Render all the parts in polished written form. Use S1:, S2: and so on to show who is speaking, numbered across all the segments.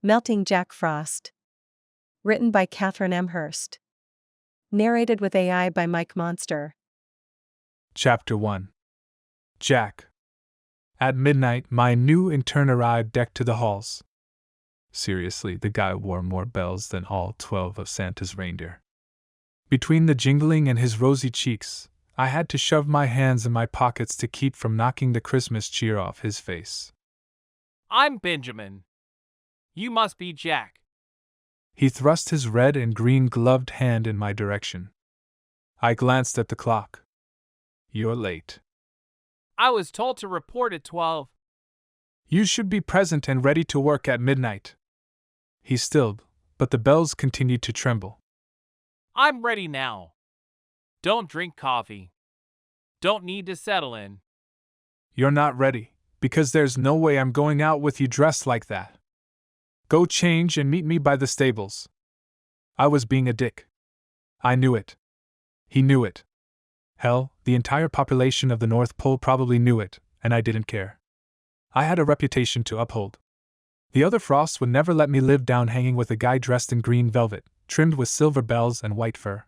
S1: Melting Jack Frost. Written by Kathryn M. Hearst. Narrated with AI by Mike Monster.
S2: Chapter 1. Jack. At midnight, my new intern arrived decked to the halls. Seriously, the guy wore more bells than all 12 of Santa's reindeer. Between the jingling and his rosy cheeks, I had to shove my hands in my pockets to keep from knocking the Christmas cheer off his face.
S3: I'm Benjamin. You must be Jack.
S2: He thrust his red and green gloved hand in my direction. I glanced at the clock. You're late.
S3: I was told to report at 12.
S2: You should be present and ready to work at midnight. He stilled, but the bells continued to tremble.
S3: I'm ready now. Don't drink coffee. Don't need to settle in.
S2: You're not ready, because there's no way I'm going out with you dressed like that. Go change and meet me by the stables. I was being a dick. I knew it. He knew it. Hell, the entire population of the North Pole probably knew it, and I didn't care. I had a reputation to uphold. The other Frosts would never let me live down hanging with a guy dressed in green velvet, trimmed with silver bells and white fur.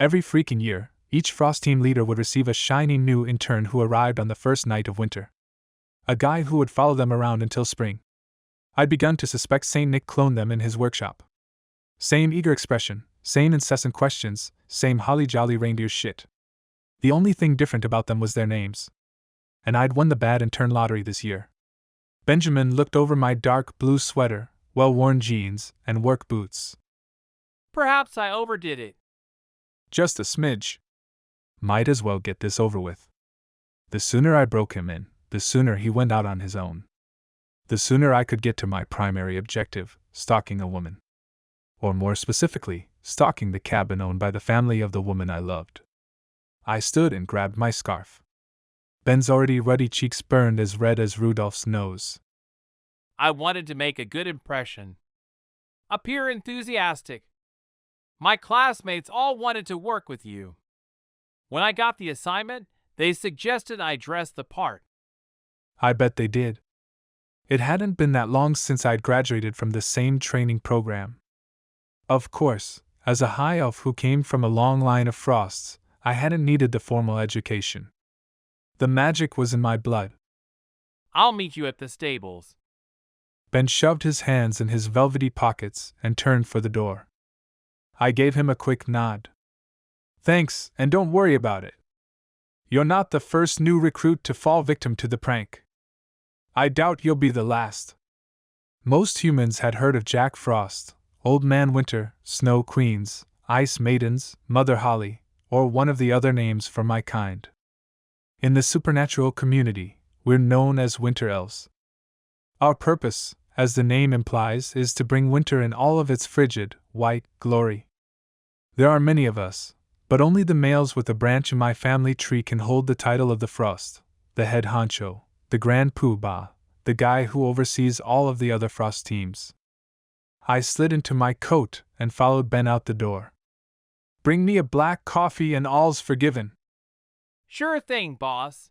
S2: Every freaking year, each Frost team leader would receive a shiny new intern who arrived on the first night of winter. A guy who would follow them around until spring. I'd begun to suspect Saint Nick cloned them in his workshop. Same eager expression, same incessant questions, same holly jolly reindeer shit. The only thing different about them was their names. And I'd won the bad intern lottery this year. Benjamin looked over my dark blue sweater, well-worn jeans, and work boots.
S3: Perhaps I overdid it.
S2: Just a smidge. Might as well get this over with. The sooner I broke him in, the sooner he went out on his own. The sooner I could get to my primary objective, stalking a woman. Or more specifically, stalking the cabin owned by the family of the woman I loved. I stood and grabbed my scarf. Ben's already ruddy cheeks burned as red as Rudolph's nose.
S3: I wanted to make a good impression. Appear enthusiastic. My classmates all wanted to work with you. When I got the assignment, they suggested I dress the part.
S2: I bet they did. It hadn't been that long since I'd graduated from the same training program. Of course, as a high elf who came from a long line of Frosts, I hadn't needed the formal education. The magic was in my blood.
S3: I'll meet you at the stables.
S2: Ben shoved his hands in his velvety pockets and turned for the door. I gave him a quick nod. Thanks, and don't worry about it. You're not the first new recruit to fall victim to the prank. I doubt you'll be the last. Most humans had heard of Jack Frost, Old Man Winter, Snow Queens, Ice Maidens, Mother Holly, or one of the other names for my kind. In the supernatural community, we're known as Winter Elves. Our purpose, as the name implies, is to bring winter in all of its frigid, white glory. There are many of us, but only the males with a branch in my family tree can hold the title of the Frost, the head honcho, the grand poobah, the guy who oversees all of the other Frost teams. I slid into my coat and followed Ben out the door. Bring me a black coffee and all's forgiven.
S3: Sure thing, boss.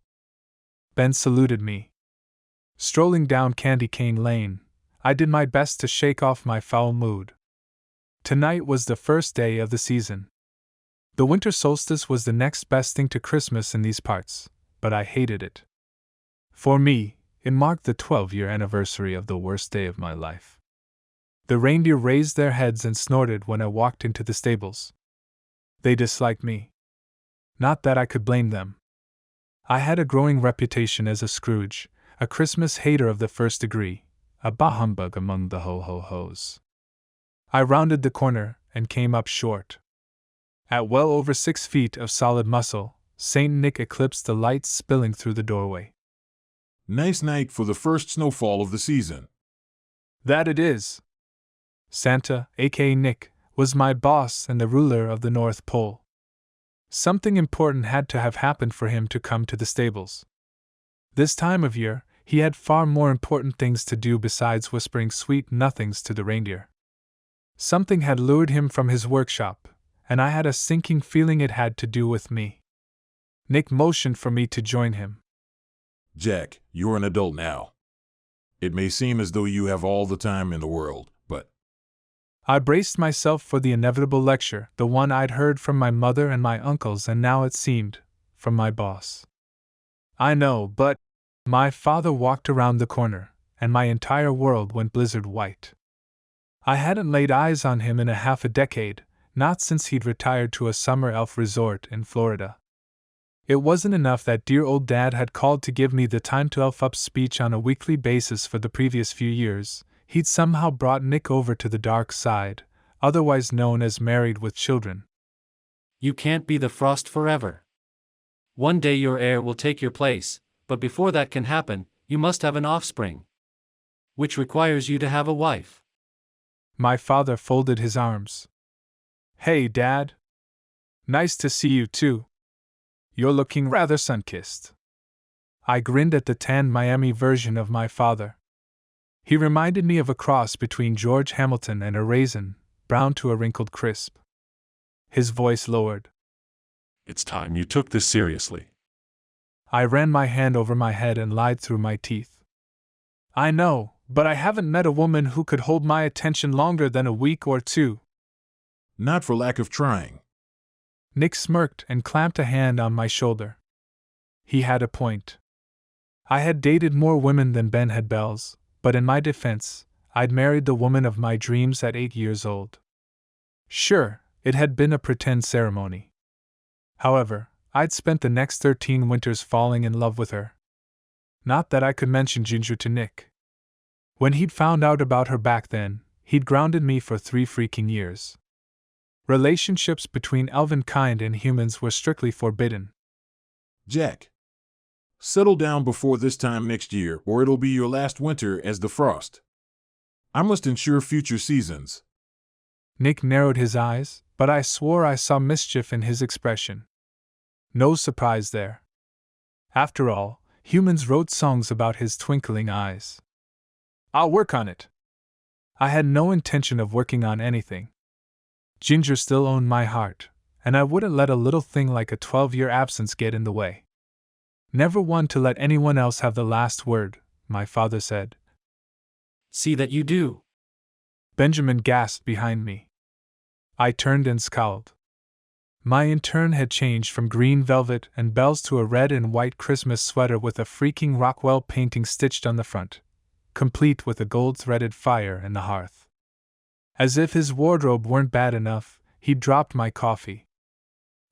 S2: Ben saluted me. Strolling down Candy Cane Lane, I did my best to shake off my foul mood. Tonight was the first day of the season. The winter solstice was the next best thing to Christmas in these parts, but I hated it. For me, it marked the 12-year anniversary of the worst day of my life. The reindeer raised their heads and snorted when I walked into the stables. They disliked me. Not that I could blame them. I had a growing reputation as a Scrooge, a Christmas hater of the first degree, a bah humbug among the ho-ho-hos. I rounded the corner and came up short. At well over 6 feet of solid muscle, Saint Nick eclipsed the lights spilling through the doorway.
S4: Nice night for the first snowfall of the season.
S2: That it is. Santa, aka Nick, was my boss and the ruler of the North Pole. Something important had to have happened for him to come to the stables. This time of year, he had far more important things to do besides whispering sweet nothings to the reindeer. Something had lured him from his workshop, and I had a sinking feeling it had to do with me. Nick motioned for me to join him.
S4: Jack, you're an adult now. It may seem as though you have all the time in the world, but
S2: I braced myself for the inevitable lecture, the one I'd heard from my mother and my uncles, and now it seemed, from my boss. I know, but my father walked around the corner, and my entire world went blizzard white. I hadn't laid eyes on him in a half a decade, not since he'd retired to a summer elf resort in Florida. It wasn't enough that dear old dad had called to give me the time to elf up speech on a weekly basis for the previous few years. He'd somehow brought Nick over to the dark side, otherwise known as married with children.
S5: You can't be the Frost forever. One day your heir will take your place, but before that can happen, you must have an offspring. Which requires you to have a wife.
S2: My father folded his arms. Hey, Dad. Nice to see you too. You're looking rather sun-kissed. I grinned at the tanned Miami version of my father. He reminded me of a cross between George Hamilton and a raisin, brown to a wrinkled crisp. His voice lowered.
S6: It's time you took this seriously.
S2: I ran my hand over my head and lied through my teeth. I know, but I haven't met a woman who could hold my attention longer than a week or two.
S4: not for lack of trying.
S2: Nick smirked and clamped a hand on my shoulder. He had a point. I had dated more women than Ben had bells, but in my defense, I'd married the woman of my dreams at 8 years old. Sure, it had been a pretend ceremony. However, I'd spent the next 13 winters falling in love with her. Not that I could mention Ginger to Nick. When he'd found out about her back then, he'd grounded me for 3 freaking years. Relationships between elven kind and humans were strictly forbidden.
S4: Jack, settle down before this time next year, or it'll be your last winter as the Frost. I must ensure future seasons.
S2: Nick narrowed his eyes, but I swore I saw mischief in his expression. No surprise there. After all, humans wrote songs about his twinkling eyes. I'll work on it. I had no intention of working on anything. Ginger still owned my heart, and I wouldn't let a little thing like a 12-year absence get in the way. Never one to let anyone else have the last word, my father said.
S5: See that you do.
S2: Benjamin gasped behind me. I turned and scowled. My intern had changed from green velvet and bells to a red and white Christmas sweater with a freaking Rockwell painting stitched on the front, complete with a gold-threaded fire in the hearth. As if his wardrobe weren't bad enough, he'd dropped my coffee.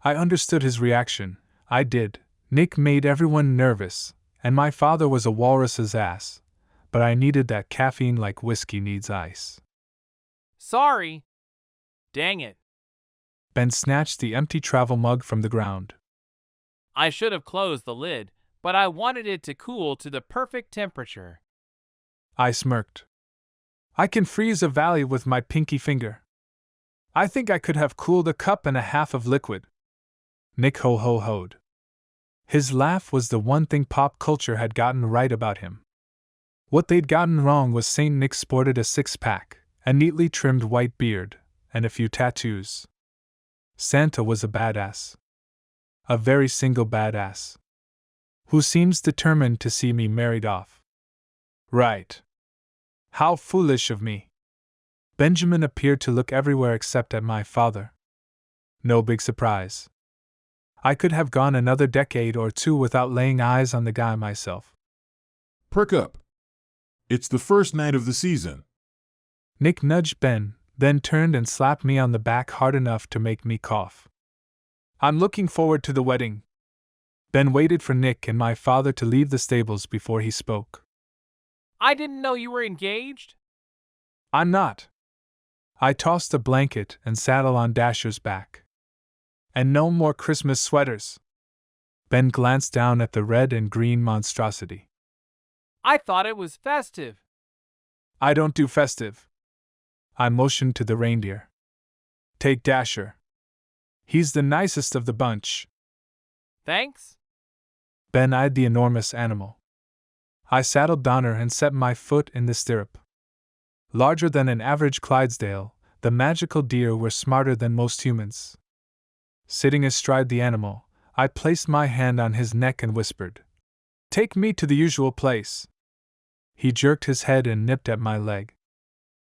S2: I understood his reaction. I did. Nick made everyone nervous, and my father was a walrus's ass, but I needed that caffeine like whiskey needs ice.
S3: Sorry. Dang it.
S2: Ben snatched the empty travel mug from the ground.
S3: I should have closed the lid, but I wanted it to cool to the perfect temperature.
S2: I smirked. I can freeze a valley with my pinky finger. I think I could have cooled a cup and a half of liquid. Nick ho-ho-hoed. His laugh was the one thing pop culture had gotten right about him. What they'd gotten wrong was St. Nick sported a six-pack, a neatly trimmed white beard, and a few tattoos. Santa was a badass. A very single badass. Who seems determined to see me married off. Right. How foolish of me. Benjamin appeared to look everywhere except at my father. No big surprise. I could have gone another decade or two without laying eyes on the guy myself.
S4: Perk up. It's the first night of the season.
S2: Nick nudged Ben, then turned and slapped me on the back hard enough to make me cough. I'm looking forward to the wedding. Ben waited for Nick and my father to leave the stables before he spoke.
S3: I didn't know you were engaged.
S2: I'm not. I tossed a blanket and saddle on Dasher's back. And no more Christmas sweaters. Ben glanced down at the red and green monstrosity.
S3: I thought it was festive.
S2: I don't do festive. I motioned to the reindeer. Take Dasher. He's the nicest of the bunch.
S3: Thanks.
S2: Ben eyed the enormous animal. I saddled Donner and set my foot in the stirrup. Larger than an average Clydesdale, the magical deer were smarter than most humans. Sitting astride the animal, I placed my hand on his neck and whispered, "Take me to the usual place." He jerked his head and nipped at my leg.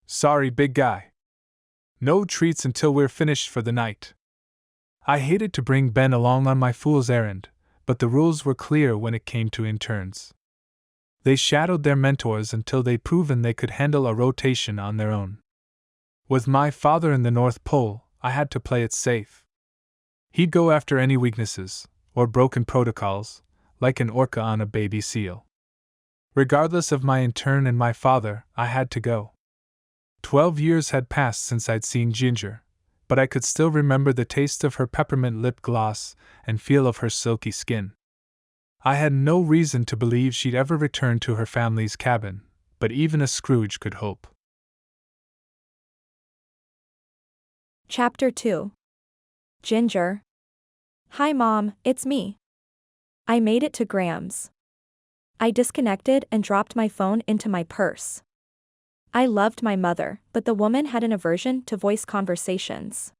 S2: Sorry, big guy. No treats until we're finished for the night. I hated to bring Ben along on my fool's errand, but the rules were clear when it came to interns. They shadowed their mentors until they'd proven they could handle a rotation on their own. With my father in the North Pole, I had to play it safe. He'd go after any weaknesses, or broken protocols, like an orca on a baby seal. Regardless of my intern and my father, I had to go. 12 years had passed since I'd seen Ginger, but I could still remember the taste of her peppermint lip gloss and feel of her silky skin. I had no reason to believe she'd ever return to her family's cabin, but even a Scrooge could hope.
S7: Chapter 2. Ginger. Hi Mom, it's me. I made it to Graham's. I disconnected and dropped my phone into my purse. I loved my mother, but the woman had an aversion to voice conversations.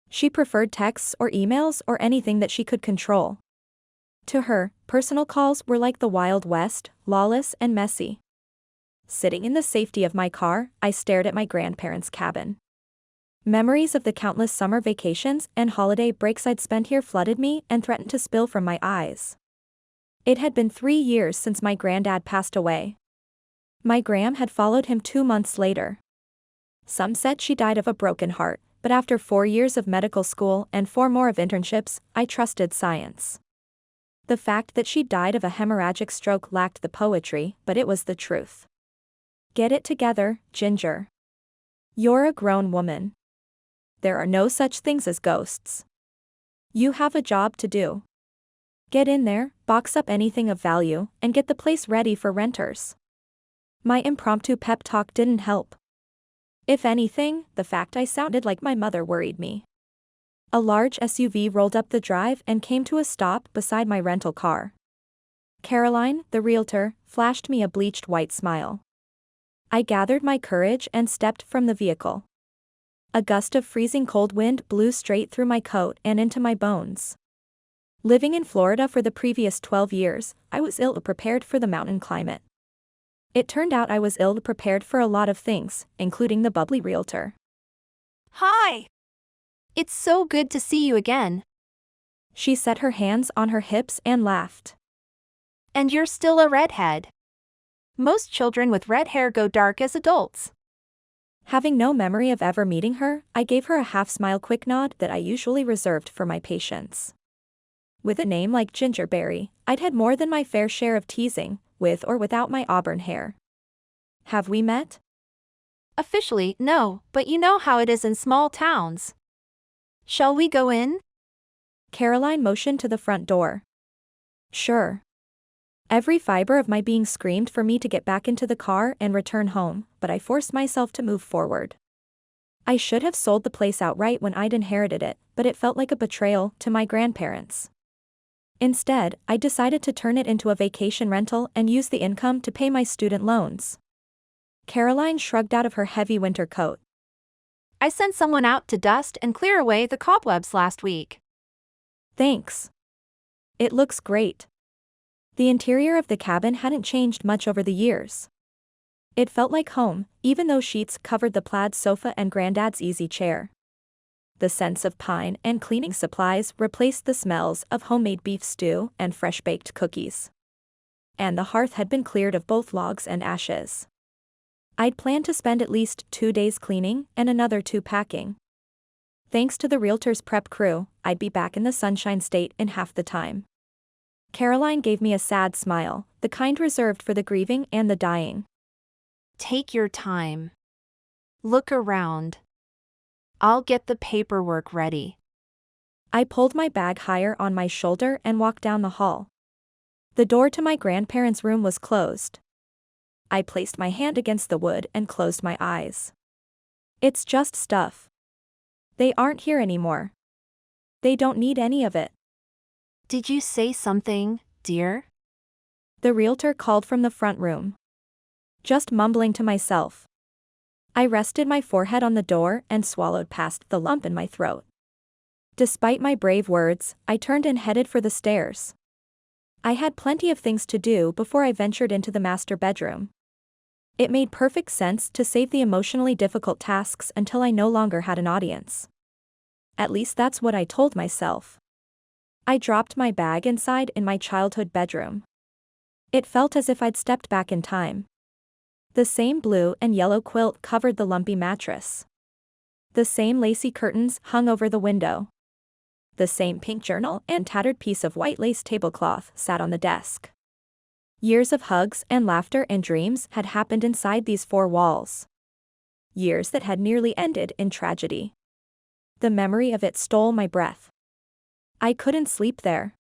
S7: She preferred texts or emails or anything that she could control. To her, personal calls were like the Wild West, lawless and messy. Sitting in the safety of my car, I stared at my grandparents' cabin. Memories of the countless summer vacations and holiday breaks I'd spent here flooded me and threatened to spill from my eyes. It had been 3 years since my granddad passed away. My Gram had followed him 2 months later. Some said she died of a broken heart, but after 4 years of medical school and 4 more of internships, I trusted science. The fact that she died of a hemorrhagic stroke lacked the poetry, but it was the truth. Get it together, Ginger. You're a grown woman. There are no such things as ghosts. You have a job to do. Get in there, box up anything of value, and get the place ready for renters. My impromptu pep talk didn't help. If anything, the fact I sounded like my mother worried me. A large SUV rolled up the drive and came to a stop beside my rental car. Caroline, the realtor, flashed me a bleached white smile. I gathered my courage and stepped from the vehicle. A gust of freezing cold wind blew straight through my coat and into my bones. Living in Florida for the previous 12 years, I was ill-prepared for the mountain climate. It turned out I was ill-prepared for a lot of things, including the bubbly realtor.
S8: Hi! It's so good to see you again.
S7: She set her hands on her hips and laughed.
S8: And you're still a redhead. Most children with red hair go dark as adults.
S7: Having no memory of ever meeting her, I gave her a half-smile quick nod that I usually reserved for my patients. With a name like Gingerberry, I'd had more than my fair share of teasing, with or without my auburn hair. Have we met?
S8: Officially, no, but you know how it is in small towns. Shall we go in?
S7: Caroline motioned to the front door. Sure. Every fiber of my being screamed for me to get back into the car and return home, but I forced myself to move forward. I should have sold the place outright when I'd inherited it, but it felt like a betrayal to my grandparents. Instead, I decided to turn it into a vacation rental and use the income to pay my student loans. Caroline shrugged out of her heavy winter coat.
S8: I sent someone out to dust and clear away the cobwebs last week.
S7: Thanks. It looks great. The interior of the cabin hadn't changed much over the years. It felt like home, even though sheets covered the plaid sofa and Granddad's easy chair. The scents of pine and cleaning supplies replaced the smells of homemade beef stew and fresh-baked cookies. And the hearth had been cleared of both logs and ashes. I'd planned to spend at least 2 days cleaning and another 2 packing. Thanks to the realtor's prep crew, I'd be back in the Sunshine State in half the time. Caroline gave me a sad smile, the kind reserved for the grieving and the dying.
S8: Take your time. Look around. I'll get the paperwork ready.
S7: I pulled my bag higher on my shoulder and walked down the hall. The door to my grandparents' room was closed. I placed my hand against the wood and closed my eyes. It's just stuff. They aren't here anymore. They don't need any of it.
S8: Did you say something, dear?
S7: The realtor called from the front room. Just mumbling to myself. I rested my forehead on the door and swallowed past the lump in my throat. Despite my brave words, I turned and headed for the stairs. I had plenty of things to do before I ventured into the master bedroom. It made perfect sense to save the emotionally difficult tasks until I no longer had an audience. At least that's what I told myself. I dropped my bag inside in my childhood bedroom. It felt as if I'd stepped back in time. The same blue and yellow quilt covered the lumpy mattress. The same lacy curtains hung over the window. The same pink journal and tattered piece of white lace tablecloth sat on the desk. Years of hugs and laughter and dreams had happened inside these four walls. Years that had nearly ended in tragedy. The memory of it stole my breath. I couldn't sleep there.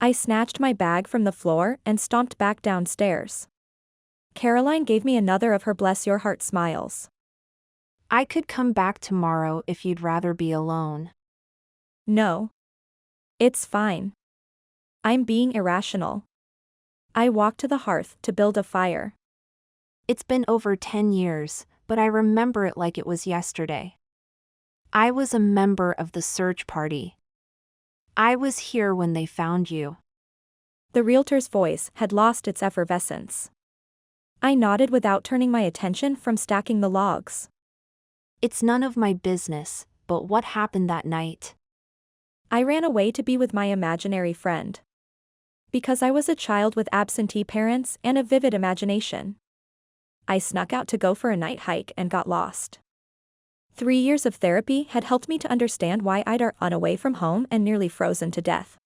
S7: I snatched my bag from the floor and stomped back downstairs. Caroline gave me another of her bless your heart smiles.
S8: I could come back tomorrow if you'd rather be alone.
S7: No. It's fine. I'm being irrational. I walked to the hearth to build a fire.
S8: It's been over 10 years, but I remember it like it was yesterday. I was a member of the search party. I was here when they found you.
S7: The realtor's voice had lost its effervescence. I nodded without turning my attention from stacking the logs.
S8: It's none of my business, but what happened that night?
S7: I ran away to be with my imaginary friend. Because I was a child with absentee parents and a vivid imagination. I snuck out to go for a night hike and got lost. 3 years of therapy had helped me to understand why I'd run away from home and nearly frozen to death.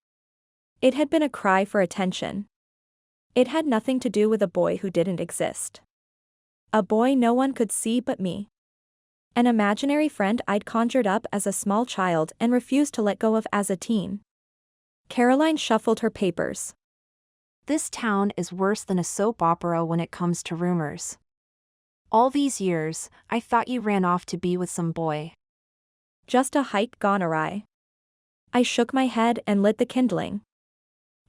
S7: It had been a cry for attention. It had nothing to do with a boy who didn't exist. A boy no one could see but me. An imaginary friend I'd conjured up as a small child and refused to let go of as a teen. Caroline shuffled her papers.
S8: This town is worse than a soap opera when it comes to rumors. All these years, I thought you ran off to be with some boy.
S7: Just a hike gone awry. I shook my head and lit the kindling.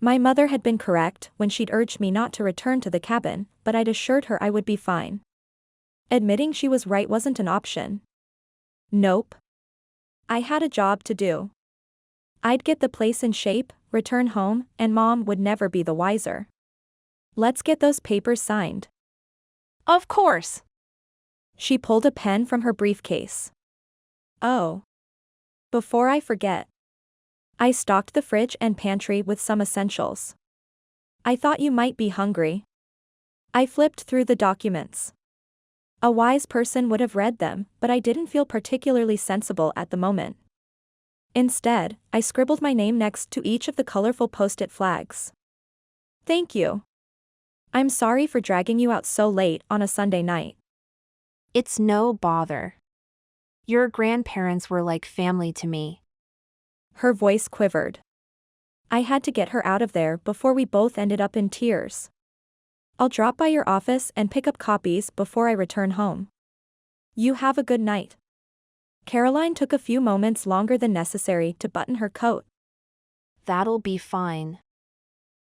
S7: My mother had been correct when she'd urged me not to return to the cabin, but I'd assured her I would be fine. Admitting she was right wasn't an option. Nope. I had a job to do. I'd get the place in shape, return home, and Mom would never be the wiser. Let's get those papers signed.
S8: Of course.
S7: She pulled a pen from her briefcase. Oh. Before I forget. I stocked the fridge and pantry with some essentials. I thought you might be hungry. I flipped through the documents. A wise person would have read them, but I didn't feel particularly sensible at the moment. Instead, I scribbled my name next to each of the colorful post-it flags. Thank you. I'm sorry for dragging you out so late on a Sunday night.
S8: It's no bother. Your grandparents were like family to me.
S7: Her voice quivered. I had to get her out of there before we both ended up in tears. I'll drop by your office and pick up copies before I return home. You have a good night. Caroline took a few moments longer than necessary to button her coat.
S8: That'll be fine.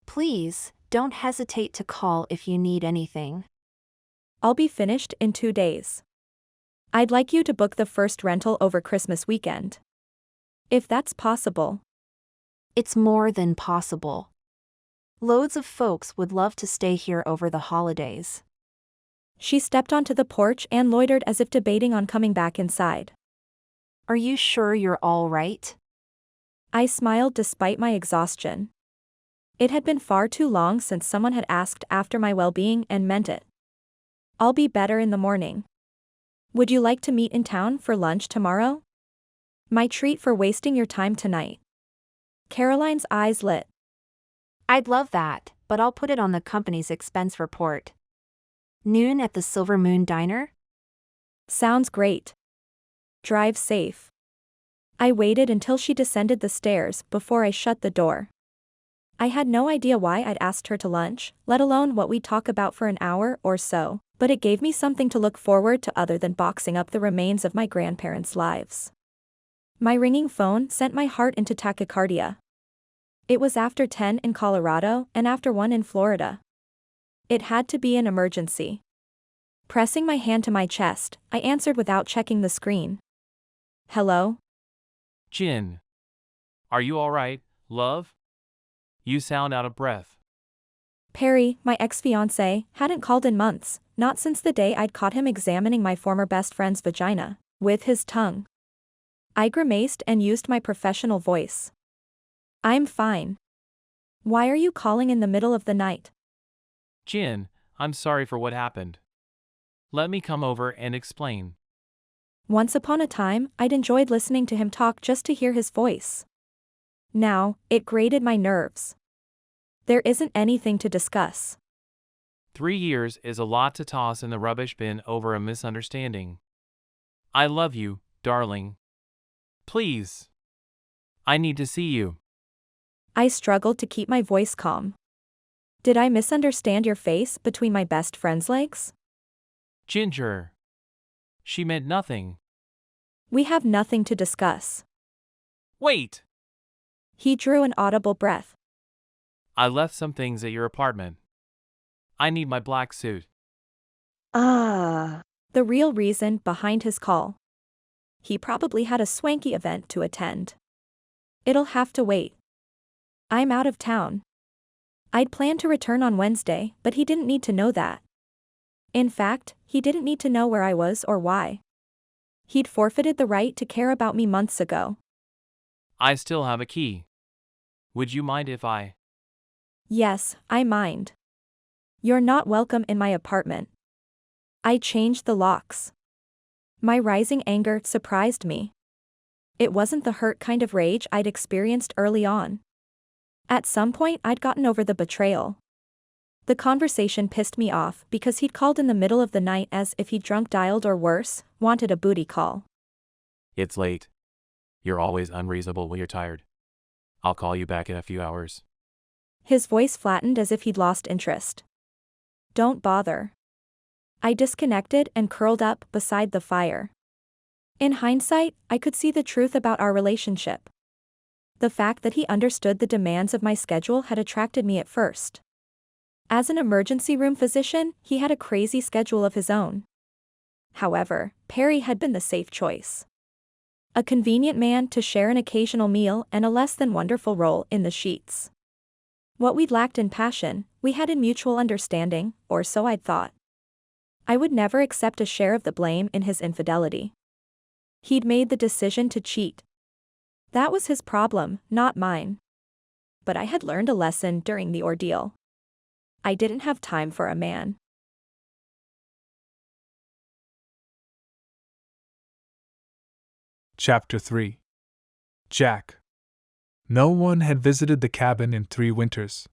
S8: Please, don't hesitate to call if you need anything.
S7: I'll be finished in 2 days. I'd like you to book the first rental over Christmas weekend. If that's possible.
S8: It's more than possible. Loads of folks would love to stay here over the holidays.
S7: She stepped onto the porch and loitered as if debating on coming back inside.
S8: Are you sure you're all right?
S7: I smiled despite my exhaustion. It had been far too long since someone had asked after my well-being and meant it. I'll be better in the morning. Would you like to meet in town for lunch tomorrow? My treat for wasting your time tonight. Caroline's eyes lit.
S8: I'd love that, but I'll put it on the company's expense report. Noon at the Silver Moon Diner?
S7: Sounds great. Drive safe. I waited until she descended the stairs before I shut the door. I had no idea why I'd asked her to lunch, let alone what we'd talk about for an hour or so, but it gave me something to look forward to other than boxing up the remains of my grandparents' lives. My ringing phone sent my heart into tachycardia. It was after 10 in Colorado and after 1 in Florida. It had to be an emergency. Pressing my hand to my chest, I answered without checking the screen. Hello?
S3: Jin. Are you all right, love? You sound out of breath.
S7: Perry, my ex-fiancé, hadn't called in months, not since the day I'd caught him examining my former best friend's vagina with his tongue. I grimaced and used my professional voice. I'm fine. Why are you calling in the middle of the night?
S3: Jin, I'm sorry for what happened. Let me come over and explain.
S7: Once upon a time, I'd enjoyed listening to him talk just to hear his voice. Now, it grated my nerves. There isn't anything to discuss.
S3: 3 years is a lot to toss in the rubbish bin over a misunderstanding. I love you, darling. Please. I need to see you.
S7: I struggled to keep my voice calm. Did I misunderstand your face between my best friend's legs?
S3: Ginger. She meant nothing.
S7: We have nothing to discuss.
S3: Wait!
S7: He drew an audible breath.
S3: I left some things at your apartment. I need my black suit.
S7: The real reason behind his call. He probably had a swanky event to attend. It'll have to wait. I'm out of town. I'd planned to return on Wednesday, but he didn't need to know that. In fact, he didn't need to know where I was or why. He'd forfeited the right to care about me months ago.
S3: I still have a key. Would you mind if I...
S7: Yes, I mind. You're not welcome in my apartment. I changed the locks. My rising anger surprised me. It wasn't the hurt kind of rage I'd experienced early on. At some point I'd gotten over the betrayal. The conversation pissed me off because he'd called in the middle of the night as if he'd drunk dialed or worse, wanted a booty call.
S3: It's late. You're always unreasonable when you're tired. I'll call you back in a few hours.
S7: His voice flattened as if he'd lost interest. Don't bother. I disconnected and curled up beside the fire. In hindsight, I could see the truth about our relationship. The fact that he understood the demands of my schedule had attracted me at first. As an emergency room physician, he had a crazy schedule of his own. However, Perry had been the safe choice. A convenient man to share an occasional meal and a less than wonderful role in the sheets. What we'd lacked in passion, we had in mutual understanding, or so I'd thought. I would never accept a share of the blame in his infidelity. He'd made the decision to cheat. That was his problem, not mine. But I had learned a lesson during the ordeal. I didn't have time for a man.
S2: Chapter 3. Jack. No one had visited the cabin in 3 winters.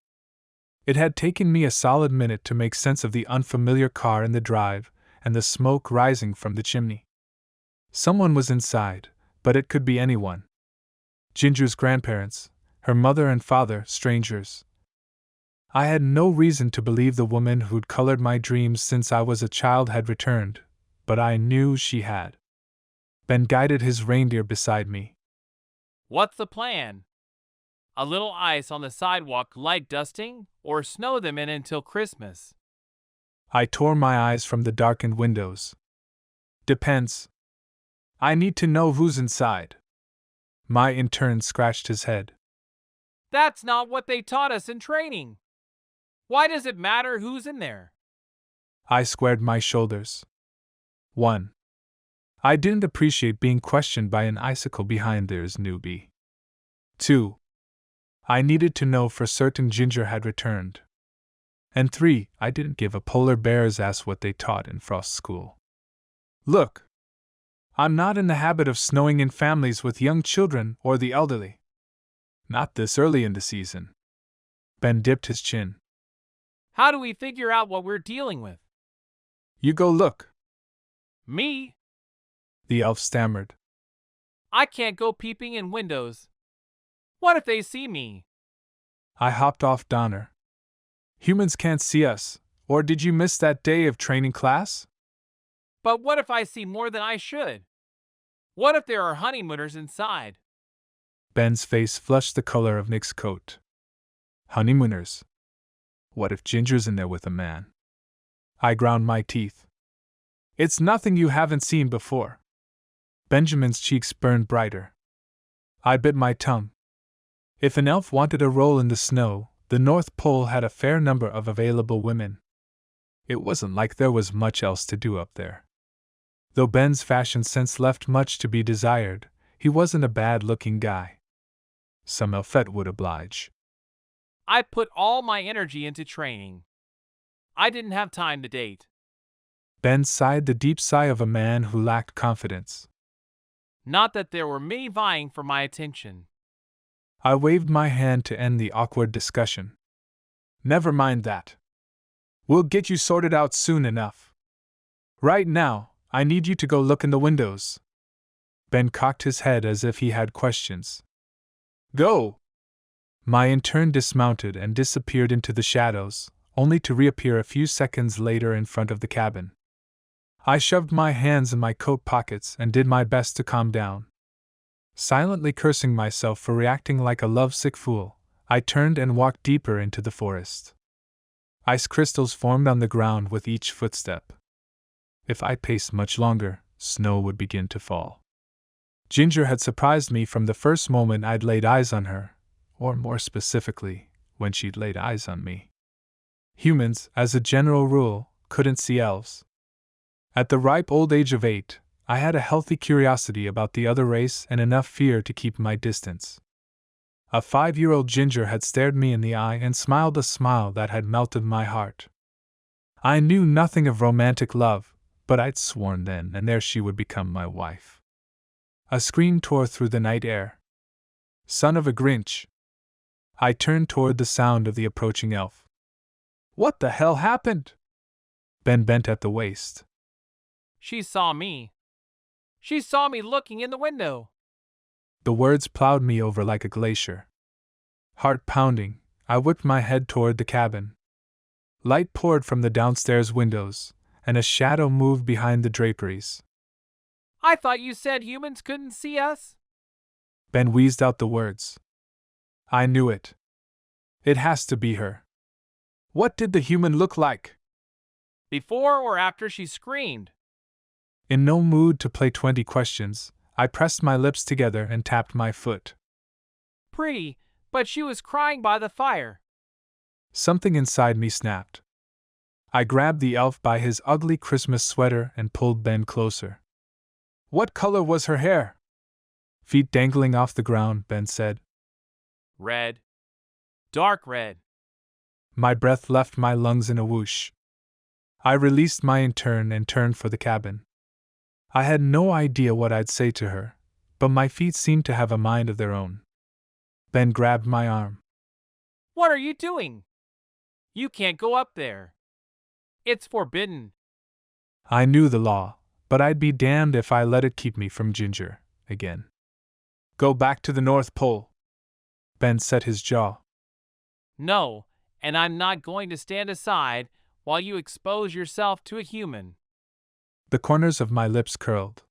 S2: It had taken me a solid minute to make sense of the unfamiliar car in the drive and the smoke rising from the chimney. Someone was inside, but it could be anyone. Ginger's grandparents, her mother and father, strangers. I had no reason to believe the woman who'd colored my dreams since I was a child had returned, but I knew she had. Ben guided his reindeer beside me.
S3: What's the plan? A little ice on the sidewalk light dusting, or snow them in until Christmas?
S2: I tore my eyes from the darkened windows. Depends. I need to know who's inside. My intern scratched his head.
S3: That's not what they taught us in training. Why does it matter who's in there?
S2: I squared my shoulders. 1. I didn't appreciate being questioned by an icicle behind there's newbie. 2. I needed to know for certain Ginger had returned. And 3. I didn't give a polar bear's ass what they taught in Frost School. Look! I'm not in the habit of snowing in families with young children or the elderly. Not this early in the season. Ben dipped his chin.
S3: How do we figure out what we're dealing with?
S2: You go look.
S3: Me?
S2: The elf stammered.
S3: I can't go peeping in windows. What if they see me?
S2: I hopped off Donner. Humans can't see us, or did you miss that day of training class?
S3: But what if I see more than I should? What if there are honeymooners inside?
S2: Ben's face flushed the color of Nick's coat. Honeymooners? What if Ginger's in there with a man? I ground my teeth. It's nothing you haven't seen before. Benjamin's cheeks burned brighter. I bit my tongue. If an elf wanted a roll in the snow, The North Pole had a fair number of available women. It wasn't like there was much else to do up there. Though Ben's fashion sense left much to be desired, he wasn't a bad-looking guy. Some outfit would oblige.
S3: I put all my energy into training. I didn't have time to date.
S2: Ben sighed the deep sigh of a man who lacked confidence.
S3: Not that there were many vying for my attention.
S2: I waved my hand to end the awkward discussion. Never mind that. We'll get you sorted out soon enough. Right now, I need you to go look in the windows. Ben cocked his head as if he had questions. Go! My intern dismounted and disappeared into the shadows, only to reappear a few seconds later in front of the cabin. I shoved my hands in my coat pockets and did my best to calm down. Silently cursing myself for reacting like a lovesick fool, I turned and walked deeper into the forest. Ice crystals formed on the ground with each footstep. If I paced much longer, snow would begin to fall. Ginger had surprised me from the first moment I'd laid eyes on her, or more specifically, when she'd laid eyes on me. Humans, as a general rule, couldn't see elves. At the ripe old age of 8, I had a healthy curiosity about the other race and enough fear to keep my distance. A 5-year-old Ginger had stared me in the eye and smiled a smile that had melted my heart. I knew nothing of romantic love, but I'd sworn then and there she would become my wife. A scream tore through the night air. Son of a Grinch! I turned toward the sound of the approaching elf. What the hell happened? Ben bent at the waist.
S3: She saw me. She saw me looking in the window.
S2: The words plowed me over like a glacier. Heart pounding, I whipped my head toward the cabin. Light poured from the downstairs windows, and a shadow moved behind the draperies.
S3: I thought you said humans couldn't see us?
S2: Ben wheezed out the words. I knew it. It has to be her. What did the human look like?
S3: Before or after she screamed?
S2: In no mood to play 20 questions, I pressed my lips together and tapped my foot.
S3: Pretty, but she was crying by the fire.
S2: Something inside me snapped. I grabbed the elf by his ugly Christmas sweater and pulled Ben closer. What color was her hair? Feet dangling off the ground, Ben said.
S3: Red. Dark red.
S2: My breath left my lungs in a whoosh. I released my intern and turned for the cabin. I had no idea what I'd say to her, but my feet seemed to have a mind of their own. Ben grabbed my arm.
S3: What are you doing? You can't go up there. It's forbidden.
S2: I knew the law, but I'd be damned if I let it keep me from Ginger again. Go back to the North Pole. Ben set his jaw.
S3: No, and I'm not going to stand aside while you expose yourself to a human.
S2: The corners of my lips curled.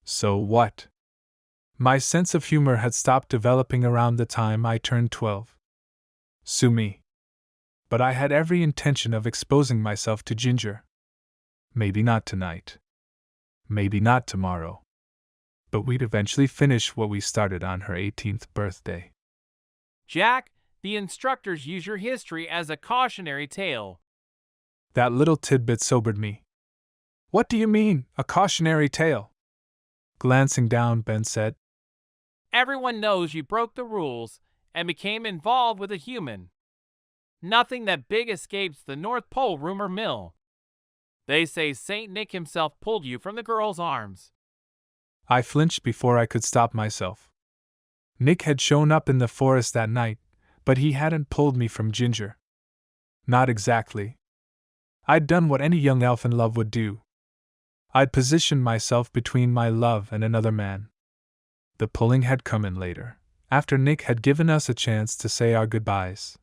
S2: So what? My sense of humor had stopped developing around the time I turned 12. Sue me. But I had every intention of exposing myself to Ginger. Maybe not tonight. Maybe not tomorrow. But we'd eventually finish what we started on her 18th birthday.
S3: Jack, the instructors use your history as a cautionary tale.
S2: That little tidbit sobered me. What do you mean, a cautionary tale? Glancing down, Ben said.
S3: Everyone knows you broke the rules and became involved with a human. Nothing that big escapes the North Pole rumor mill. They say Saint Nick himself pulled you from the girl's arms.
S2: I flinched before I could stop myself. Nick had shown up in the forest that night, but he hadn't pulled me from Ginger. Not exactly. I'd done what any young elf in love would do. I'd positioned myself between my love and another man. The pulling had come in later, after Nick had given us a chance to say our goodbyes.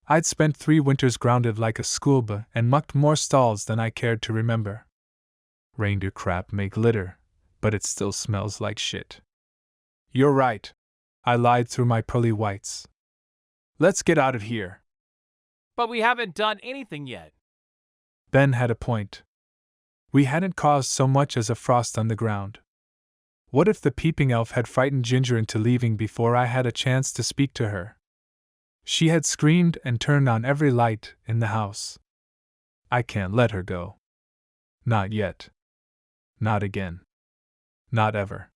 S2: I'd spent 3 winters grounded like a schoolboy and mucked more stalls than I cared to remember. Reindeer crap may glitter, but it still smells like shit. You're right, I lied through my pearly whites. Let's get out of here.
S3: But we haven't done anything yet.
S2: Ben had a point. We hadn't caused so much as a frost on the ground. What if the peeping elf had frightened Ginger into leaving before I had a chance to speak to her? She had screamed and turned on every light in the house. I can't let her go. Not yet. Not again. Not ever.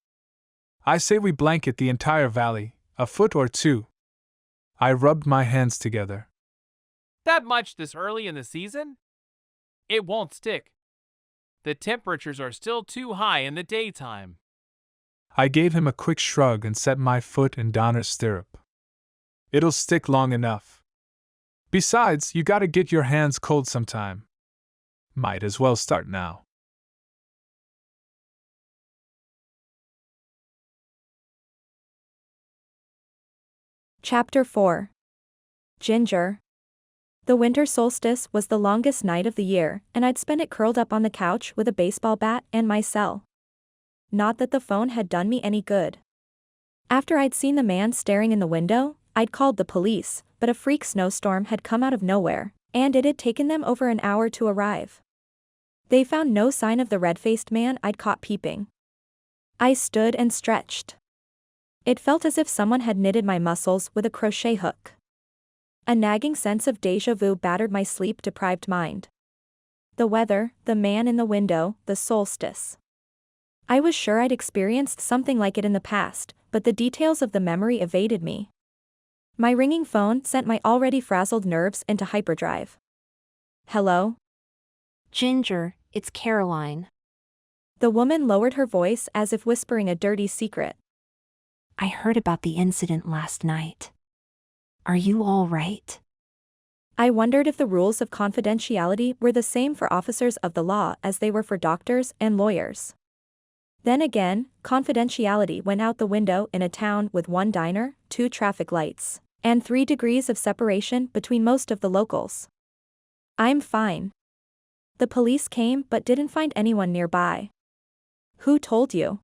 S2: I say we blanket the entire valley, a foot or two. I rubbed my hands together.
S3: That much this early in the season? It won't stick. The temperatures are still too high in the daytime.
S2: I gave him a quick shrug and set my foot in Donner's stirrup. It'll stick long enough. Besides, you gotta get your hands cold sometime. Might as well start now.
S7: Chapter 4. Ginger. The winter solstice was the longest night of the year, and I'd spend it curled up on the couch with a baseball bat and my cell. Not that the phone had done me any good. After I'd seen the man staring in the window, I'd called the police, but a freak snowstorm had come out of nowhere, and it had taken them over an hour to arrive. They found no sign of the red-faced man I'd caught peeping. I stood and stretched. It felt as if someone had knitted my muscles with a crochet hook. A nagging sense of déjà vu battered my sleep-deprived mind. The weather, the man in the window, the solstice. I was sure I'd experienced something like it in the past, but the details of the memory evaded me. My ringing phone sent my already frazzled nerves into hyperdrive. Hello?
S8: Ginger, it's Caroline.
S7: The woman lowered her voice as if whispering a dirty secret.
S8: I heard about the incident last night. Are you all right?
S7: I wondered if the rules of confidentiality were the same for officers of the law as they were for doctors and lawyers. Then again, confidentiality went out the window in a town with 1 diner, 2 traffic lights, and 3 degrees of separation between most of the locals. I'm fine. The police came but didn't find anyone nearby. Who told you?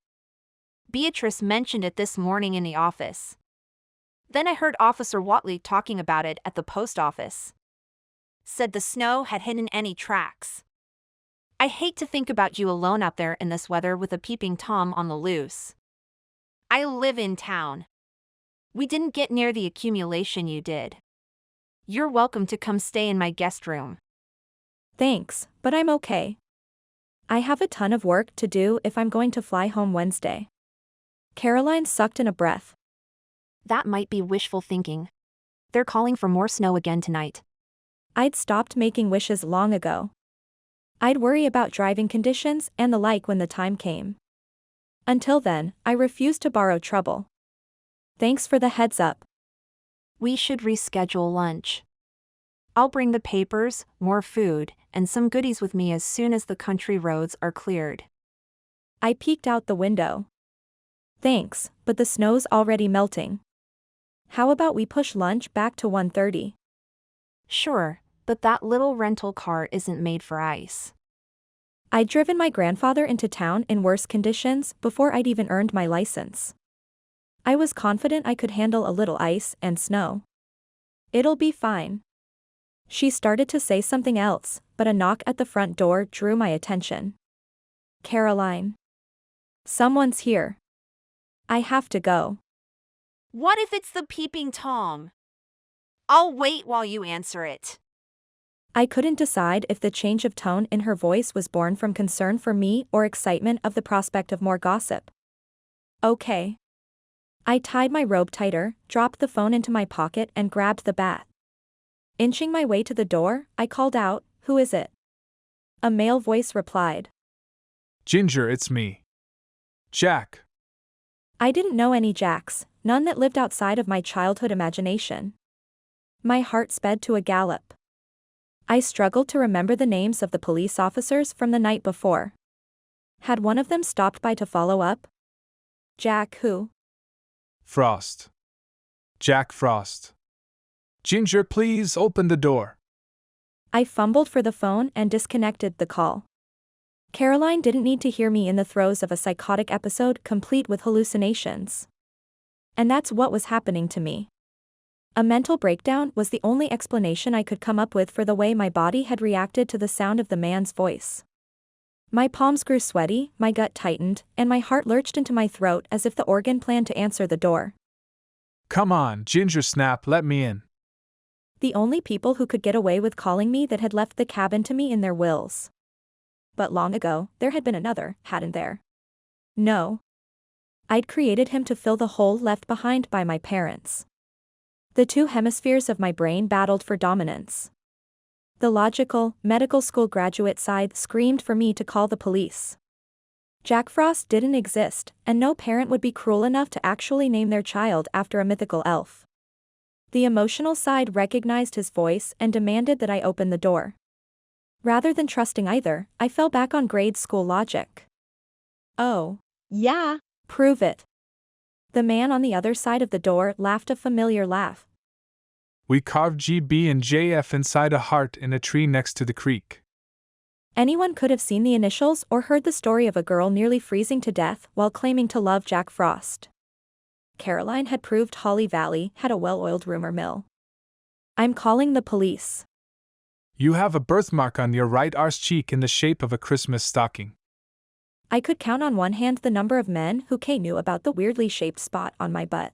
S8: Beatrice mentioned it this morning in the office. Then I heard Officer Watley talking about it at the post office. Said the snow had hidden any tracks. I hate to think about you alone out there in this weather with a peeping Tom on the loose. I live in town. We didn't get near the accumulation you did. You're welcome to come stay in my guest room.
S7: Thanks, but I'm okay. I have a ton of work to do if I'm going to fly home Wednesday. Caroline sucked in a breath.
S8: That might be wishful thinking. They're calling for more snow again tonight.
S7: I'd stopped making wishes long ago. I'd worry about driving conditions and the like when the time came. Until then, I refused to borrow trouble. Thanks for the heads up.
S8: We should reschedule lunch. I'll bring the papers, more food, and some goodies with me as soon as the country roads are cleared.
S7: I peeked out the window. Thanks, but the snow's already melting. How about we push lunch back to 1:30?
S8: Sure, but that little rental car isn't made for ice.
S7: I'd driven my grandfather into town in worse conditions before I'd even earned my license. I was confident I could handle a little ice and snow. It'll be fine. She started to say something else, but a knock at the front door drew my attention. Caroline. Someone's here. I have to go.
S8: What if it's the peeping Tom? I'll wait while you answer it.
S7: I couldn't decide if the change of tone in her voice was born from concern for me or excitement of the prospect of more gossip. Okay. I tied my robe tighter, dropped the phone into my pocket and grabbed the bat. Inching my way to the door, I called out, "Who is it?" A male voice replied.
S2: Ginger, it's me. Jack.
S7: I didn't know any Jacks, none that lived outside of my childhood imagination. My heart sped to a gallop. I struggled to remember the names of the police officers from the night before. Had one of them stopped by to follow up? Jack who?
S2: Frost. Jack Frost. Ginger, please open the door.
S7: I fumbled for the phone and disconnected the call. Caroline didn't need to hear me in the throes of a psychotic episode complete with hallucinations. And that's what was happening to me. A mental breakdown was the only explanation I could come up with for the way my body had reacted to the sound of the man's voice. My palms grew sweaty, my gut tightened, and my heart lurched into my throat as if the organ planned to answer the door.
S2: Come on, Ginger, snap, let me in.
S7: The only people who could get away with calling me that had left the cabin to me in their wills. But long ago, there had been another, hadn't there? No. I'd created him to fill the hole left behind by my parents. The two hemispheres of my brain battled for dominance. The logical, medical school graduate side screamed for me to call the police. Jack Frost didn't exist, and no parent would be cruel enough to actually name their child after a mythical elf. The emotional side recognized his voice and demanded that I open the door. Rather than trusting either, I fell back on grade school logic. Oh, yeah, prove it. The man on the other side of the door laughed a familiar laugh.
S2: We carved GB and JF inside a heart in a tree next to the creek.
S7: Anyone could have seen the initials or heard the story of a girl nearly freezing to death while claiming to love Jack Frost. Caroline had proved Holly Valley had a well-oiled rumor mill. I'm calling the police.
S2: You have a birthmark on your right arse cheek in the shape of a Christmas stocking.
S7: I could count on one hand the number of men who knew about the weirdly shaped spot on my butt.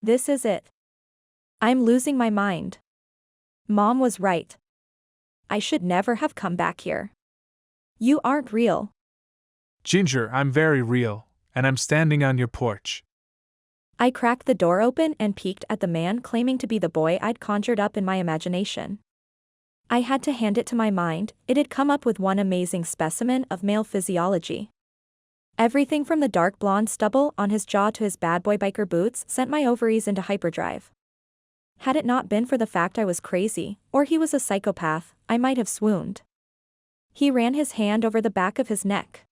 S7: This is it. I'm losing my mind. Mom was right. I should never have come back here. You aren't real.
S2: Ginger, I'm very real, and I'm standing on your porch.
S7: I cracked the door open and peeked at the man claiming to be the boy I'd conjured up in my imagination. I had to hand it to my mind, it had come up with one amazing specimen of male physiology. Everything from the dark blonde stubble on his jaw to his bad boy biker boots sent my ovaries into hyperdrive. Had it not been for the fact I was crazy, or he was a psychopath, I might have swooned. He ran his hand over the back of his neck.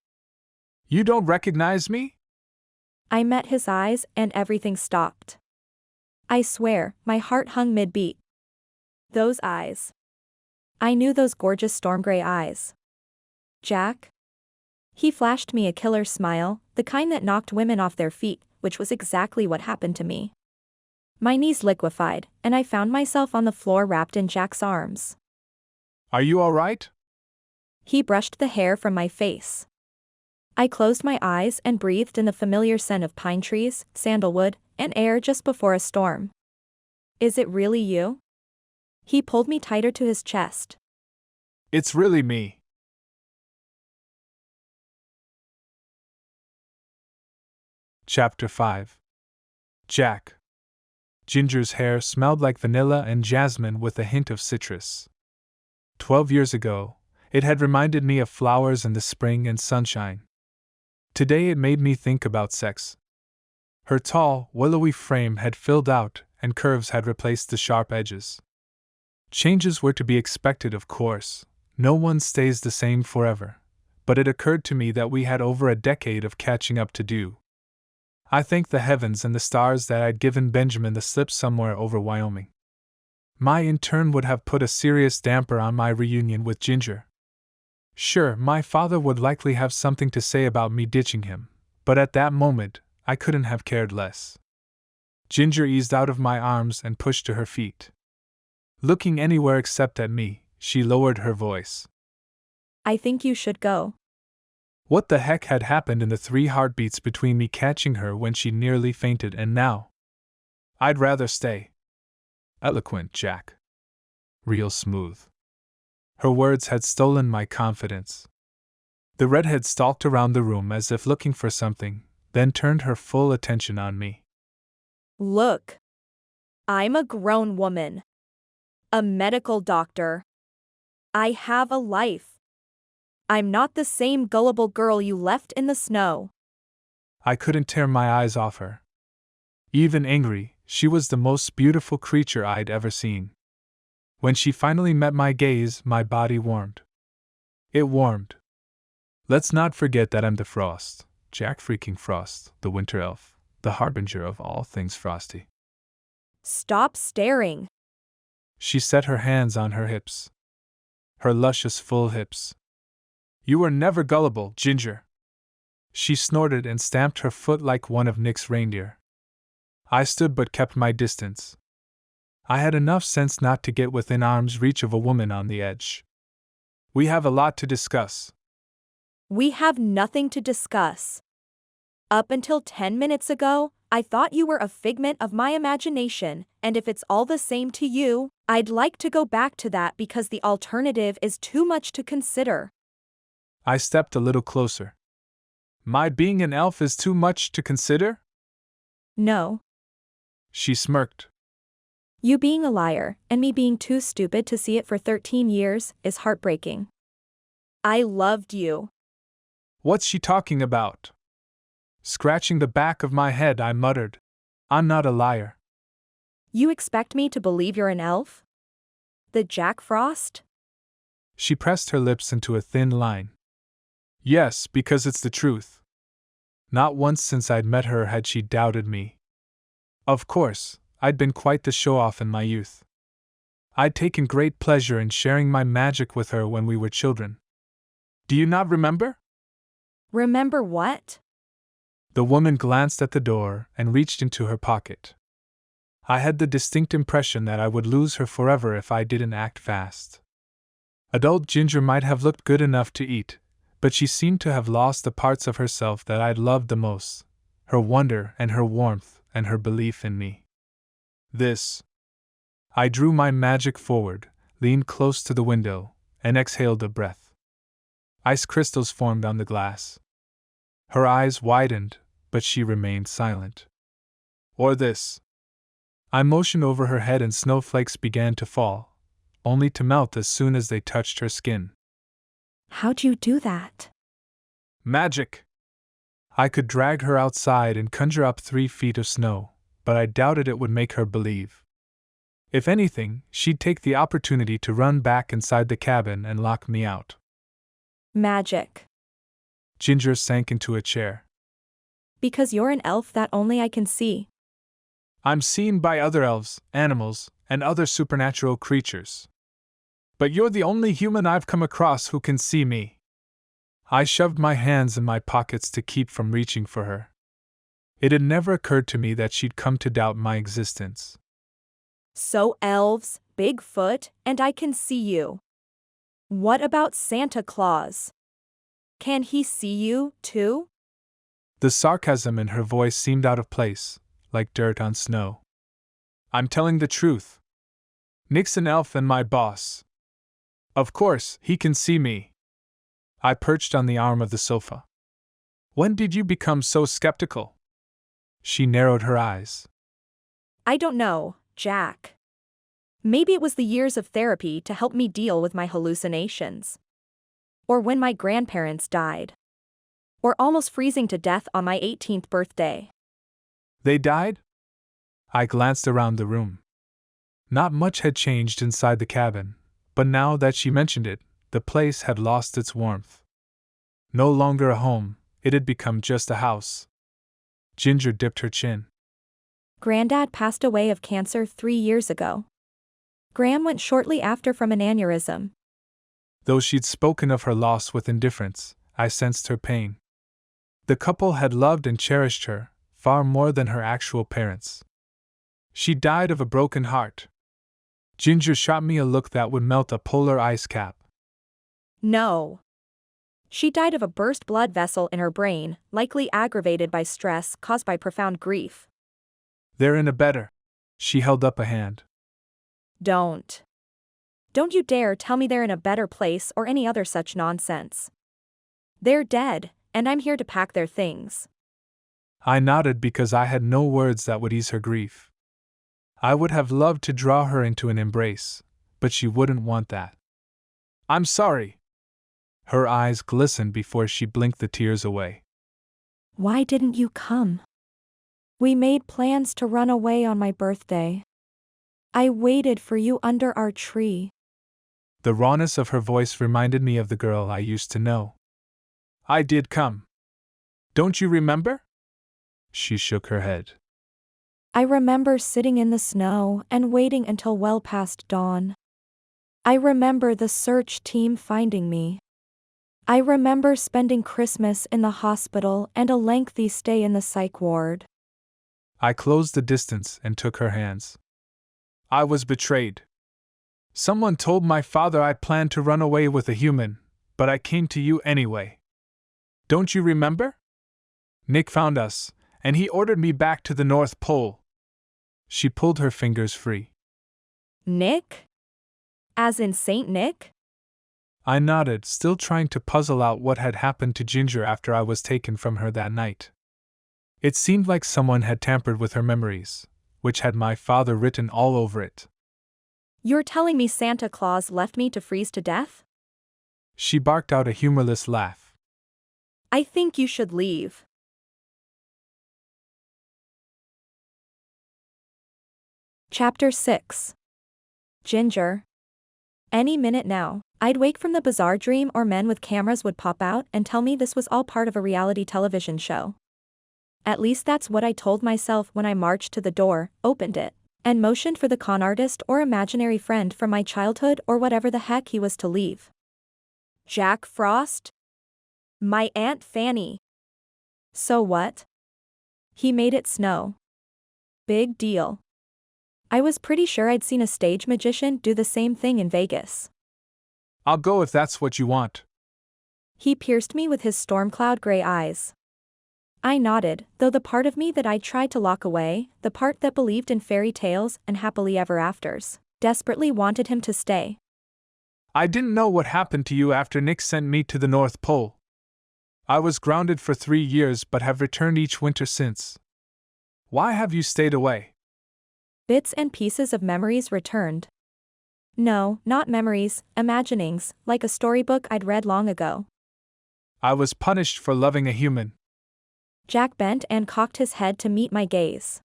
S2: You don't recognize me?
S7: I met his eyes and everything stopped. I swear, my heart hung mid-beat. Those eyes. I knew those gorgeous storm gray eyes. Jack? He flashed me a killer smile, the kind that knocked women off their feet, which was exactly what happened to me. My knees liquefied, and I found myself on the floor wrapped in Jack's arms.
S2: Are you all right?
S7: He brushed the hair from my face. I closed my eyes and breathed in the familiar scent of pine trees, sandalwood, and air just before a storm. Is it really you? He pulled me tighter to his chest.
S2: It's really me. Chapter 5. Jack. Ginger's hair smelled like vanilla and jasmine with a hint of citrus. 12 years ago, it had reminded me of flowers in the spring and sunshine. Today it made me think about sex. Her tall, willowy frame had filled out, and curves had replaced the sharp edges. Changes were to be expected, of course. No one stays the same forever. But it occurred to me that we had over a decade of catching up to do. I thanked the heavens and the stars that I'd given Benjamin the slip somewhere over Wyoming. My intern would have put a serious damper on my reunion with Ginger. Sure, my father would likely have something to say about me ditching him, but at that moment, I couldn't have cared less. Ginger eased out of my arms and pushed to her feet. Looking anywhere except at me, she lowered her voice.
S7: I think you should go.
S2: What the heck had happened in the 3 heartbeats between me catching her when she nearly fainted and now? I'd rather stay. Eloquent, Jack. Real smooth. Her words had stolen my confidence. The redhead stalked around the room as if looking for something, then turned her full attention on me.
S7: Look. I'm a grown woman. A medical doctor. I have a life. I'm not the same gullible girl you left in the snow.
S2: I couldn't tear my eyes off her. Even angry, she was the most beautiful creature I'd ever seen. When she finally met my gaze, my body warmed. It warmed. Let's not forget that I'm the Frost, Jack freaking Frost, the winter elf, the harbinger of all things frosty.
S7: Stop staring.
S2: She set her hands on her hips. Her luscious full hips. You were never gullible, Ginger. She snorted and stamped her foot like one of Nick's reindeer. I stood but kept my distance. I had enough sense not to get within arm's reach of a woman on the edge. We have a lot to discuss.
S7: We have nothing to discuss. Up until 10 minutes ago, I thought you were a figment of my imagination, and if it's all the same to you, I'd like to go back to that because the alternative is too much to consider.
S2: I stepped a little closer. My being an elf is too much to consider?
S7: No.
S2: She smirked.
S7: You being a liar, and me being too stupid to see it for 13 years, is heartbreaking. I loved you.
S2: What's she talking about? Scratching the back of my head, I muttered. I'm not a liar.
S7: You expect me to believe you're an elf? The Jack Frost?
S2: She pressed her lips into a thin line. Yes, because it's the truth. Not once since I'd met her had she doubted me. Of course, I'd been quite the show-off in my youth. I'd taken great pleasure in sharing my magic with her when we were children. Do you not remember?
S7: Remember what?
S2: The woman glanced at the door and reached into her pocket. I had the distinct impression that I would lose her forever if I didn't act fast. Adult Ginger might have looked good enough to eat, but she seemed to have lost the parts of herself that I'd loved the most, her wonder and her warmth and her belief in me. This. I drew my magic forward, leaned close to the window, and exhaled a breath. Ice crystals formed on the glass. Her eyes widened, but she remained silent. Or this. I motioned over her head and snowflakes began to fall, only to melt as soon as they touched her skin.
S7: How'd you do that?
S2: Magic! I could drag her outside and conjure up 3 feet of snow, but I doubted it would make her believe. If anything, she'd take the opportunity to run back inside the cabin and lock me out.
S7: Magic.
S2: Ginger sank into a chair.
S7: Because you're an elf that only I can see.
S2: I'm seen by other elves, animals, and other supernatural creatures. But you're the only human I've come across who can see me. I shoved my hands in my pockets to keep from reaching for her. It had never occurred to me that she'd come to doubt my existence.
S7: So elves, Bigfoot, and I can see you. What about Santa Claus? Can he see you, too?
S2: The sarcasm in her voice seemed out of place, like dirt on snow. I'm telling the truth. Nick's an elf and my boss. Of course, he can see me. I perched on the arm of the sofa. When did you become so skeptical? She narrowed her eyes.
S7: I don't know, Jack. Maybe it was the years of therapy to help me deal with my hallucinations. Or when my grandparents died. Or almost freezing to death on my 18th birthday.
S2: They died? I glanced around the room. Not much had changed inside the cabin, but now that she mentioned it, the place had lost its warmth. No longer a home, it had become just a house. Ginger dipped her chin.
S7: Granddad passed away of cancer 3 years ago. Gram went shortly after from an aneurysm.
S2: Though she'd spoken of her loss with indifference, I sensed her pain. The couple had loved and cherished her, far more than her actual parents. She died of a broken heart. Ginger shot me a look that would melt a polar ice cap.
S7: No. She died of a burst blood vessel in her brain, likely aggravated by stress caused by profound grief.
S2: They're in a better. She held up a hand.
S7: Don't. Don't you dare tell me they're in a better place or any other such nonsense. They're dead, and I'm here to pack their things.
S2: I nodded because I had no words that would ease her grief. I would have loved to draw her into an embrace, but she wouldn't want that. I'm sorry. Her eyes glistened before she blinked the tears away.
S7: Why didn't you come? We made plans to run away on my birthday. I waited for you under our tree.
S2: The rawness of her voice reminded me of the girl I used to know. I did come. Don't you remember? She shook her head.
S7: I remember sitting in the snow and waiting until well past dawn. I remember the search team finding me. I remember spending Christmas in the hospital and a lengthy stay in the psych ward.
S2: I closed the distance and took her hands. I was betrayed. Someone told my father I planned to run away with a human, but I came to you anyway. Don't you remember? Nick found us, and he ordered me back to the North Pole. She pulled her fingers free.
S7: Nick? As in Saint Nick?
S2: I nodded, still trying to puzzle out what had happened to Ginger after I was taken from her that night. It seemed like someone had tampered with her memories, which had my father written all over it.
S7: You're telling me Santa Claus left me to freeze to death?
S2: She barked out a humorless laugh.
S7: I think you should leave. Chapter 6. Ginger. Any minute now, I'd wake from the bizarre dream or men with cameras would pop out and tell me this was all part of a reality television show. At least that's what I told myself when I marched to the door, opened it, and motioned for the con artist or imaginary friend from my childhood or whatever the heck he was to leave. Jack Frost? My Aunt Fanny. So what? He made it snow. Big deal. I was pretty sure I'd seen a stage magician do the same thing in Vegas.
S2: I'll go if that's what you want.
S7: He pierced me with his storm cloud gray eyes. I nodded, though the part of me that I'd tried to lock away, the part that believed in fairy tales and happily ever afters, desperately wanted him to stay.
S2: I didn't know what happened to you after Nick sent me to the North Pole. I was grounded for 3 years but have returned each winter since. Why have you stayed away?
S7: Bits and pieces of memories returned. No, not memories, imaginings, like a storybook I'd read long ago.
S2: I was punished for loving a human.
S7: Jack bent and cocked his head to meet my gaze.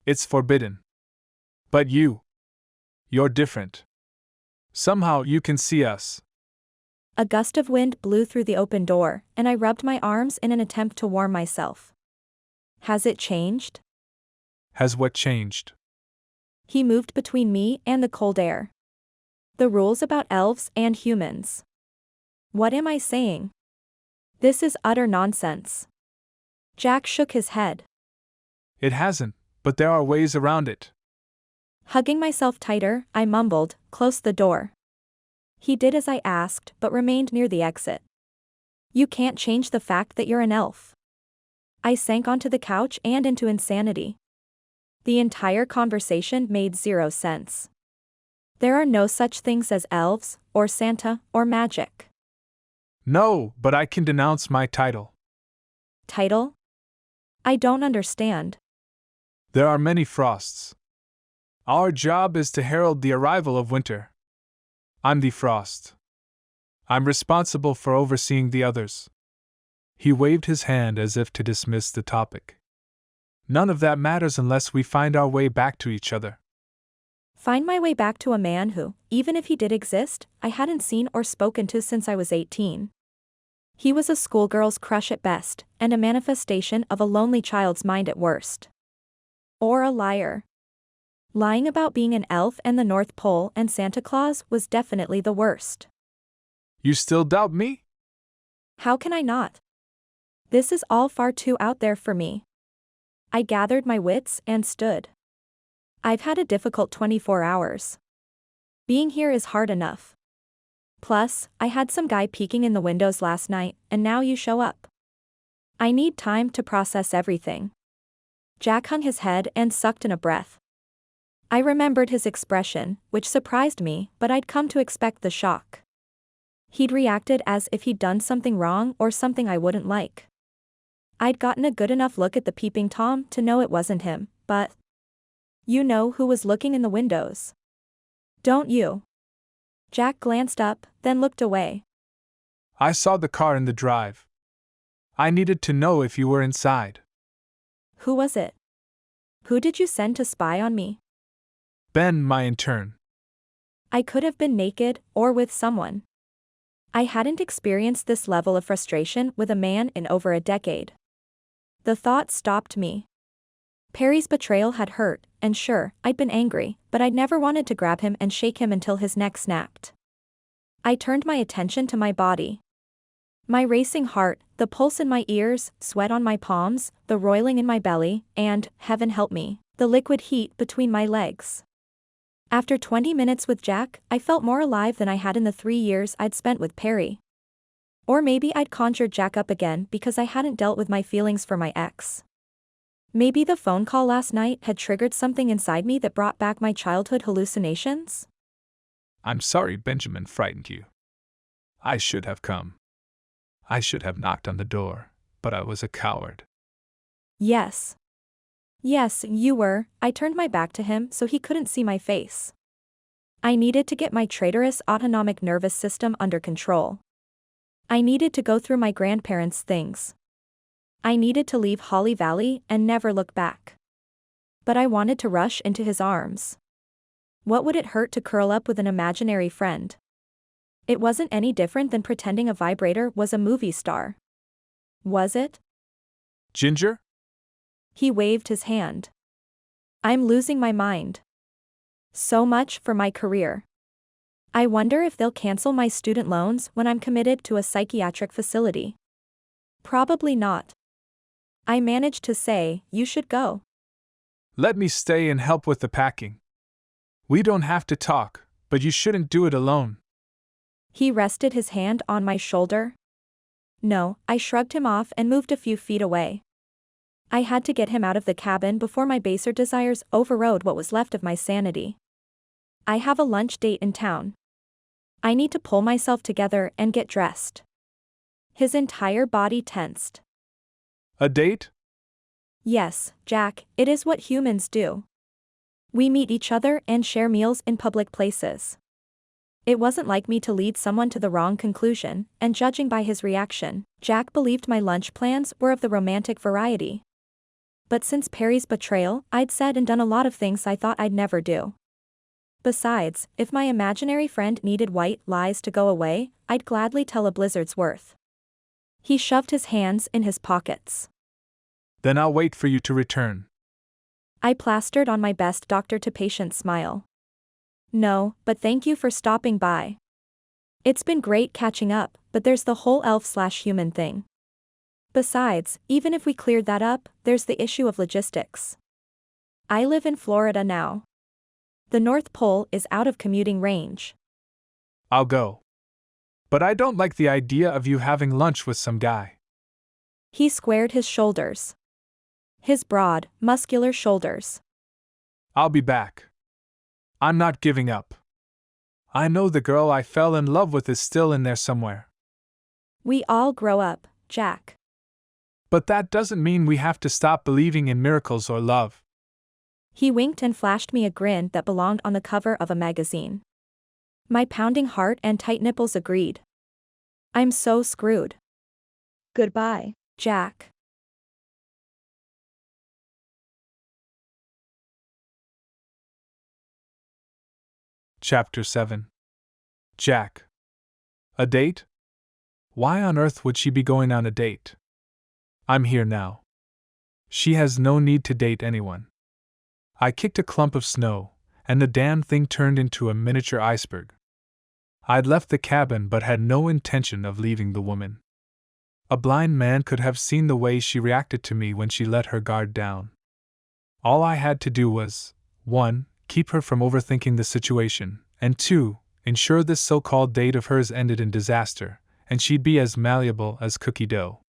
S2: It's forbidden. But you're different. Somehow you can see us.
S7: A gust of wind blew through the open door, and I rubbed my arms in an attempt to warm myself. Has it changed?
S2: Has what changed?
S7: He moved between me and the cold air. The rules about elves and humans. What am I saying? This is utter nonsense. Jack shook his head.
S2: It hasn't, but there are ways around it.
S7: Hugging myself tighter, I mumbled, "Close the door." He did as I asked, but remained near the exit. You can't change the fact that you're an elf. I sank onto the couch and into insanity. The entire conversation made zero sense. There are no such things as elves, or Santa, or magic.
S2: No, but I can denounce my title.
S7: Title? I don't understand.
S2: There are many frosts. Our job is to herald the arrival of winter. I'm the frost. I'm responsible for overseeing the others. He waved his hand as if to dismiss the topic. None of that matters unless we find our way back to each other.
S7: Find my way back to a man who, even if he did exist, I hadn't seen or spoken to since I was 18. He was a schoolgirl's crush at best, and a manifestation of a lonely child's mind at worst. Or a liar. Lying about being an elf and the North Pole and Santa Claus was definitely the worst.
S2: You still doubt me?
S7: How can I not? This is all far too out there for me. I gathered my wits and stood. I've had a difficult 24 hours. Being here is hard enough. Plus, I had some guy peeking in the windows last night, and now you show up. I need time to process everything. Jack hung his head and sucked in a breath. I remembered his expression, which surprised me, but I'd come to expect the shock. He'd reacted as if he'd done something wrong or something I wouldn't like. I'd gotten a good enough look at the peeping Tom to know it wasn't him, but... You know who was looking in the windows. Don't you? Jack glanced up, then looked away.
S2: I saw the car in the drive. I needed to know if you were inside.
S7: Who was it? Who did you send to spy on me?
S2: Ben, my intern.
S7: I could have been naked, or with someone. I hadn't experienced this level of frustration with a man in over a decade. The thought stopped me. Perry's betrayal had hurt, and sure, I'd been angry, but I'd never wanted to grab him and shake him until his neck snapped. I turned my attention to my body. My racing heart, the pulse in my ears, sweat on my palms, the roiling in my belly, and, heaven help me, the liquid heat between my legs. After 20 minutes with Jack, I felt more alive than I had in the 3 years I'd spent with Perry. Or maybe I'd conjured Jack up again because I hadn't dealt with my feelings for my ex. Maybe the phone call last night had triggered something inside me that brought back my childhood hallucinations?
S2: I'm sorry Benjamin frightened you. I should have come. I should have knocked on the door, but I was a coward.
S7: Yes. Yes, you were. I turned my back to him so he couldn't see my face. I needed to get my traitorous autonomic nervous system under control. I needed to go through my grandparents' things. I needed to leave Holly Valley and never look back. But I wanted to rush into his arms. What would it hurt to curl up with an imaginary friend? It wasn't any different than pretending a vibrator was a movie star. Was it?
S2: Ginger?
S7: He waved his hand. I'm losing my mind. So much for my career. I wonder if they'll cancel my student loans when I'm committed to a psychiatric facility. Probably not. I managed to say, you should go.
S2: Let me stay and help with the packing. We don't have to talk, but you shouldn't do it alone.
S7: He rested his hand on my shoulder. No, I shrugged him off and moved a few feet away. I had to get him out of the cabin before my baser desires overrode what was left of my sanity. I have a lunch date in town. I need to pull myself together and get dressed. His entire body tensed.
S2: A date?
S7: Yes, Jack, it is what humans do. We meet each other and share meals in public places. It wasn't like me to lead someone to the wrong conclusion, and judging by his reaction, Jack believed my lunch plans were of the romantic variety. But since Perry's betrayal, I'd said and done a lot of things I thought I'd never do. Besides, if my imaginary friend needed white lies to go away, I'd gladly tell a blizzard's worth. He shoved his hands in his pockets.
S2: Then I'll wait for you to return.
S7: I plastered on my best doctor-to-patient smile. No, but thank you for stopping by. It's been great catching up, but there's the whole elf/human thing. Besides, even if we cleared that up, there's the issue of logistics. I live in Florida now. The North Pole is out of commuting range.
S2: I'll go. But I don't like the idea of you having lunch with some guy.
S7: He squared his shoulders. His broad, muscular shoulders.
S2: I'll be back. I'm not giving up. I know the girl I fell in love with is still in there somewhere.
S7: We all grow up, Jack.
S2: But that doesn't mean we have to stop believing in miracles or love.
S7: He winked and flashed me a grin that belonged on the cover of a magazine. My pounding heart and tight nipples agreed. I'm so screwed. Goodbye, Jack.
S2: Chapter 7. Jack. A date? Why on earth would she be going on a date? I'm here now. She has no need to date anyone. I kicked a clump of snow, and the damn thing turned into a miniature iceberg. I'd left the cabin but had no intention of leaving the woman. A blind man could have seen the way she reacted to me when she let her guard down. All I had to do was, 1. Keep her from overthinking the situation, and 2. Ensure this so-called date of hers ended in disaster, and she'd be as malleable as cookie dough.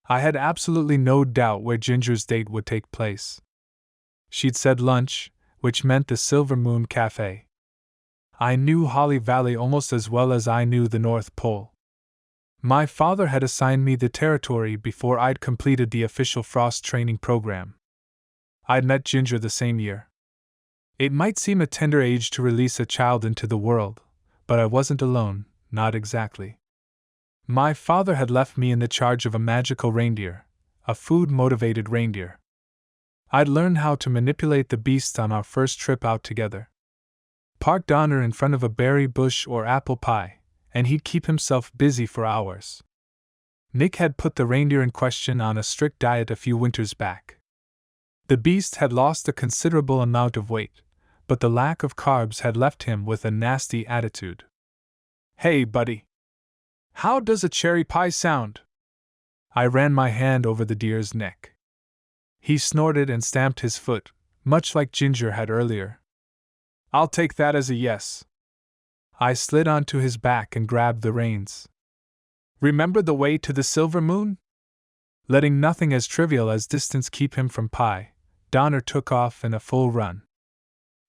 S2: I had absolutely no doubt where Ginger's date would take place. She'd said lunch, which meant the Silver Moon Cafe. I knew Holly Valley almost as well as I knew the North Pole. My father had assigned me the territory before I'd completed the official Frost training program. I'd met Ginger the same year. It might seem a tender age to release a child into the world, but I wasn't alone, not exactly. My father had left me in the charge of a magical reindeer, a food-motivated reindeer. I'd learned how to manipulate the beast on our first trip out together. Park Donner in front of a berry bush or apple pie, and he'd keep himself busy for hours. Nick had put the reindeer in question on a strict diet a few winters back. The beast had lost a considerable amount of weight, but the lack of carbs had left him with a nasty attitude. Hey, buddy. How does a cherry pie sound? I ran my hand over the deer's neck. He snorted and stamped his foot, much like Ginger had earlier. I'll take that as a yes. I slid onto his back and grabbed the reins. Remember the way to the Silver Moon? Letting nothing as trivial as distance keep him from pie, Donner took off in a full run.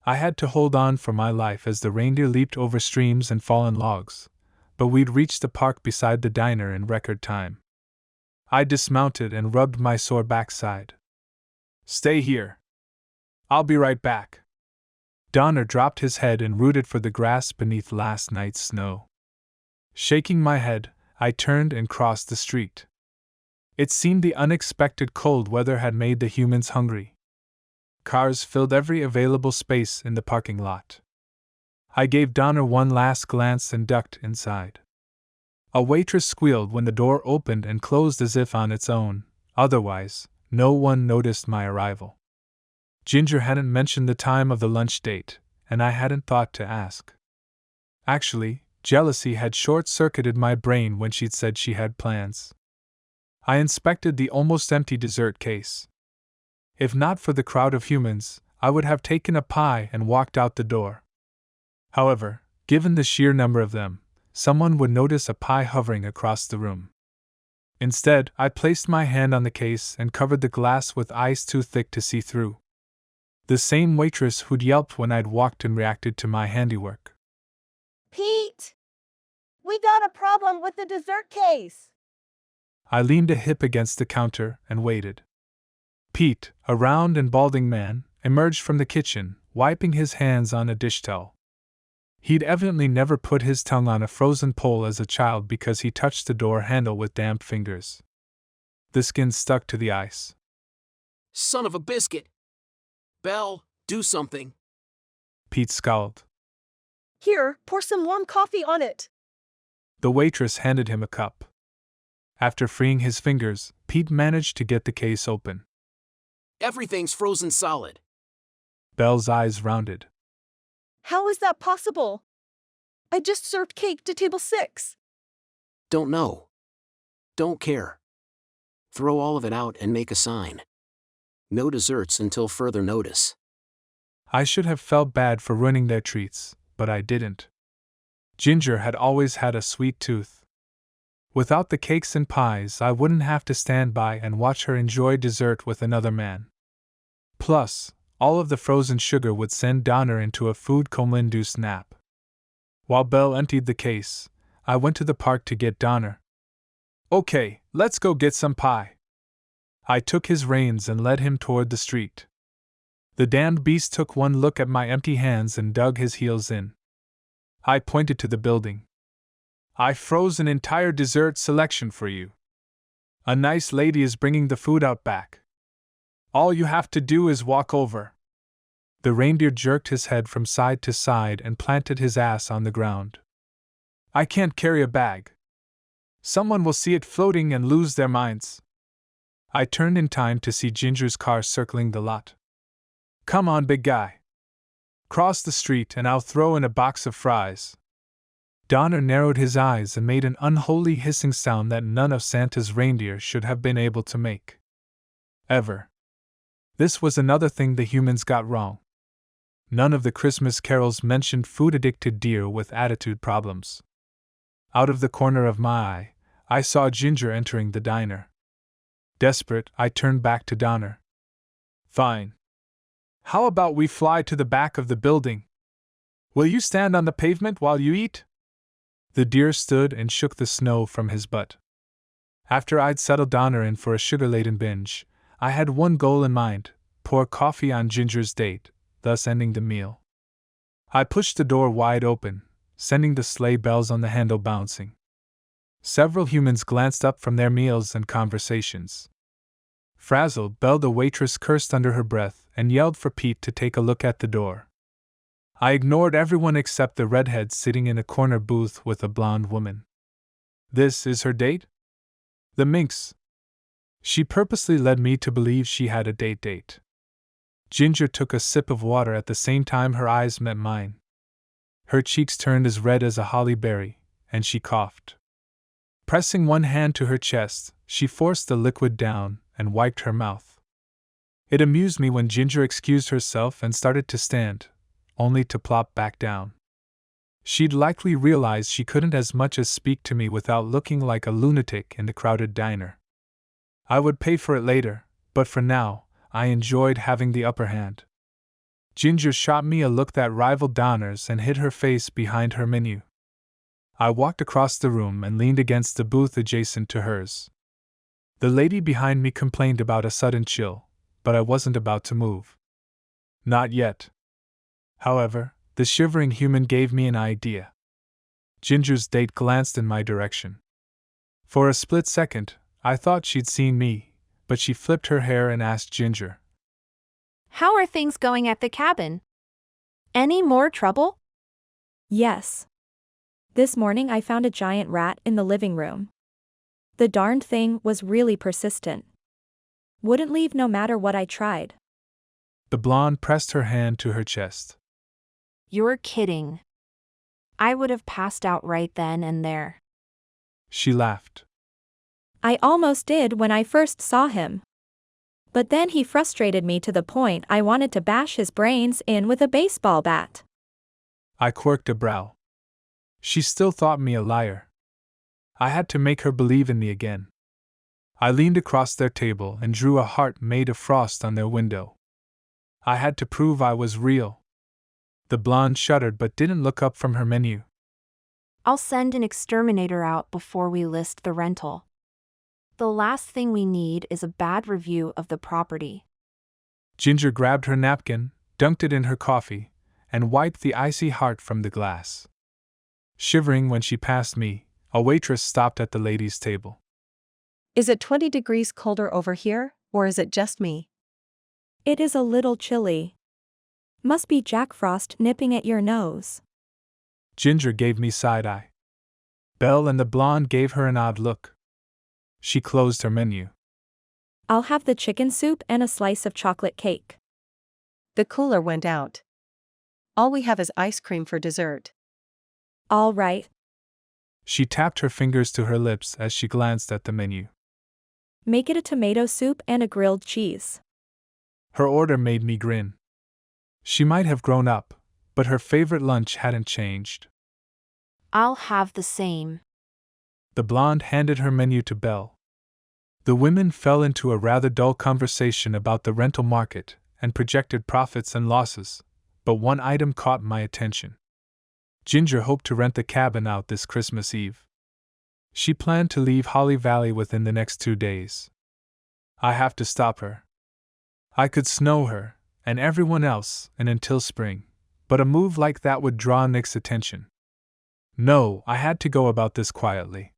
S2: I had to hold on for my life as the reindeer leaped over streams and fallen logs, but we'd reached the park beside the diner in record time. I dismounted and rubbed my sore backside. "Stay here. I'll be right back." Donner dropped his head and rooted for the grass beneath last night's snow. Shaking my head, I turned and crossed the street. It seemed the unexpected cold weather had made the humans hungry. Cars filled every available space in the parking lot. I gave Donner one last glance and ducked inside. A waitress squealed when the door opened and closed as if on its own. Otherwise, no one noticed my arrival. Ginger hadn't mentioned the time of the lunch date, and I hadn't thought to ask. Actually, jealousy had short-circuited my brain when she'd said she had plans. I inspected the almost empty dessert case. If not for the crowd of humans, I would have taken a pie and walked out the door. However, given the sheer number of them, someone would notice a pie hovering across the room. Instead, I placed my hand on the case and covered the glass with ice too thick to see through. The same waitress who'd yelped when I'd walked and reacted to my handiwork.
S9: "Pete! We got a problem with the dessert case!"
S2: I leaned a hip against the counter and waited. Pete, a round and balding man, emerged from the kitchen, wiping his hands on a dish towel. He'd evidently never put his tongue on a frozen pole as a child because he touched the door handle with damp fingers. The skin stuck to the ice.
S10: "Son of a biscuit! Belle, do something!"
S2: Pete scowled.
S1: "Here, pour some warm coffee on it."
S2: The waitress handed him a cup. After freeing his fingers, Pete managed to get the case open.
S10: "Everything's frozen solid."
S2: Belle's eyes rounded.
S1: "How is that possible? I just served cake to table 6.
S10: "Don't know. Don't care. Throw all of it out and make a sign. No desserts until further notice."
S2: I should have felt bad for ruining their treats, but I didn't. Ginger had always had a sweet tooth. Without the cakes and pies, I wouldn't have to stand by and watch her enjoy dessert with another man. Plus, all of the frozen sugar would send Donner into a food coma-induced nap. While Belle emptied the case, I went to the park to get Donner. "Okay, let's go get some pie." I took his reins and led him toward the street. The damned beast took one look at my empty hands and dug his heels in. I pointed to the building. "I froze an entire dessert selection for you. A nice lady is bringing the food out back. All you have to do is walk over." The reindeer jerked his head from side to side and planted his ass on the ground. "I can't carry a bag. Someone will see it floating and lose their minds." I turned in time to see Ginger's car circling the lot. "Come on, big guy. Cross the street and I'll throw in a box of fries." Donner narrowed his eyes and made an unholy hissing sound that none of Santa's reindeer should have been able to make. Ever. This was another thing the humans got wrong. None of the Christmas carols mentioned food-addicted deer with attitude problems. Out of the corner of my eye, I saw Ginger entering the diner. Desperate, I turned back to Donner. "Fine. How about we fly to the back of the building? Will you stand on the pavement while you eat?" The deer stood and shook the snow from his butt. After I'd settled Donner in for a sugar-laden binge, I had one goal in mind: pour coffee on Ginger's date, thus ending the meal. I pushed the door wide open, sending the sleigh bells on the handle bouncing. Several humans glanced up from their meals and conversations. Frazzled, Belle the waitress cursed under her breath and yelled for Pete to take a look at the door. I ignored everyone except the redhead sitting in a corner booth with a blonde woman. This is her date? The minx. She purposely led me to believe she had a date. Ginger took a sip of water at the same time her eyes met mine. Her cheeks turned as red as a holly berry, and she coughed. Pressing one hand to her chest, she forced the liquid down and wiped her mouth. It amused me when Ginger excused herself and started to stand, only to plop back down. She'd likely realized she couldn't as much as speak to me without looking like a lunatic in the crowded diner. I would pay for it later, but for now, I enjoyed having the upper hand. Ginger shot me a look that rivaled Donner's and hid her face behind her menu. I walked across the room and leaned against the booth adjacent to hers. The lady behind me complained about a sudden chill, but I wasn't about to move. Not yet. However, the shivering human gave me an idea. Ginger's date glanced in my direction. For a split second, I thought she'd seen me, but she flipped her hair and asked Ginger,
S8: How are things going at the cabin? Any more trouble?
S7: Yes. This morning I found a giant rat in the living room. The darned thing was really persistent. Wouldn't leave no matter what I tried.
S2: The blonde pressed her hand to her chest.
S8: You're kidding. I would have passed out right then and there.
S2: She laughed.
S7: I almost did when I first saw him. But then he frustrated me to the point I wanted to bash his brains in with a baseball bat.
S2: I quirked a brow. She still thought me a liar. I had to make her believe in me again. I leaned across their table and drew a heart made of frost on their window. I had to prove I was real. The blonde shuddered but didn't look up from her menu.
S8: I'll send an exterminator out before we list the rental. The last thing we need is a bad review of the property.
S2: Ginger grabbed her napkin, dunked it in her coffee, and wiped the icy heart from the glass. Shivering when she passed me, a waitress stopped at the ladies' table.
S1: Is it 20 degrees colder over here, or is it just me?
S7: It is a little chilly. Must be Jack Frost nipping at your nose.
S2: Ginger gave me side-eye. Belle and the blonde gave her an odd look. She closed her menu.
S7: I'll have the chicken soup and a slice of chocolate cake.
S1: The cooler went out. All we have is ice cream for dessert.
S7: All right.
S2: She tapped her fingers to her lips as she glanced at the menu.
S7: Make it a tomato soup and a grilled cheese.
S2: Her order made me grin. She might have grown up, but her favorite lunch hadn't changed.
S8: I'll have the same.
S2: The blonde handed her menu to Belle. The women fell into a rather dull conversation about the rental market and projected profits and losses, but one item caught my attention. Ginger hoped to rent the cabin out this Christmas Eve. She planned to leave Holly Valley within the next 2 days. I have to stop her. I could snow her, and everyone else, and until spring, but a move like that would draw Nick's attention. No, I had to go about this quietly.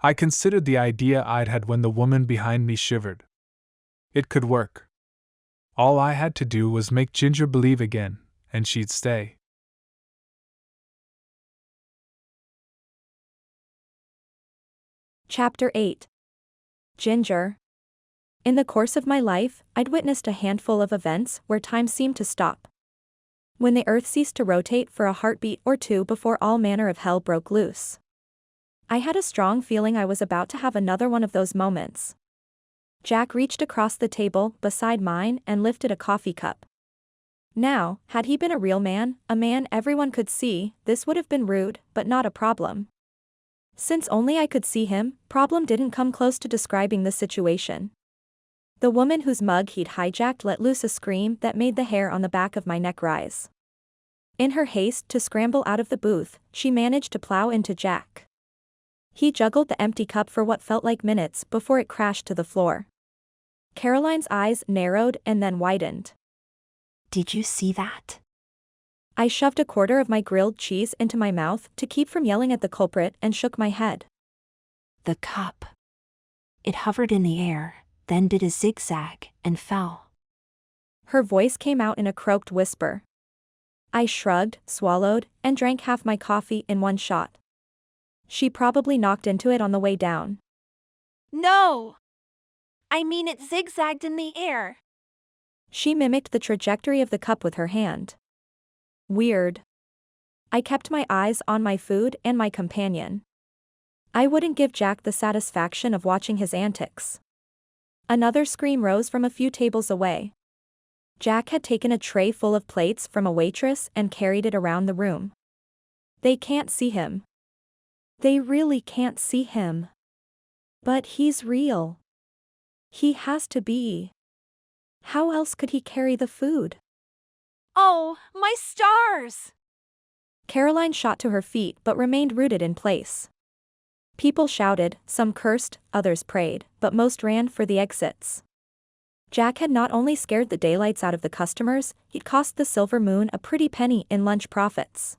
S2: I considered the idea I'd had when the woman behind me shivered. It could work. All I had to do was make Ginger believe again, and she'd stay.
S7: Chapter 8. Ginger. In the course of my life, I'd witnessed a handful of events where time seemed to stop. When the earth ceased to rotate for a heartbeat or two before all manner of hell broke loose. I had a strong feeling I was about to have another one of those moments. Jack reached across the table beside mine and lifted a coffee cup. Now, had he been a real man, a man everyone could see, this would have been rude, but not a problem. Since only I could see him, problem didn't come close to describing the situation. The woman whose mug he'd hijacked let loose a scream that made the hair on the back of my neck rise. In her haste to scramble out of the booth, she managed to plow into Jack. He juggled the empty cup for what felt like minutes before it crashed to the floor. Caroline's eyes narrowed and then widened.
S8: Did you see that?
S7: I shoved a quarter of my grilled cheese into my mouth to keep from yelling at the culprit and shook my head.
S8: The cup. It hovered in the air, then did a zigzag and fell.
S7: Her voice came out in a croaked whisper. I shrugged, swallowed, and drank half my coffee in one shot. She probably knocked into it on the way down.
S9: No! I mean, it zigzagged in the air.
S7: She mimicked the trajectory of the cup with her hand. Weird. I kept my eyes on my food and my companion. I wouldn't give Jack the satisfaction of watching his antics. Another scream rose from a few tables away. Jack had taken a tray full of plates from a waitress and carried it around the room. They can't see him. They really can't see him. But he's real. He has to be. How else could he carry the food?
S8: Oh, my stars!
S7: Caroline shot to her feet but remained rooted in place. People shouted, some cursed, others prayed, but most ran for the exits. Jack had not only scared the daylights out of the customers, he'd cost the Silver Moon a pretty penny in lunch profits.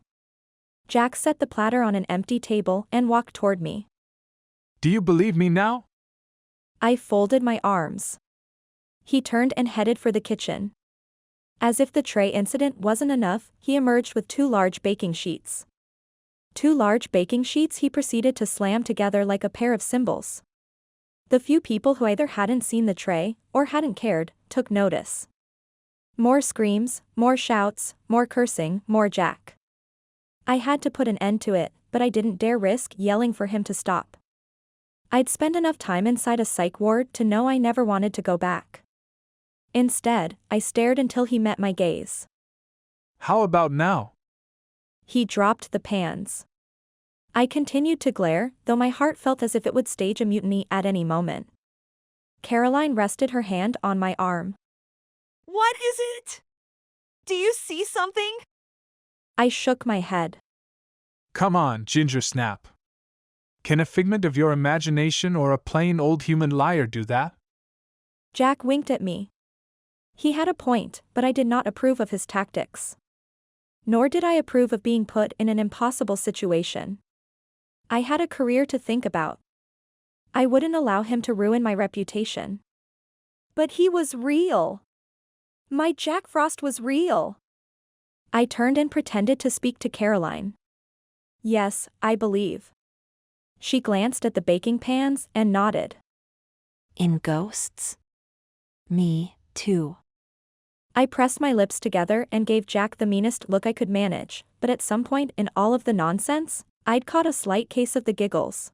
S7: Jack set the platter on an empty table and walked toward me.
S2: Do you believe me now?
S7: I folded my arms. He turned and headed for the kitchen. As if the tray incident wasn't enough, he emerged with 2 large baking sheets. 2 large baking sheets he proceeded to slam together like a pair of cymbals. The few people who either hadn't seen the tray, or hadn't cared, took notice. More screams, more shouts, more cursing, more Jack. I had to put an end to it, but I didn't dare risk yelling for him to stop. I'd spent enough time inside a psych ward to know I never wanted to go back. Instead, I stared until he met my gaze.
S2: How about now?
S7: He dropped the pans. I continued to glare, though my heart felt as if it would stage a mutiny at any moment. Caroline rested her hand on my arm.
S8: What is it? Do you see something?
S7: I shook my head.
S2: Come on, Ginger Snap. Can a figment of your imagination or a plain old human liar do that?
S7: Jack winked at me. He had a point, but I did not approve of his tactics. Nor did I approve of being put in an impossible situation. I had a career to think about. I wouldn't allow him to ruin my reputation. But he was real. My Jack Frost was real. I turned and pretended to speak to Caroline. Yes, I believe. She glanced at the baking pans and nodded.
S8: In ghosts? Me, too.
S7: I pressed my lips together and gave Jack the meanest look I could manage, but at some point in all of the nonsense, I'd caught a slight case of the giggles.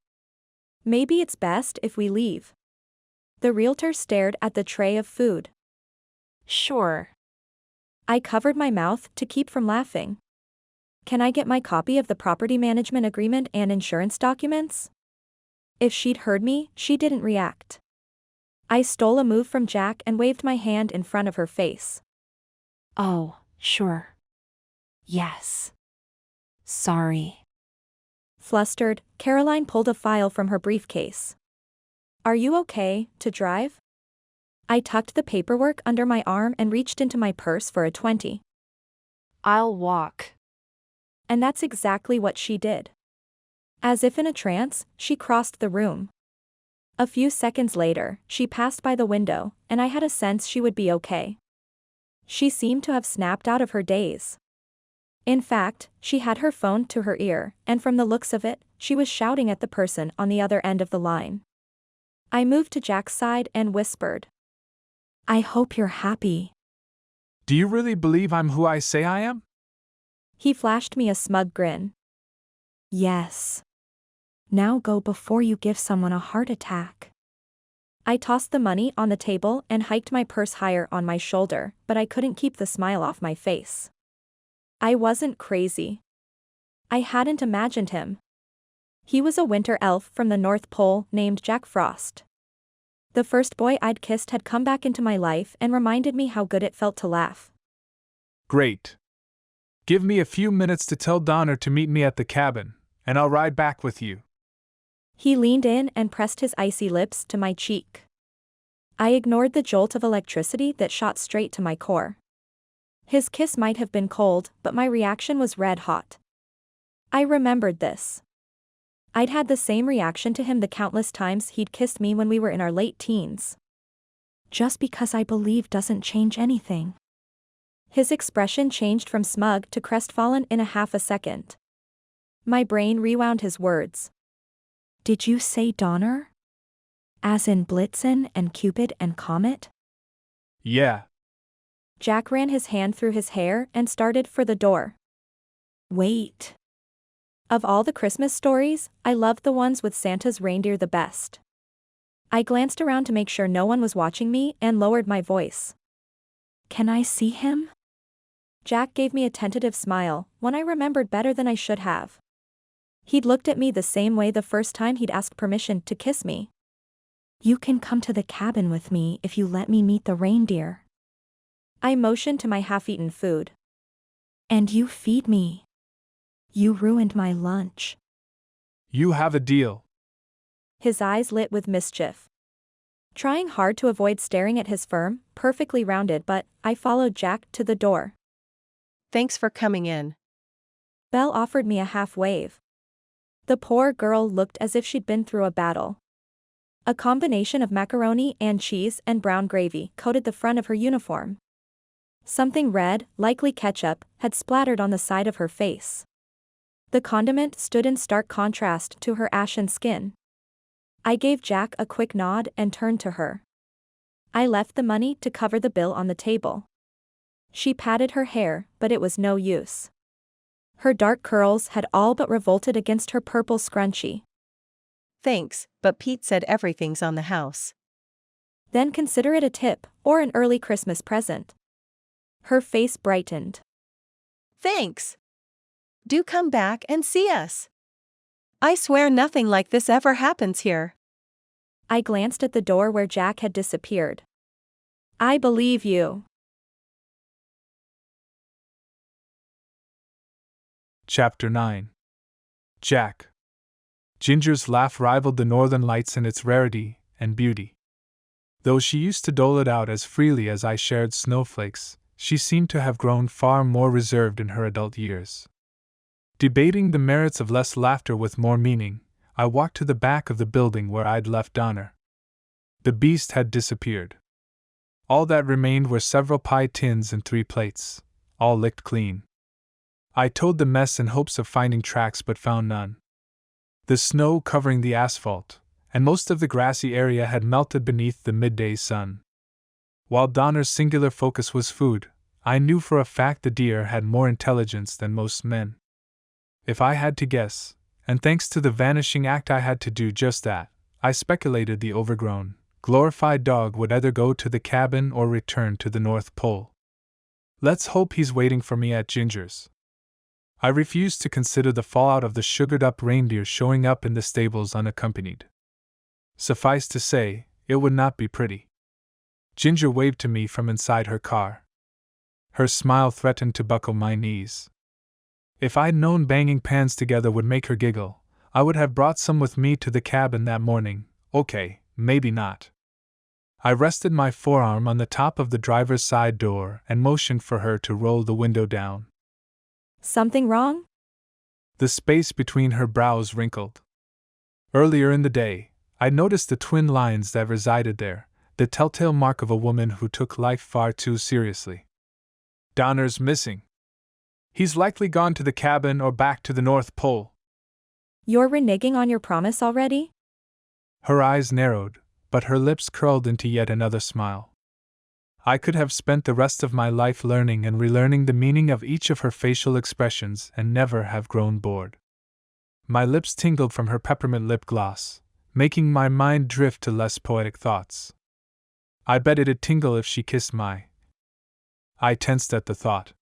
S7: Maybe it's best if we leave. The realtor stared at the tray of food.
S8: Sure.
S7: I covered my mouth to keep from laughing. Can I get my copy of the property management agreement and insurance documents? If she'd heard me, she didn't react. I stole a move from Jack and waved my hand in front of her face.
S8: Oh, sure. Yes. Sorry.
S7: Flustered, Caroline pulled a file from her briefcase. Are you okay to drive? I tucked the paperwork under my arm and reached into my purse for a 20.
S8: I'll walk.
S7: And that's exactly what she did. As if in a trance, she crossed the room. A few seconds later, she passed by the window, and I had a sense she would be okay. She seemed to have snapped out of her daze. In fact, she had her phone to her ear, and from the looks of it, she was shouting at the person on the other end of the line. I moved to Jack's side and whispered, I hope you're happy.
S2: Do you really believe I'm who I say I am?
S7: He flashed me a smug grin. Yes. Now go before you give someone a heart attack. I tossed the money on the table and hiked my purse higher on my shoulder, but I couldn't keep the smile off my face. I wasn't crazy. I hadn't imagined him. He was a winter elf from the North Pole named Jack Frost. The first boy I'd kissed had come back into my life and reminded me how good it felt to laugh.
S2: Great. Give me a few minutes to tell Donner to meet me at the cabin, and I'll ride back with you.
S7: He leaned in and pressed his icy lips to my cheek. I ignored the jolt of electricity that shot straight to my core. His kiss might have been cold, but my reaction was red hot. I remembered this. I'd had the same reaction to him the countless times he'd kissed me when we were in our late teens. Just because I believe doesn't change anything. His expression changed from smug to crestfallen in a half a second. My brain rewound his words. Did you say Donner? As in Blitzen and Cupid and Comet?
S2: Yeah.
S7: Jack ran his hand through his hair and started for the door. Wait. Of all the Christmas stories, I loved the ones with Santa's reindeer the best. I glanced around to make sure no one was watching me and lowered my voice. Can I see him? Jack gave me a tentative smile, one I remembered better than I should have. He'd looked at me the same way the first time he'd asked permission to kiss me. You can come to the cabin with me if you let me meet the reindeer. I motioned to my half-eaten food. And you feed me. You ruined my lunch.
S2: You have a deal.
S7: His eyes lit with mischief. Trying hard to avoid staring at his firm, perfectly rounded butt, I followed Jack to the door.
S1: Thanks for coming in.
S7: Belle offered me a half wave. The poor girl looked as if she'd been through a battle. A combination of macaroni and cheese and brown gravy coated the front of her uniform. Something red, likely ketchup, had splattered on the side of her face. The condiment stood in stark contrast to her ashen skin. I gave Jack a quick nod and turned to her. I left the money to cover the bill on the table. She patted her hair, but it was no use. Her dark curls had all but revolted against her purple scrunchie.
S1: Thanks, but Pete said everything's on the house.
S7: Then consider it a tip, or an early Christmas present. Her face brightened.
S1: Thanks. Do come back and see us. I swear nothing like this ever happens here.
S7: I glanced at the door where Jack had disappeared. I believe you.
S2: Chapter 9. Jack. Ginger's laugh rivaled the northern lights in its rarity and beauty. Though she used to dole it out as freely as I shared snowflakes, she seemed to have grown far more reserved in her adult years. Debating the merits of less laughter with more meaning, I walked to the back of the building where I'd left Donner. The beast had disappeared. All that remained were several pie tins and 3 plates, all licked clean. I towed the mess in hopes of finding tracks but found none. The snow covering the asphalt, and most of the grassy area had melted beneath the midday sun. While Donner's singular focus was food, I knew for a fact the deer had more intelligence than most men. If I had to guess, and thanks to the vanishing act I had to do just that, I speculated the overgrown, glorified dog would either go to the cabin or return to the North Pole. Let's hope he's waiting for me at Ginger's. I refused to consider the fallout of the sugared-up reindeer showing up in the stables unaccompanied. Suffice to say, it would not be pretty. Ginger waved to me from inside her car. Her smile threatened to buckle my knees. If I'd known banging pans together would make her giggle, I would have brought some with me to the cabin that morning. Okay, maybe not. I rested my forearm on the top of the driver's side door and motioned for her to roll the window down.
S7: Something wrong?
S2: The space between her brows wrinkled. Earlier in the day, I noticed the twin lines that resided there, the telltale mark of a woman who took life far too seriously. Donner's missing. He's likely gone to the cabin or back to the North Pole.
S7: You're reneging on your promise already?
S2: Her eyes narrowed, but her lips curled into yet another smile. I could have spent the rest of my life learning and relearning the meaning of each of her facial expressions and never have grown bored. My lips tingled from her peppermint lip gloss, making my mind drift to less poetic thoughts. I bet it'd tingle if she kissed my. I tensed at the thought.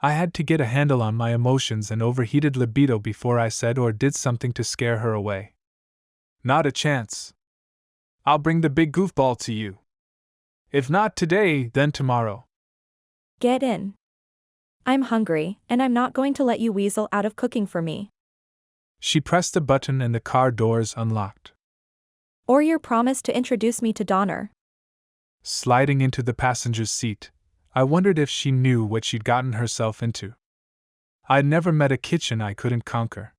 S2: I had to get a handle on my emotions and overheated libido before I said or did something to scare her away. Not a chance. I'll bring the big goofball to you. If not today, then tomorrow.
S7: Get in. I'm hungry, and I'm not going to let you weasel out of cooking for me.
S2: She pressed a button and the car doors unlocked.
S7: Or your promise to introduce me to Donner.
S2: Sliding into the passenger's seat, I wondered if she knew what she'd gotten herself into. I'd never met a kitchen I couldn't conquer.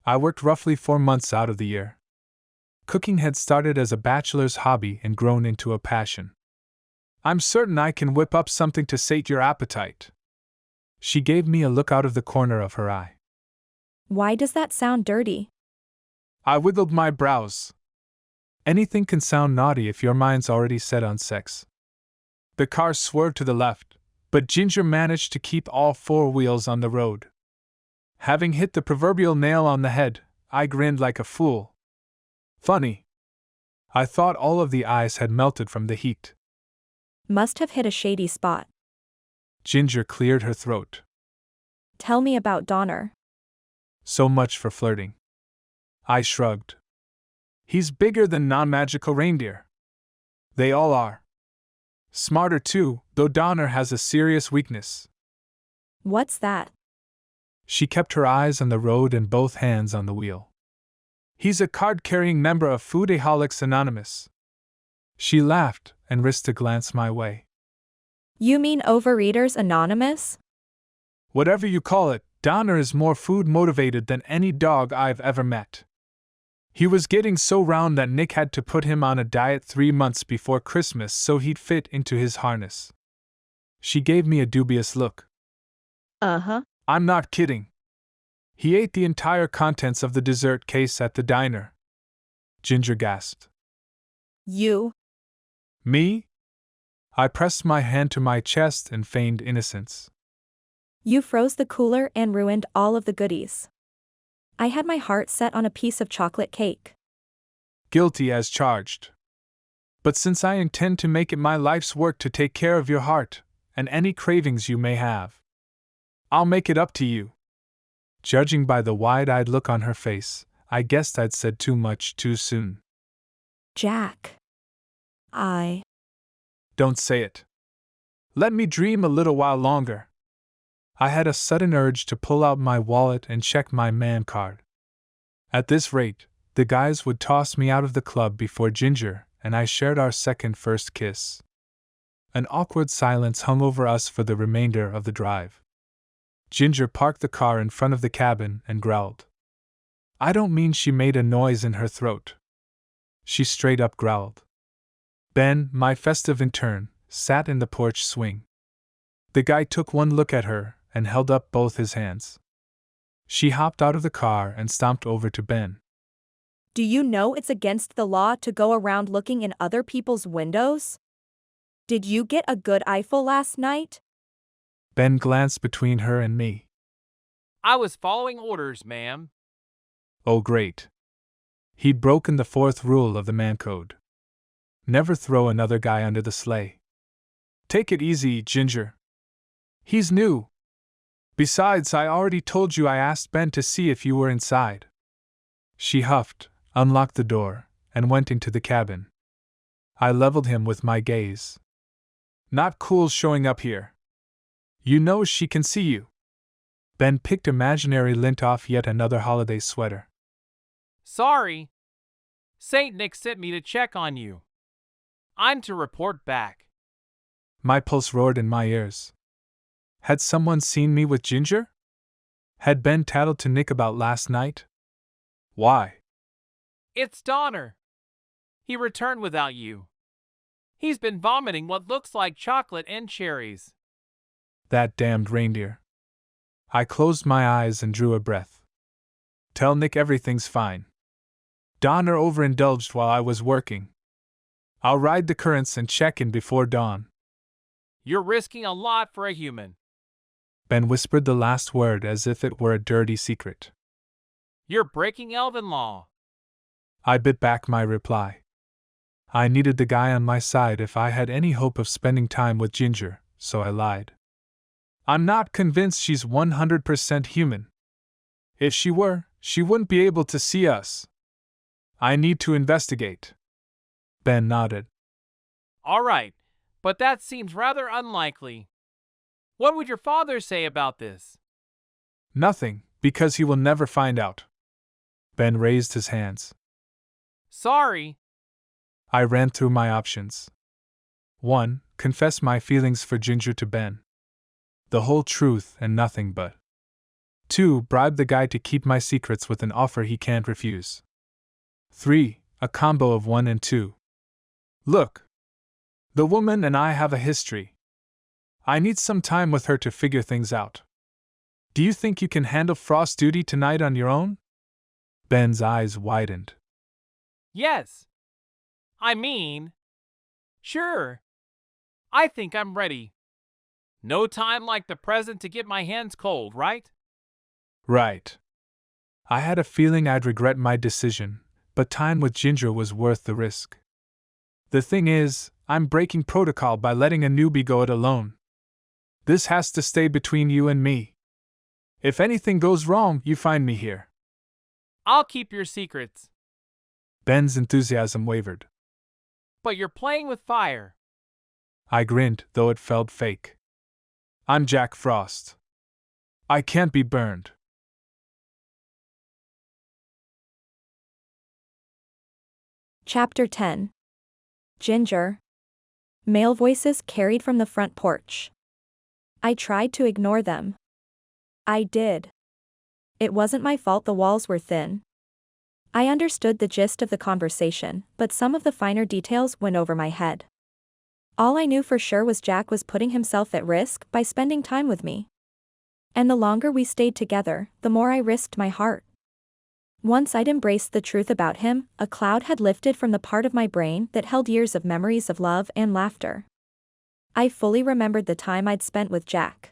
S2: I worked roughly 4 months out of the year. Cooking had started as a bachelor's hobby and grown into a passion. I'm certain I can whip up something to sate your appetite. She gave me a look out of the corner of her eye.
S7: Why does that sound dirty?
S2: I wiggled my brows. Anything can sound naughty if your mind's already set on sex. The car swerved to the left, but Ginger managed to keep all 4 wheels on the road. Having hit the proverbial nail on the head, I grinned like a fool. Funny. I thought all of the ice had melted from the heat.
S7: Must have hit a shady spot.
S2: Ginger cleared her throat.
S7: Tell me about Donner.
S2: So much for flirting. I shrugged. He's bigger than non-magical reindeer. They all are. Smarter too, though Donner has a serious weakness.
S7: What's that?
S2: She kept her eyes on the road and both hands on the wheel. He's a card-carrying member of Foodaholics Anonymous. She laughed and risked a glance my way.
S7: You mean Overeaters Anonymous?
S2: Whatever you call it, Donner is more food-motivated than any dog I've ever met. He was getting so round that Nick had to put him on a diet 3 months before Christmas so he'd fit into his harness. She gave me a dubious look.
S1: Uh-huh.
S2: I'm not kidding. He ate the entire contents of the dessert case at the diner. Ginger gasped.
S7: You?
S2: Me? I pressed my hand to my chest and feigned innocence.
S7: You froze the cooler and ruined all of the goodies. I had my heart set on a piece of chocolate cake.
S2: Guilty as charged. But since I intend to make it my life's work to take care of your heart, and any cravings you may have, I'll make it up to you. Judging by the wide-eyed look on her face, I guessed I'd said too much too soon.
S7: Jack.
S2: Don't say it. Let me dream a little while longer. I had a sudden urge to pull out my wallet and check my man card. At this rate, the guys would toss me out of the club before Ginger and I shared our second first kiss. An awkward silence hung over us for the remainder of the drive. Ginger parked the car in front of the cabin and growled. I don't mean she made a noise in her throat. She straight up growled. Ben, my festive intern, sat in the porch swing. The guy took one look at her and held up both his hands. She hopped out of the car and stomped over to Ben.
S7: Do you know it's against the law to go around looking in other people's windows? Did you get a good eyeful last night?
S2: Ben glanced between her and me.
S3: I was following orders, ma'am.
S2: Oh, great. He'd broken the 4th rule of the man code. Never throw another guy under the sleigh. Take it easy, Ginger. He's new. Besides, I already told you I asked Ben to see if you were inside. She huffed, unlocked the door, and went into the cabin. I leveled him with my gaze. Not cool showing up here. You know she can see you. Ben picked imaginary lint off yet another holiday sweater.
S3: Sorry. St. Nick sent me to check on you. I'm to report back.
S2: My pulse roared in my ears. Had someone seen me with Ginger? Had Ben tattled to Nick about last night? Why?
S3: It's Donner. He returned without you. He's been vomiting what looks like chocolate and cherries.
S2: That damned reindeer. I closed my eyes and drew a breath. Tell Nick everything's fine. Donner overindulged while I was working. I'll ride the currents and check in before dawn.
S3: You're risking a lot for a human.
S2: Ben whispered the last word as if it were a dirty secret.
S3: You're breaking elven law.
S2: I bit back my reply. I needed the guy on my side if I had any hope of spending time with Ginger, so I lied. I'm not convinced she's 100% human. If she were, she wouldn't be able to see us. I need to investigate. Ben nodded.
S3: All right, but that seems rather unlikely. What would your father say about this?
S2: Nothing, because he will never find out. Ben raised his hands.
S3: Sorry.
S2: I ran through my options. 1. Confess my feelings for Ginger to Ben. The whole truth and nothing but. 2. Bribe the guy to keep my secrets with an offer he can't refuse. 3. A combo of 1 and 2. Look. The woman and I have a history. I need some time with her to figure things out. Do you think you can handle frost duty tonight on your own? Ben's eyes widened.
S3: Yes. I mean, sure. I think I'm ready. No time like the present to get my hands cold, right?
S2: Right. I had a feeling I'd regret my decision, but time with Ginger was worth the risk. The thing is, I'm breaking protocol by letting a newbie go it alone. This has to stay between you and me. If anything goes wrong, you find me here.
S3: I'll keep your secrets.
S2: Ben's enthusiasm wavered.
S3: But you're playing with fire.
S2: I grinned, though it felt fake. I'm Jack Frost. I can't be burned.
S7: Chapter 10. Ginger. Male voices carried from the front porch. I tried to ignore them. I did. It wasn't my fault the walls were thin. I understood the gist of the conversation, but some of the finer details went over my head. All I knew for sure was Jack was putting himself at risk by spending time with me. And the longer we stayed together, the more I risked my heart. Once I'd embraced the truth about him, a cloud had lifted from the part of my brain that held years of memories of love and laughter. I fully remembered the time I'd spent with Jack.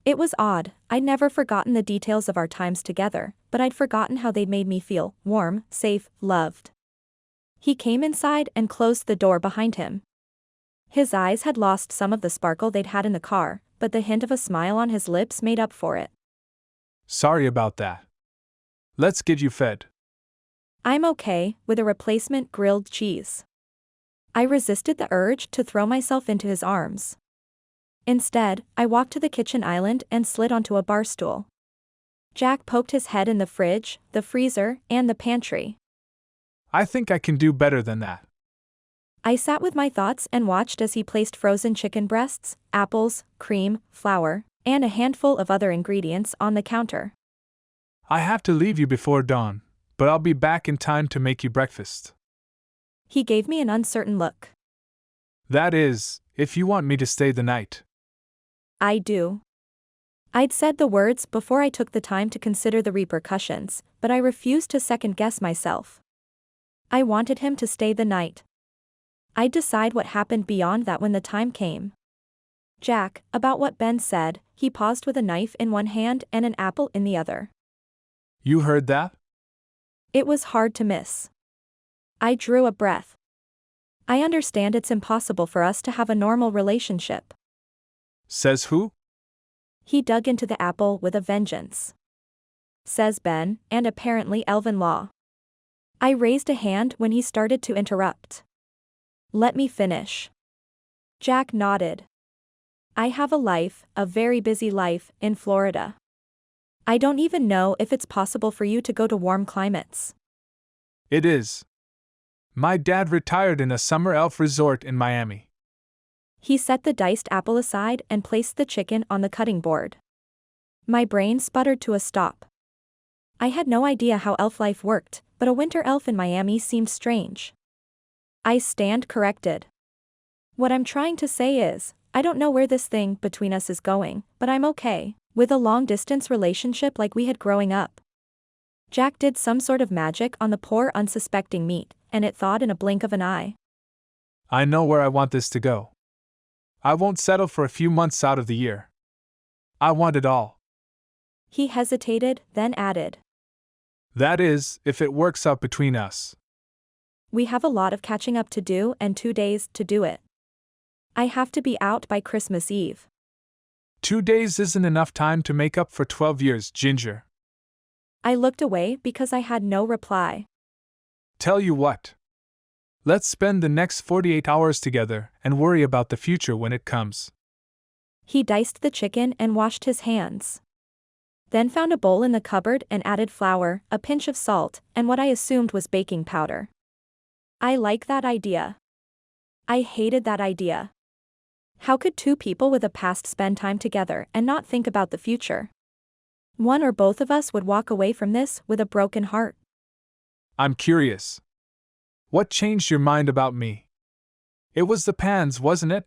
S7: It was odd, I'd never forgotten the details of our times together, but I'd forgotten how they'd made me feel warm, safe, loved. He came inside and closed the door behind him. His eyes had lost some of the sparkle they'd had in the car, but the hint of a smile on his lips made up for it.
S2: Sorry about that. Let's get you fed.
S7: I'm okay, with a replacement grilled cheese. I resisted the urge to throw myself into his arms. Instead, I walked to the kitchen island and slid onto a bar stool. Jack poked his head in the fridge, the freezer, and the pantry.
S2: I think I can do better than that.
S7: I sat with my thoughts and watched as he placed frozen chicken breasts, apples, cream, flour, and a handful of other ingredients on the counter.
S2: I have to leave you before dawn, but I'll be back in time to make you breakfast.
S7: He gave me an uncertain look.
S2: That is, if you want me to stay the night.
S7: I do. I'd said the words before I took the time to consider the repercussions, but I refused to second-guess myself. I wanted him to stay the night. I'd decide what happened beyond that when the time came. Jack, about what Ben said, he paused with a knife in one hand and an apple in the other.
S2: You heard that?
S7: It was hard to miss. I drew a breath. I understand it's impossible for us to have a normal relationship.
S2: Says who?
S7: He dug into the apple with a vengeance. Says Ben, and apparently Elvin Law. I raised a hand when he started to interrupt. Let me finish. Jack nodded. I have a life, a very busy life, in Florida. I don't even know if it's possible for you to go to warm climates.
S2: It is. My dad retired in a summer elf resort in Miami.
S7: He set the diced apple aside and placed the chicken on the cutting board. My brain sputtered to a stop. I had no idea how elf life worked, but a winter elf in Miami seemed strange. I stand corrected. What I'm trying to say is, I don't know where this thing between us is going, but I'm okay with a long-distance relationship like we had growing up. Jack did some sort of magic on the poor unsuspecting meat, and it thawed in a blink of an eye.
S2: I know where I want this to go. I won't settle for a few months out of the year. I want it all.
S7: He hesitated, then added.
S2: That is, if it works out between us.
S7: We have a lot of catching up to do and 2 days to do it. I have to be out by Christmas Eve.
S2: 2 days isn't enough time to make up for 12 years, Ginger.
S7: I looked away because I had no reply.
S2: Tell you what. Let's spend the next 48 hours together and worry about the future when it comes.
S7: He diced the chicken and washed his hands. Then found a bowl in the cupboard and added flour, a pinch of salt, and what I assumed was baking powder. I like that idea. I hated that idea. How could two people with a past spend time together and not think about the future? One or both of us would walk away from this with a broken heart.
S2: I'm curious. What changed your mind about me? It was the pans, wasn't it?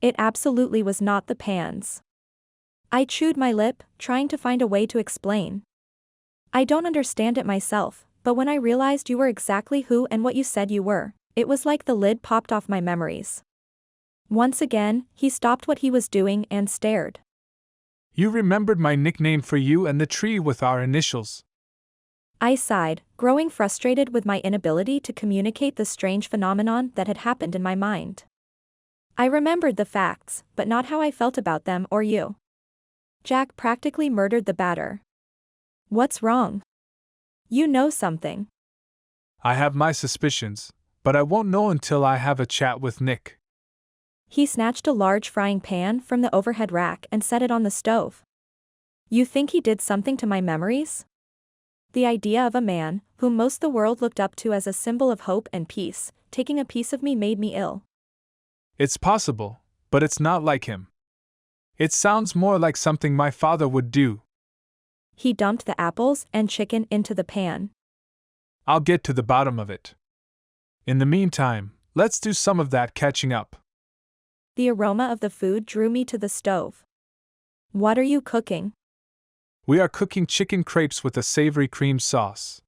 S7: It absolutely was not the pans. I chewed my lip, trying to find a way to explain. I don't understand it myself, but when I realized you were exactly who and what you said you were, it was like the lid popped off my memories. Once again, he stopped what he was doing and stared.
S2: You remembered my nickname for you and the tree with our initials.
S7: I sighed, growing frustrated with my inability to communicate the strange phenomenon that had happened in my mind. I remembered the facts, but not how I felt about them or you. Jack practically murdered the batter. What's wrong? You know something.
S2: I have my suspicions, but I won't know until I have a chat with Nick.
S7: He snatched a large frying pan from the overhead rack and set it on the stove. You think he did something to my memories? The idea of a man, whom most the world looked up to as a symbol of hope and peace, taking a piece of me made me ill.
S2: It's possible, but it's not like him. It sounds more like something my father would do.
S7: He dumped the apples and chicken into the pan.
S2: I'll get to the bottom of it. In the meantime, let's do some of that catching up.
S7: The aroma of the food drew me to the stove. What are you cooking?
S2: We are cooking chicken crepes with a savory cream sauce.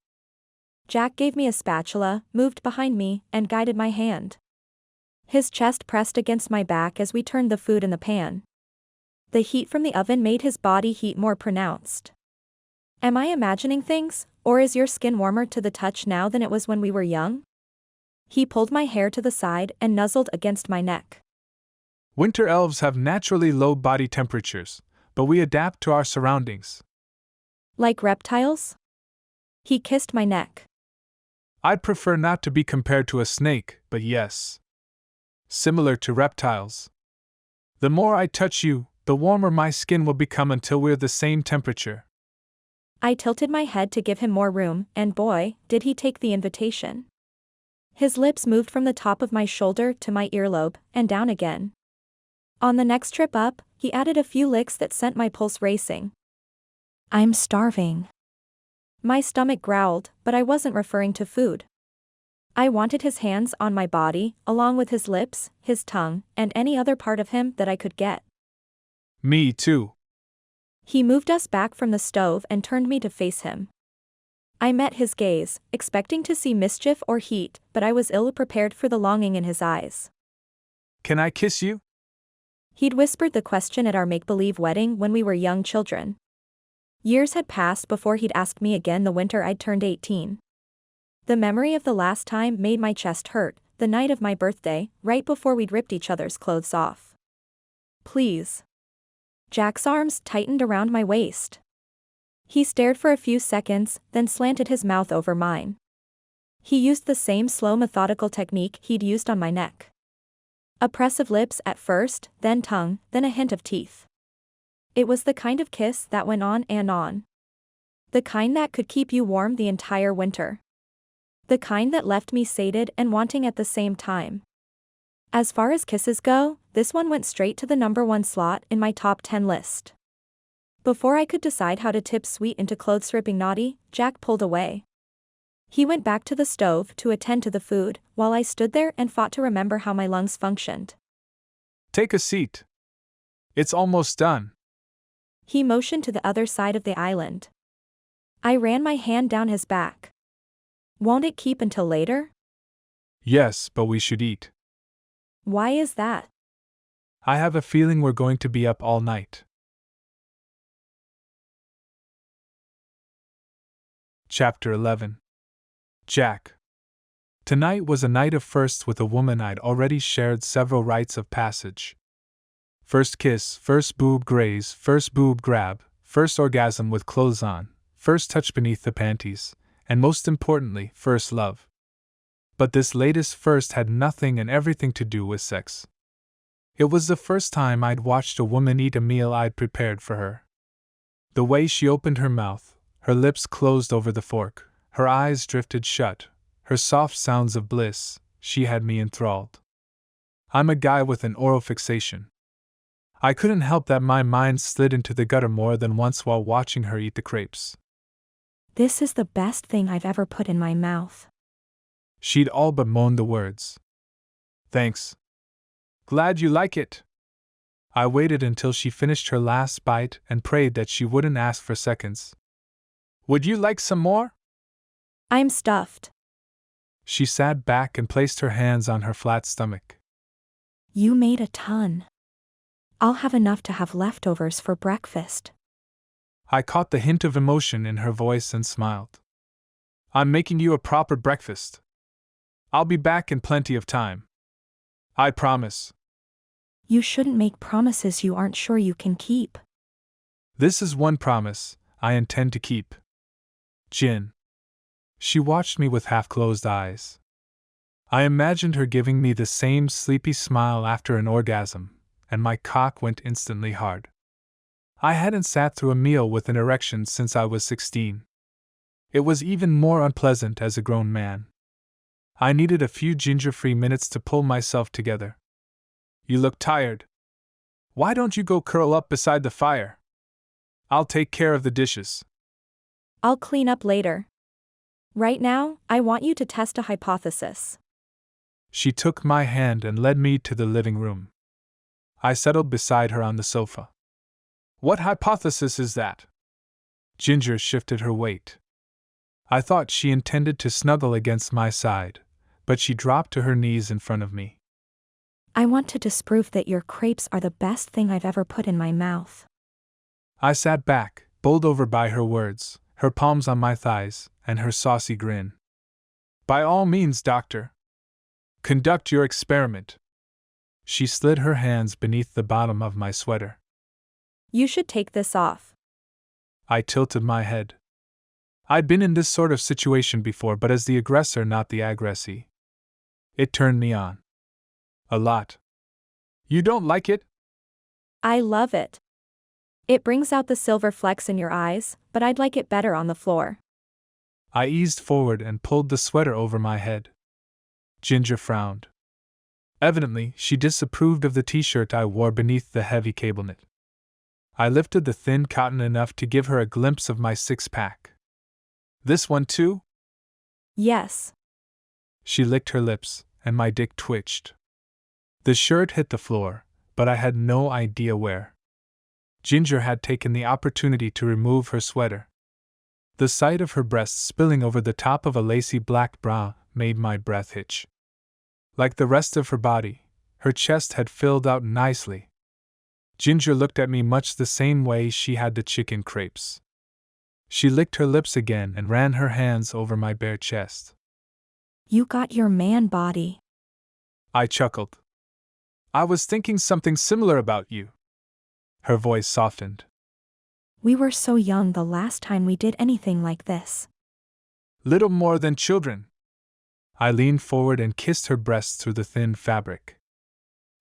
S7: Jack gave me a spatula, moved behind me, and guided my hand. His chest pressed against my back as we turned the food in the pan. The heat from the oven made his body heat more pronounced. Am I imagining things, or is your skin warmer to the touch now than it was when we were young? He pulled my hair to the side and nuzzled against my neck.
S2: Winter elves have naturally low body temperatures, but we adapt to our surroundings.
S7: Like reptiles? He kissed my neck.
S2: I'd prefer not to be compared to a snake, but yes. Similar to reptiles. The more I touch you, the warmer my skin will become until we're the same temperature.
S7: I tilted my head to give him more room, and boy, did he take the invitation. His lips moved from the top of my shoulder to my earlobe, and down again. On the next trip up, he added a few licks that sent my pulse racing. I'm starving. My stomach growled, but I wasn't referring to food. I wanted his hands on my body, along with his lips, his tongue, and any other part of him that I could get.
S2: Me too.
S7: He moved us back from the stove and turned me to face him. I met his gaze, expecting to see mischief or heat, but I was ill-prepared for the longing in his eyes.
S2: Can I kiss you?
S7: He'd whispered the question at our make-believe wedding when we were young children. Years had passed before he'd asked me again the winter I'd turned 18. The memory of the last time made my chest hurt, the night of my birthday, right before we'd ripped each other's clothes off. Please. Jack's arms tightened around my waist. He stared for a few seconds, then slanted his mouth over mine. He used the same slow methodical technique he'd used on my neck. A press of lips at first, then tongue, then a hint of teeth. It was the kind of kiss that went on and on. The kind that could keep you warm the entire winter. The kind that left me sated and wanting at the same time. As far as kisses go, this one went straight to the #1 slot in my top 10 list. Before I could decide how to tip sweet into clothes-ripping naughty, Jack pulled away. He went back to the stove to attend to the food, while I stood there and fought to remember how my lungs functioned.
S2: Take a seat. It's almost done.
S7: He motioned to the other side of the island. I ran my hand down his back. Won't it keep until later?
S2: Yes, but we should eat.
S7: Why is that?
S2: I have a feeling we're going to be up all night. Chapter 11. Jack. Tonight was a night of firsts with a woman I'd already shared several rites of passage. First kiss, first boob graze, first boob grab, first orgasm with clothes on, first touch beneath the panties, and most importantly, first love. But this latest first had nothing and everything to do with sex. It was the first time I'd watched a woman eat a meal I'd prepared for her. The way she opened her mouth, her lips closed over the fork, her eyes drifted shut, her soft sounds of bliss, she had me enthralled. I'm a guy with an oral fixation. I couldn't help that my mind slid into the gutter more than once while watching her eat the crepes.
S7: This is the best thing I've ever put in my mouth.
S2: She'd all but moaned the words. Thanks. Glad you like it. I waited until she finished her last bite and prayed that she wouldn't ask for seconds. Would you like some more?
S7: I'm stuffed.
S2: She sat back and placed her hands on her flat stomach.
S7: You made a ton. I'll have enough to have leftovers for breakfast.
S2: I caught the hint of emotion in her voice and smiled. I'm making you a proper breakfast. I'll be back in plenty of time. I promise.
S7: You shouldn't make promises you aren't sure you can keep.
S2: This is one promise I intend to keep. Jin. She watched me with half-closed eyes. I imagined her giving me the same sleepy smile after an orgasm, and my cock went instantly hard. I hadn't sat through a meal with an erection since I was 16. It was even more unpleasant as a grown man. I needed a few ginger-free minutes to pull myself together. You look tired. Why don't you go curl up beside the fire? I'll take care of the dishes.
S7: I'll clean up later. Right now, I want you to test a hypothesis.
S2: She took my hand and led me to the living room. I settled beside her on the sofa. What hypothesis is that? Ginger shifted her weight. I thought she intended to snuggle against my side, but she dropped to her knees in front of me.
S7: I want to disprove that your crepes are the best thing I've ever put in my mouth.
S2: I sat back, bowled over by her words, her palms on my thighs, and her saucy grin. By all means, doctor. Conduct your experiment. She slid her hands beneath the bottom of my sweater.
S7: You should take this off.
S2: I tilted my head. I'd been in this sort of situation before, but as the aggressor, not the aggressee. It turned me on. A lot. You don't like it?
S7: I love it. It brings out the silver flecks in your eyes, but I'd like it better on the floor.
S2: I eased forward and pulled the sweater over my head. Ginger frowned. Evidently, she disapproved of the t-shirt I wore beneath the heavy cable knit. I lifted the thin cotton enough to give her a glimpse of my six-pack. This one too?
S7: Yes.
S2: She licked her lips, and my dick twitched. The shirt hit the floor, but I had no idea where. Ginger had taken the opportunity to remove her sweater. The sight of her breasts spilling over the top of a lacy black bra made my breath hitch. Like the rest of her body, her chest had filled out nicely. Ginger looked at me much the same way she had the chicken crepes. She licked her lips again and ran her hands over my bare chest.
S7: You got your man body.
S2: I chuckled. I was thinking something similar about you. Her voice softened.
S7: We were so young the last time we did anything like this.
S2: Little more than children. I leaned forward and kissed her breasts through the thin fabric.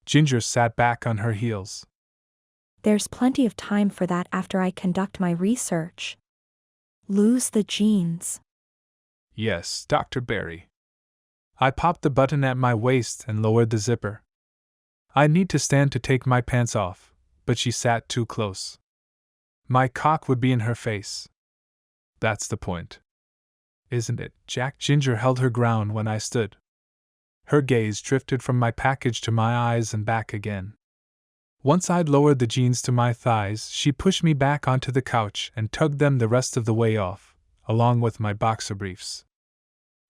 S2: Ginger sat back on her heels.
S7: There's plenty of time for that after I conduct my research. Lose the jeans.
S2: Yes, Dr. Barry. I popped the button at my waist and lowered the zipper. I need to stand to take my pants off, but she sat too close. My cock would be in her face. That's the point. Isn't it, Jack? Ginger held her ground when I stood. Her gaze drifted from my package to my eyes and back again. Once I'd lowered the jeans to my thighs, she pushed me back onto the couch and tugged them the rest of the way off, along with my boxer briefs.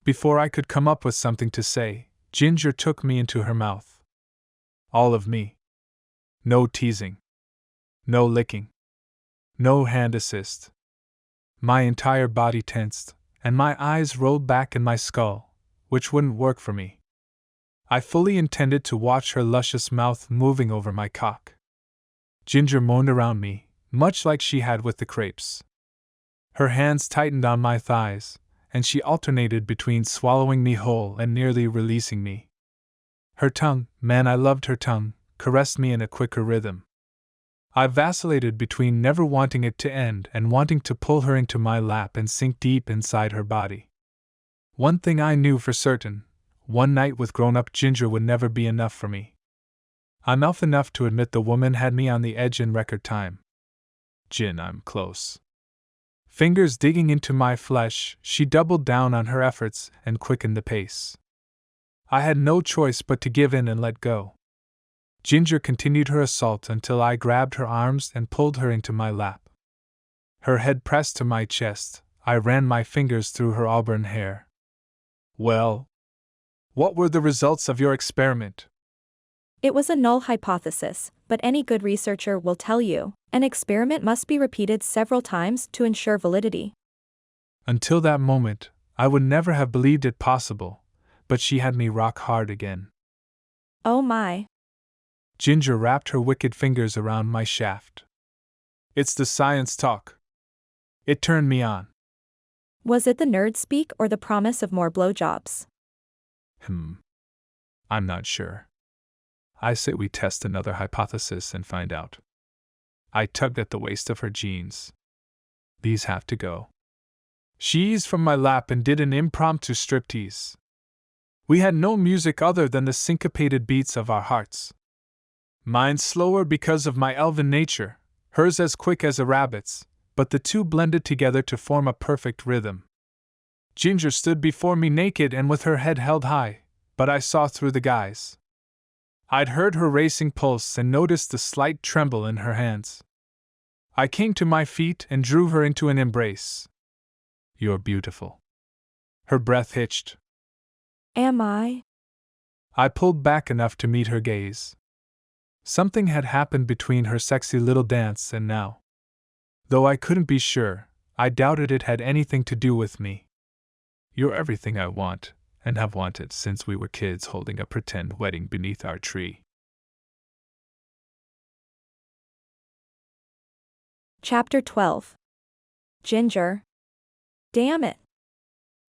S2: Before I could come up with something to say, Ginger took me into her mouth. All of me. No teasing. No licking. No hand assist. My entire body tensed, and my eyes rolled back in my skull, which wouldn't work for me. I fully intended to watch her luscious mouth moving over my cock. Ginger moaned around me, much like she had with the crepes. Her hands tightened on my thighs, and she alternated between swallowing me whole and nearly releasing me. Her tongue, man, I loved her tongue, caressed me in a quicker rhythm. I vacillated between never wanting it to end and wanting to pull her into my lap and sink deep inside her body. One thing I knew for certain: one night with grown-up Ginger would never be enough for me. I'm elf enough to admit the woman had me on the edge in record time. Gin, I'm close. Fingers digging into my flesh, she doubled down on her efforts and quickened the pace. I had no choice but to give in and let go. Ginger continued her assault until I grabbed her arms and pulled her into my lap. Her head pressed to my chest, I ran my fingers through her auburn hair. Well, what were the results of your experiment?
S7: It was a null hypothesis, but any good researcher will tell you, an experiment must be repeated several times to ensure validity.
S2: Until that moment, I would never have believed it possible, but she had me rock hard again.
S7: Oh my.
S2: Ginger wrapped her wicked fingers around my shaft. It's the science talk. It turned me on.
S7: Was it the nerd speak or the promise of more blowjobs?
S2: I'm not sure. I say we test another hypothesis and find out. I tugged at the waist of her jeans. These have to go. She eased from my lap and did an impromptu striptease. We had no music other than the syncopated beats of our hearts. Mine slower because of my elven nature, hers as quick as a rabbit's, but the two blended together to form a perfect rhythm. Ginger stood before me naked and with her head held high, but I saw through the guise. I'd heard her racing pulse and noticed the slight tremble in her hands. I came to my feet and drew her into an embrace. You're beautiful. Her breath hitched.
S7: Am I?
S2: I pulled back enough to meet her gaze. Something had happened between her sexy little dance and now. Though I couldn't be sure, I doubted it had anything to do with me. You're everything I want, and have wanted since we were kids holding a pretend wedding beneath our tree.
S7: Chapter 12. Ginger. Damn it.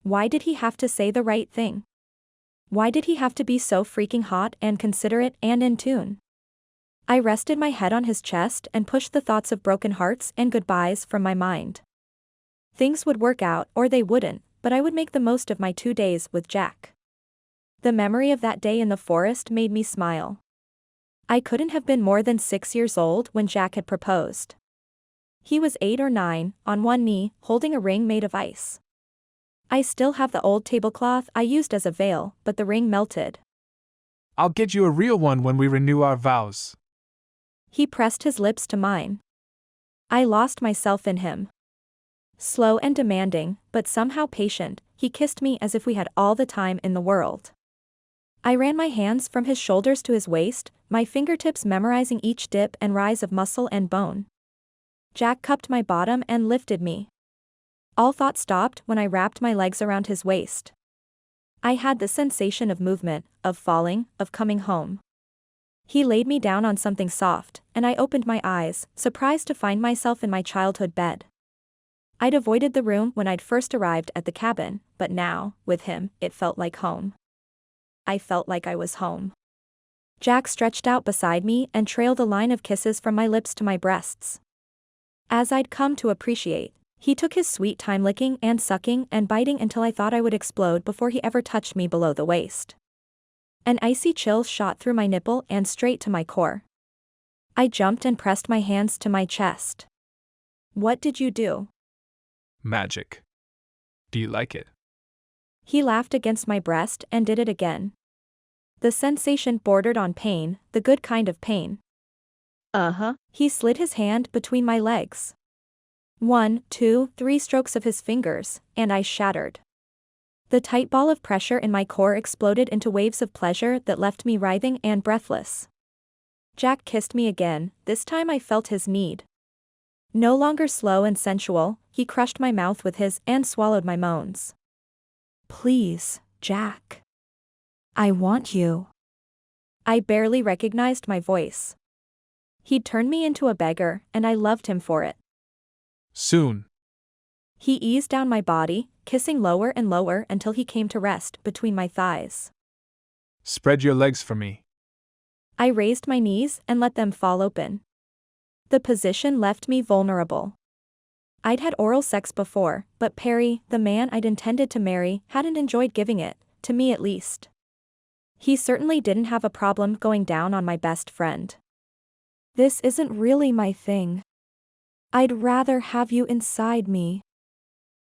S7: Why did he have to say the right thing? Why did he have to be so freaking hot and considerate and in tune? I rested my head on his chest and pushed the thoughts of broken hearts and goodbyes from my mind. Things would work out or they wouldn't, but I would make the most of my 2 days with Jack. The memory of that day in the forest made me smile. I couldn't have been more than 6 years old when Jack had proposed. He was 8 or 9, on one knee, holding a ring made of ice. I still have the old tablecloth I used as a veil, but the ring melted.
S2: I'll get you a real one when we renew our vows.
S7: He pressed his lips to mine. I lost myself in him. Slow and demanding, but somehow patient, he kissed me as if we had all the time in the world. I ran my hands from his shoulders to his waist, my fingertips memorizing each dip and rise of muscle and bone. Jack cupped my bottom and lifted me. All thought stopped when I wrapped my legs around his waist. I had the sensation of movement, of falling, of coming home. He laid me down on something soft, and I opened my eyes, surprised to find myself in my childhood bed. I'd avoided the room when I'd first arrived at the cabin, but now, with him, it felt like home. I felt like I was home. Jack stretched out beside me and trailed a line of kisses from my lips to my breasts. As I'd come to appreciate, he took his sweet time licking and sucking and biting until I thought I would explode before he ever touched me below the waist. An icy chill shot through my nipple and straight to my core. I jumped and pressed my hands to my chest. What did you do?
S2: Magic. Do you like it?
S7: He laughed against my breast and did it again. The sensation bordered on pain, the good kind of pain. He slid his hand between my legs. 1, 2, 3 strokes of his fingers, and I shattered. The tight ball of pressure in my core exploded into waves of pleasure that left me writhing and breathless. Jack kissed me again, this time I felt his need. No longer slow and sensual, he crushed my mouth with his and swallowed my moans. Please, Jack. I want you. I barely recognized my voice. He'd turned me into a beggar, and I loved him for it.
S2: Soon.
S7: He eased down my body, kissing lower and lower until he came to rest between my thighs.
S2: Spread your legs for me.
S7: I raised my knees and let them fall open. The position left me vulnerable. I'd had oral sex before, but Perry, the man I'd intended to marry, hadn't enjoyed giving it, to me at least. He certainly didn't have a problem going down on my best friend. This isn't really my thing. I'd rather have you inside me.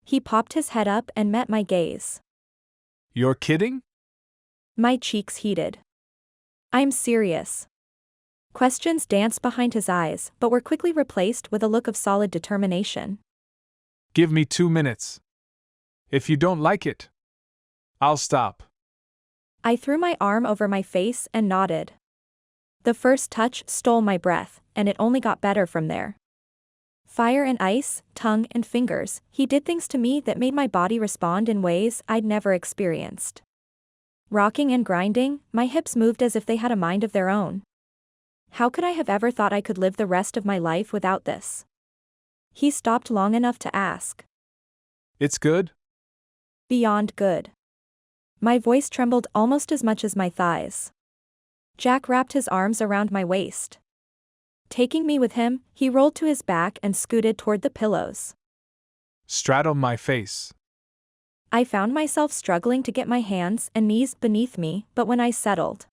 S7: He popped his head up and met my gaze.
S2: You're kidding?
S7: My cheeks heated. I'm serious. Questions danced behind his eyes, but were quickly replaced with a look of solid determination.
S2: Give me 2 minutes. If you don't like it, I'll stop.
S7: I threw my arm over my face and nodded. The first touch stole my breath, and it only got better from there. Fire and ice, tongue and fingers, he did things to me that made my body respond in ways I'd never experienced. Rocking and grinding, my hips moved as if they had a mind of their own. How could I have ever thought I could live the rest of my life without this? He stopped long enough to ask.
S2: It's good?
S7: Beyond good. My voice trembled almost as much as my thighs. Jack wrapped his arms around my waist. Taking me with him, he rolled to his back and scooted toward the pillows.
S2: Straddle my face.
S7: I found myself struggling to get my hands and knees beneath me, but when I settled.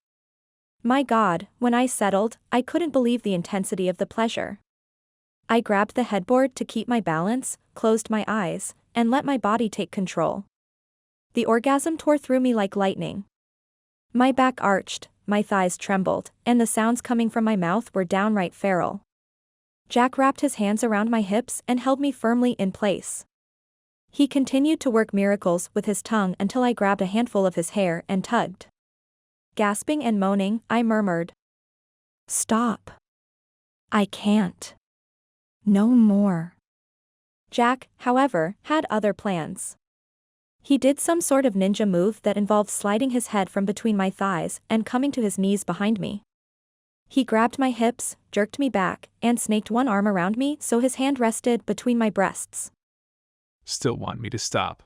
S7: My God, when I settled, I couldn't believe the intensity of the pleasure. I grabbed the headboard to keep my balance, closed my eyes, and let my body take control. The orgasm tore through me like lightning. My back arched, my thighs trembled, and the sounds coming from my mouth were downright feral. Jack wrapped his hands around my hips and held me firmly in place. He continued to work miracles with his tongue until I grabbed a handful of his hair and tugged. Gasping and moaning, I murmured, "Stop. I can't. No more." Jack, however, had other plans. He did some sort of ninja move that involved sliding his head from between my thighs and coming to his knees behind me. He grabbed my hips, jerked me back, and snaked one arm around me so his hand rested between my breasts.
S2: Still want me to stop?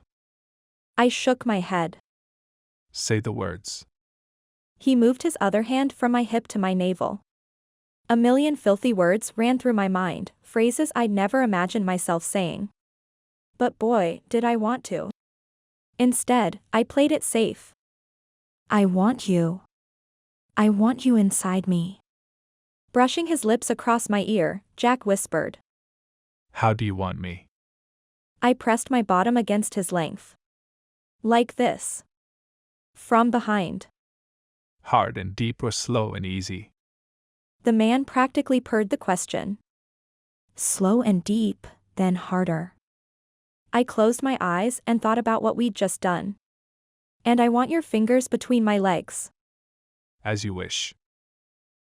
S7: I shook my head.
S2: Say the words.
S7: He moved his other hand from my hip to my navel. A million filthy words ran through my mind, phrases I'd never imagined myself saying. But boy, did I want to. Instead, I played it safe. I want you. I want you inside me. Brushing his lips across my ear, Jack whispered.
S2: How do you want me?
S7: I pressed my bottom against his length. Like this. From behind.
S2: Hard and deep or slow and easy?
S7: The man practically purred the question. Slow and deep, then harder. I closed my eyes and thought about what we'd just done. And I want your fingers between my legs.
S2: As you wish.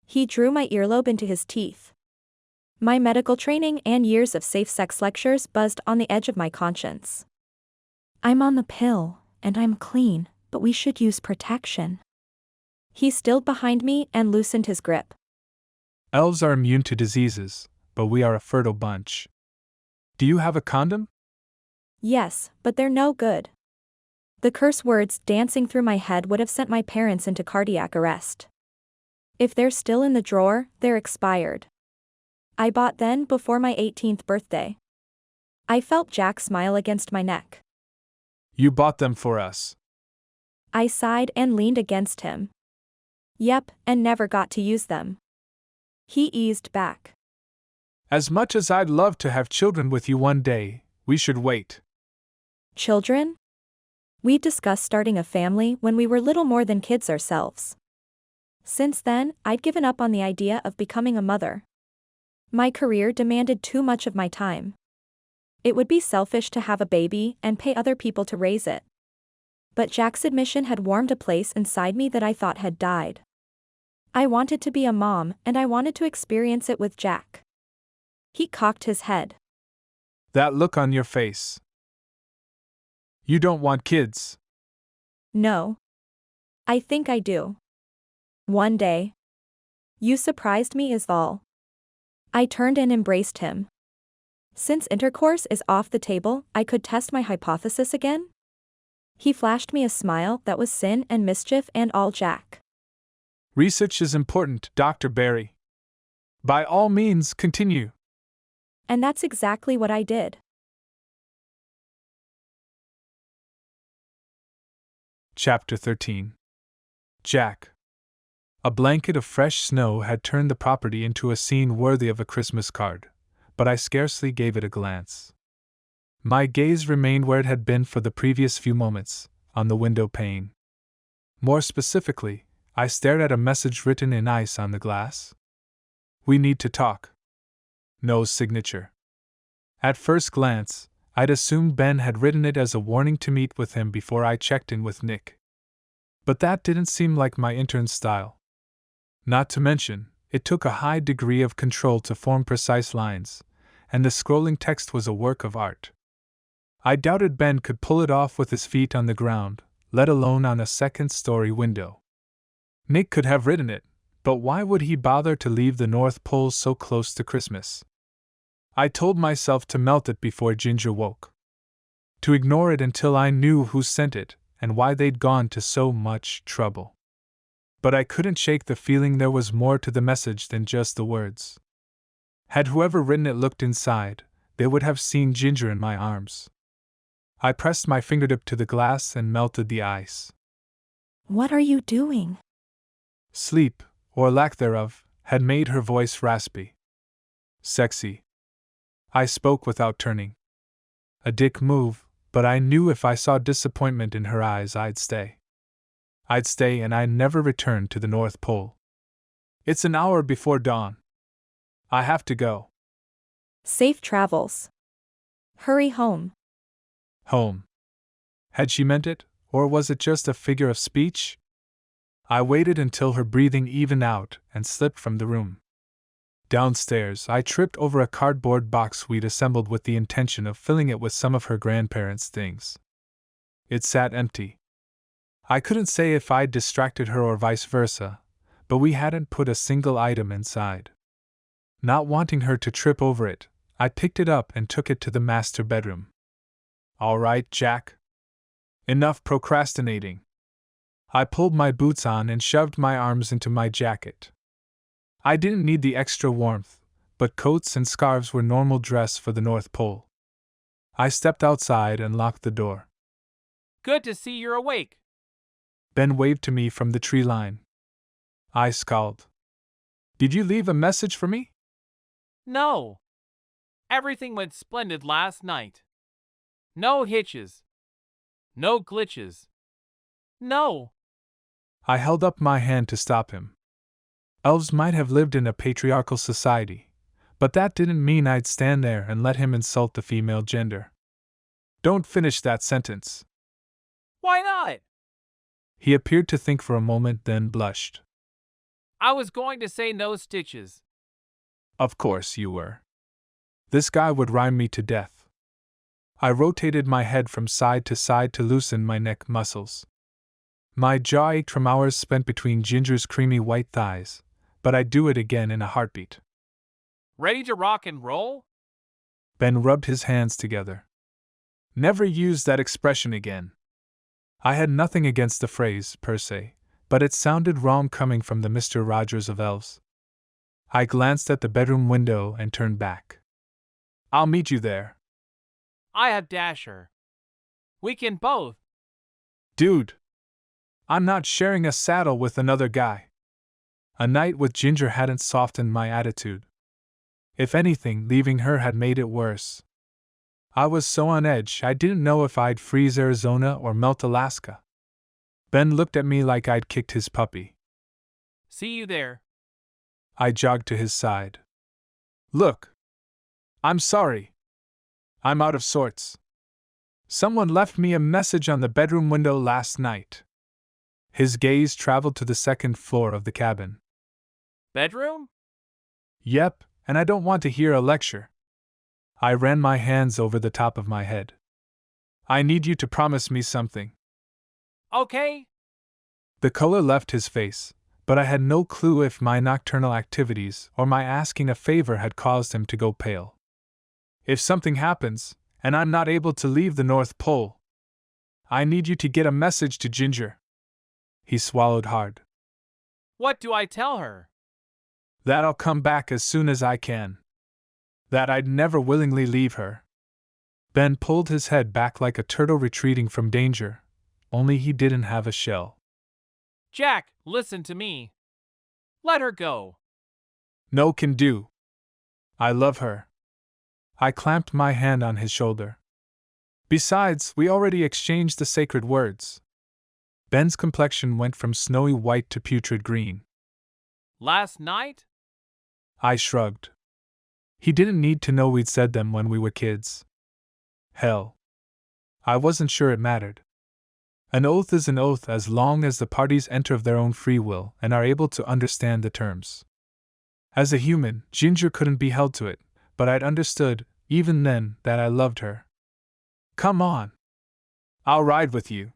S7: He drew my earlobe into his teeth. My medical training and years of safe sex lectures buzzed on the edge of my conscience. I'm on the pill, and I'm clean, but we should use protection. He stilled behind me and loosened his grip.
S2: Elves are immune to diseases, but we are a fertile bunch. Do you have a condom?
S7: Yes, but they're no good. The curse words dancing through my head would have sent my parents into cardiac arrest. If they're still in the drawer, they're expired. I bought them before my 18th birthday. I felt Jack smile against my neck.
S2: You bought them for us.
S7: I sighed and leaned against him. Yep, and never got to use them. He eased back.
S2: As much as I'd love to have children with you one day, we should wait.
S7: Children? We discussed starting a family when we were little more than kids ourselves. Since then, I'd given up on the idea of becoming a mother. My career demanded too much of my time. It would be selfish to have a baby and pay other people to raise it. But Jack's admission had warmed a place inside me that I thought had died. I wanted to be a mom, and I wanted to experience it with Jack. He cocked his head.
S2: That look on your face. You don't want kids.
S7: No. I think I do. One day. You surprised me is all. I turned and embraced him. Since intercourse is off the table, I could test my hypothesis again? He flashed me a smile that was sin and mischief and all Jack.
S2: Research is important, Dr. Barry. By all means, continue.
S7: And that's exactly what I did.
S2: Chapter 13. Jack. A blanket of fresh snow had turned the property into a scene worthy of a Christmas card, but I scarcely gave it a glance. My gaze remained where it had been for the previous few moments, on the window pane. More specifically, I stared at a message written in ice on the glass. We need to talk. No signature. At first glance, I'd assumed Ben had written it as a warning to meet with him before I checked in with Nick. But that didn't seem like my intern's style. Not to mention, it took a high degree of control to form precise lines, and the scrolling text was a work of art. I doubted Ben could pull it off with his feet on the ground, let alone on a second-story window. Nick could have written it, but why would he bother to leave the North Pole so close to Christmas? I told myself to melt it before Ginger woke. to ignore it until I knew who sent it and why they'd gone to so much trouble. But I couldn't shake the feeling there was more to the message than just the words. Had whoever written it looked inside, they would have seen Ginger in my arms. I pressed my fingertip to the glass and melted the ice.
S7: What are you doing?
S2: Sleep, or lack thereof, had made her voice raspy. Sexy. I spoke without turning. A dick move, but I knew if I saw disappointment in her eyes I'd stay. I'd stay and I'd never return to the North Pole. It's an hour before dawn. I have to go.
S7: Safe travels. Hurry home.
S2: Home. Had she meant it, or was it just a figure of speech? I waited until her breathing evened out and slipped from the room. Downstairs, I tripped over a cardboard box we'd assembled with the intention of filling it with some of her grandparents' things. It sat empty. I couldn't say if I'd distracted her or vice versa, but we hadn't put a single item inside. Not wanting her to trip over it, I picked it up and took it to the master bedroom. All right, Jack. Enough procrastinating. I pulled my boots on and shoved my arms into my jacket. I didn't need the extra warmth, but coats and scarves were normal dress for the North Pole. I stepped outside and locked the door.
S3: Good to see you're awake.
S2: Ben waved to me from the tree line. I scowled. Did you leave a message for me?
S3: No. Everything went splendid last night. No hitches. No glitches. No.
S2: I held up my hand to stop him. Elves might have lived in a patriarchal society, but that didn't mean I'd stand there and let him insult the female gender. Don't finish that sentence.
S3: Why not?
S2: He appeared to think for a moment, then blushed.
S3: I was going to say no stitches.
S2: Of course you were. This guy would rhyme me to death. I rotated my head from side to loosen my neck muscles. My jaw ached from hours spent between Ginger's creamy white thighs, but I'd do it again in a heartbeat.
S3: Ready to rock and roll?
S2: Ben rubbed his hands together. Never use that expression again. I had nothing against the phrase, per se, but it sounded wrong coming from the Mr. Rogers of elves. I glanced at the bedroom window and turned back. I'll meet you there.
S3: I have Dasher. We can both.
S2: Dude. I'm not sharing a saddle with another guy. A night with Ginger hadn't softened my attitude. If anything, leaving her had made it worse. I was so on edge I didn't know if I'd freeze Arizona or melt Alaska. Ben looked at me like I'd kicked his puppy.
S3: See you there.
S2: I jogged to his side. Look. I'm sorry. I'm out of sorts. Someone left me a message on the bedroom window last night. His gaze traveled to the second floor of the cabin.
S3: Bedroom?
S2: Yep, and I don't want to hear a lecture. I ran my hands over the top of my head. I need you to promise me something.
S3: Okay.
S2: The color left his face, but I had no clue if my nocturnal activities or my asking a favor had caused him to go pale. If something happens, and I'm not able to leave the North Pole, I need you to get a message to Ginger. He swallowed hard.
S3: What do I tell her?
S2: That I'll come back as soon as I can. That I'd never willingly leave her. Ben pulled his head back like a turtle retreating from danger, only he didn't have a shell.
S3: Jack, listen to me. Let her go.
S2: No can do. I love her. I clamped my hand on his shoulder. Besides, we already exchanged the sacred words. Ben's complexion went from snowy white to putrid green.
S3: Last night?
S2: I shrugged. He didn't need to know we'd said them when we were kids. Hell. I wasn't sure it mattered. An oath is an oath as long as the parties enter of their own free will and are able to understand the terms. As a human, Ginger couldn't be held to it, but I'd understood, even then, that I loved her. Come on. I'll ride with you.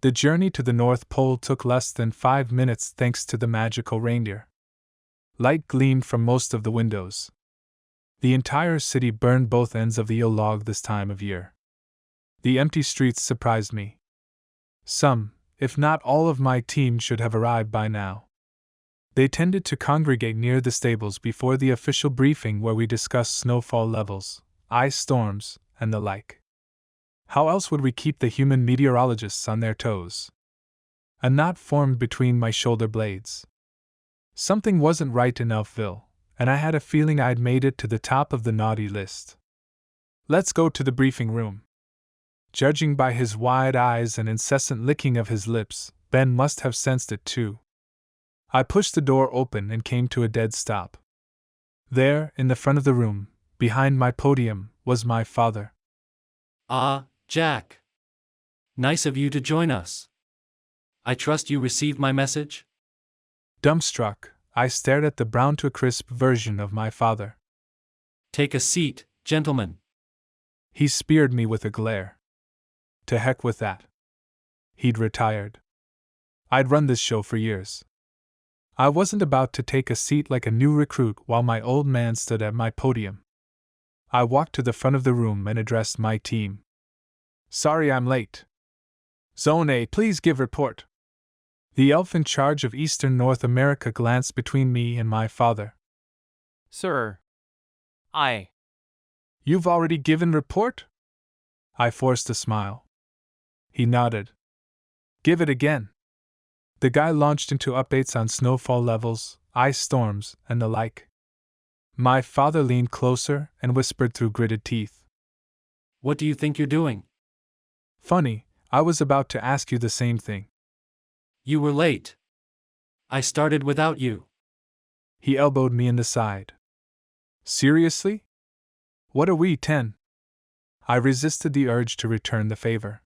S2: The journey to the North Pole took less than 5 minutes thanks to the magical reindeer. Light gleamed from most of the windows. The entire city burned both ends of the Yule log this time of year. The empty streets surprised me. Some, if not all of my team should have arrived by now. They tended to congregate near the stables before the official briefing where we discussed snowfall levels, ice storms, and the like. How else would we keep the human meteorologists on their toes? A knot formed between my shoulder blades. Something wasn't right in Elfville, and I had a feeling I'd made it to the top of the naughty list. Let's go to the briefing room. Judging by his wide eyes and incessant licking of his lips, Ben must have sensed it too. I pushed the door open and came to a dead stop. There, in the front of the room, behind my podium, was my father.
S5: Ah, Jack. Nice of you to join us. I trust you received my message?
S2: Dumbstruck, I stared at the brown-to-a-crisp version of my father.
S5: Take a seat, gentlemen.
S2: He speared me with a glare. To heck with that. He'd retired. I'd run this show for years. I wasn't about to take a seat like a new recruit while my old man stood at my podium. I walked to the front of the room and addressed my team. Sorry I'm late. Zone A, please give report. The elf in charge of Eastern North America glanced between me and my father.
S3: Sir.
S2: You've already given report? I forced a smile. He nodded. Give it again. The guy launched into updates on snowfall levels, ice storms, and the like. My father leaned closer and whispered through gritted teeth.
S5: What do you think you're doing?
S2: Funny, I was about to ask you the same thing.
S5: You were late. I started without you.
S2: He elbowed me in the side. Seriously? What are we, 10? I resisted the urge to return the favor.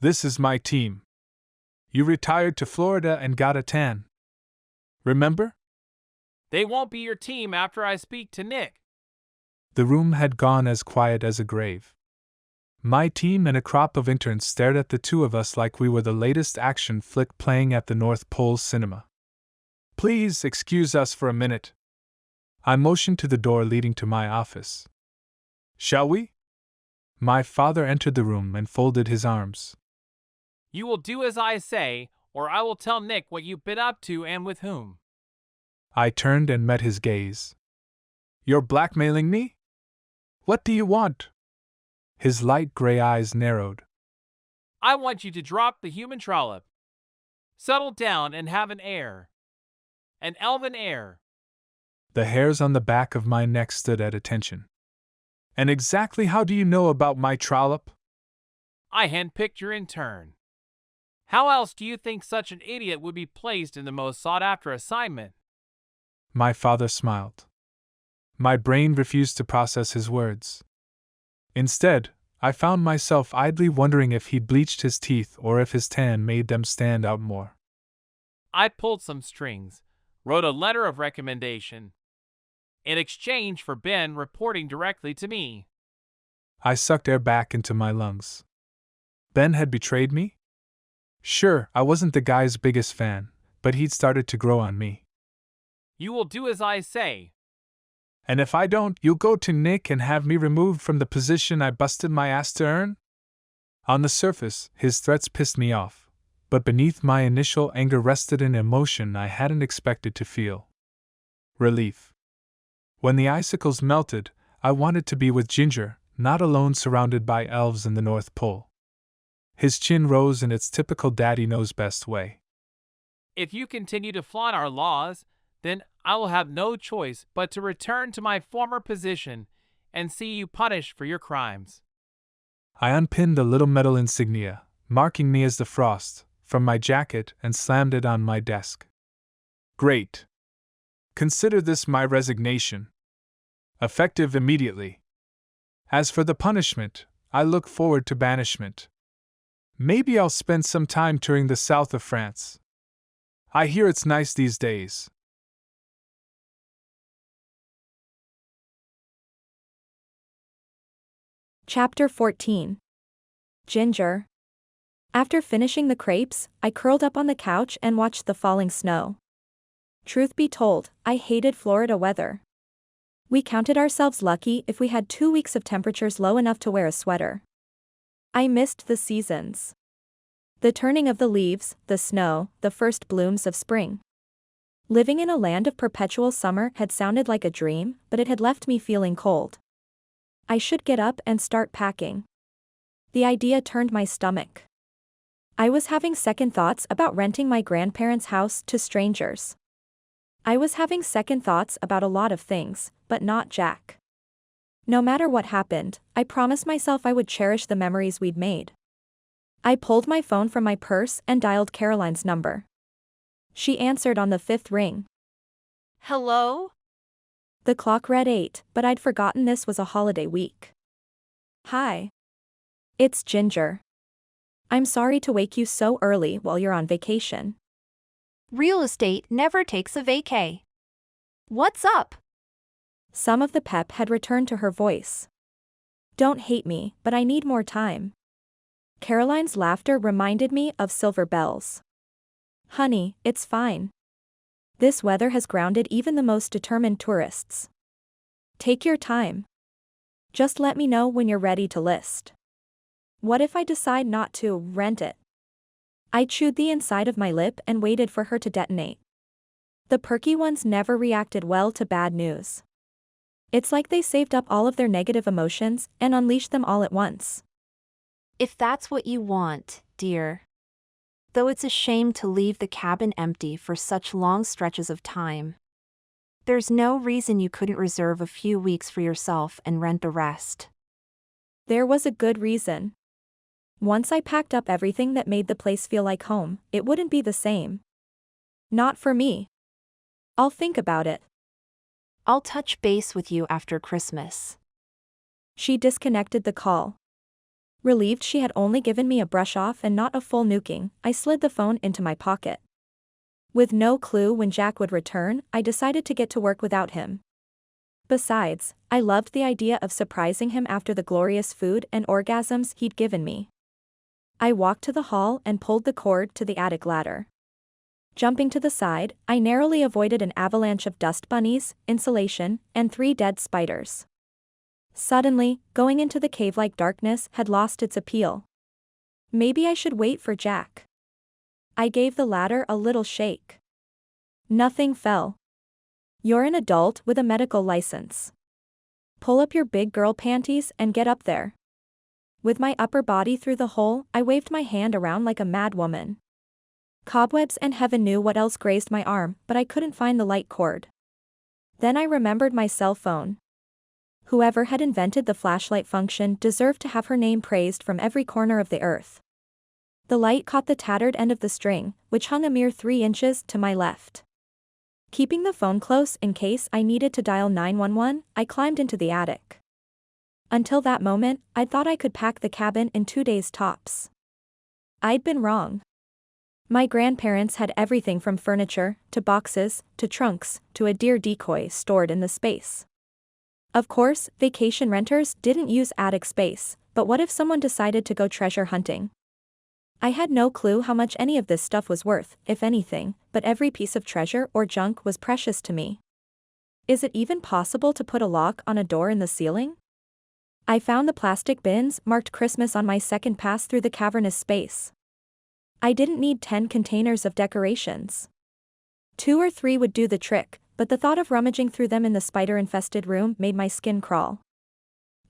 S2: This is my team. You retired to Florida and got a tan. Remember?
S3: They won't be your team after I speak to Nick.
S2: The room had gone as quiet as a grave. My team and a crop of interns stared at the two of us like we were the latest action flick playing at the North Pole Cinema. Please excuse us for a minute. I motioned to the door leading to my office. Shall we? My father entered the room and folded his arms.
S3: You will do as I say, or I will tell Nick what you've been up to and with whom.
S2: I turned and met his gaze. You're blackmailing me? What do you want? His light gray eyes narrowed.
S3: I want you to drop the human trollop. Settle down and have an heir. An elven heir.
S2: The hairs on the back of my neck stood at attention. And exactly how do you know about my trollop?
S3: I handpicked your intern. How else do you think such an idiot would be placed in the most sought-after assignment?
S2: My father smiled. My brain refused to process his words. Instead, I found myself idly wondering if he'd bleached his teeth or if his tan made them stand out more.
S3: I pulled some strings, wrote a letter of recommendation, in exchange for Ben reporting directly to me.
S2: I sucked air back into my lungs. Ben had betrayed me? Sure, I wasn't the guy's biggest fan, but he'd started to grow on me.
S3: You will do as I say.
S2: And if I don't, you'll go to Nick and have me removed from the position I busted my ass to earn? On the surface, his threats pissed me off, but beneath my initial anger rested an emotion I hadn't expected to feel. Relief. When the icicles melted, I wanted to be with Ginger, not alone surrounded by elves in the North Pole. His chin rose in its typical daddy-knows-best way.
S3: If you continue to flaunt our laws, then I will have no choice but to return to my former position and see you punished for your crimes.
S2: I unpinned the little metal insignia, marking me as the Frost, from my jacket and slammed it on my desk. Great. Consider this my resignation. Effective immediately. As for the punishment, I look forward to banishment. Maybe I'll spend some time touring the south of France. I hear it's nice these days.
S7: Chapter 14. Ginger. After finishing the crepes, I curled up on the couch and watched the falling snow. Truth be told, I hated Florida weather. We counted ourselves lucky if we had 2 weeks of temperatures low enough to wear a sweater. I missed the seasons. The turning of the leaves, the snow, the first blooms of spring. Living in a land of perpetual summer had sounded like a dream, but it had left me feeling cold. I should get up and start packing. The idea turned my stomach. I was having second thoughts about renting my grandparents' house to strangers. I was having second thoughts about a lot of things, but not Jack. No matter what happened, I promised myself I would cherish the memories we'd made. I pulled my phone from my purse and dialed Caroline's number. She answered on the 5th ring.
S8: Hello?
S7: The clock read 8, but I'd forgotten this was a holiday week. Hi. It's Ginger. I'm sorry to wake you so early while you're on vacation.
S8: Real estate never takes a vacay. What's up?
S7: Some of the pep had returned to her voice. Don't hate me, but I need more time. Caroline's laughter reminded me of silver bells. Honey, it's fine. This weather has grounded even the most determined tourists. Take your time. Just let me know when you're ready to list. What if I decide not to rent it? I chewed the inside of my lip and waited for her to detonate. The perky ones never reacted well to bad news. It's like they saved up all of their negative emotions and unleashed them all at once.
S8: If that's what you want, dear. Though it's a shame to leave the cabin empty for such long stretches of time. There's no reason you couldn't reserve a few weeks for yourself and rent the rest.
S7: There was a good reason. Once I packed up everything that made the place feel like home, it wouldn't be the same. Not for me. I'll think about it.
S8: I'll touch base with you after Christmas.
S7: She disconnected the call. Relieved she had only given me a brush off and not a full nuking, I slid the phone into my pocket. With no clue when Jack would return, I decided to get to work without him. Besides, I loved the idea of surprising him after the glorious food and orgasms he'd given me. I walked to the hall and pulled the cord to the attic ladder. Jumping to the side, I narrowly avoided an avalanche of dust bunnies, insulation, and 3 dead spiders. Suddenly, going into the cave-like darkness had lost its appeal. Maybe I should wait for Jack. I gave the ladder a little shake. Nothing fell. You're an adult with a medical license. Pull up your big girl panties and get up there. With my upper body through the hole, I waved my hand around like a mad woman. Cobwebs and heaven knew what else grazed my arm, but I couldn't find the light cord. Then I remembered my cell phone. Whoever had invented the flashlight function deserved to have her name praised from every corner of the earth. The light caught the tattered end of the string, which hung a mere 3 inches to my left. Keeping the phone close in case I needed to dial 911, I climbed into the attic. Until that moment, I'd thought I could pack the cabin in 2 days tops. I'd been wrong. My grandparents had everything from furniture, to boxes, to trunks, to a deer decoy stored in the space. Of course, vacation renters didn't use attic space, but what if someone decided to go treasure hunting? I had no clue how much any of this stuff was worth, if anything, but every piece of treasure or junk was precious to me. Is it even possible to put a lock on a door in the ceiling? I found the plastic bins marked Christmas on my second pass through the cavernous space. I didn't need 10 containers of decorations. 2 or 3 would do the trick, but the thought of rummaging through them in the spider-infested room made my skin crawl.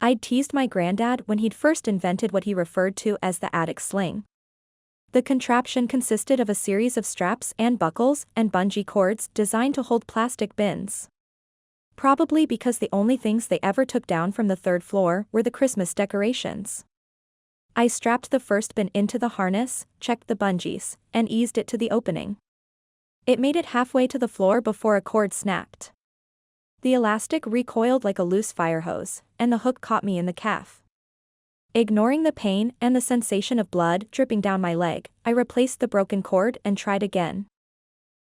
S7: I'd teased my granddad when he'd first invented what he referred to as the attic sling. The contraption consisted of a series of straps and buckles and bungee cords designed to hold plastic bins. Probably because the only things they ever took down from the 3rd floor were the Christmas decorations. I strapped the first bin into the harness, checked the bungees, and eased it to the opening. It made it halfway to the floor before a cord snapped. The elastic recoiled like a loose fire hose, and the hook caught me in the calf. Ignoring the pain and the sensation of blood dripping down my leg, I replaced the broken cord and tried again.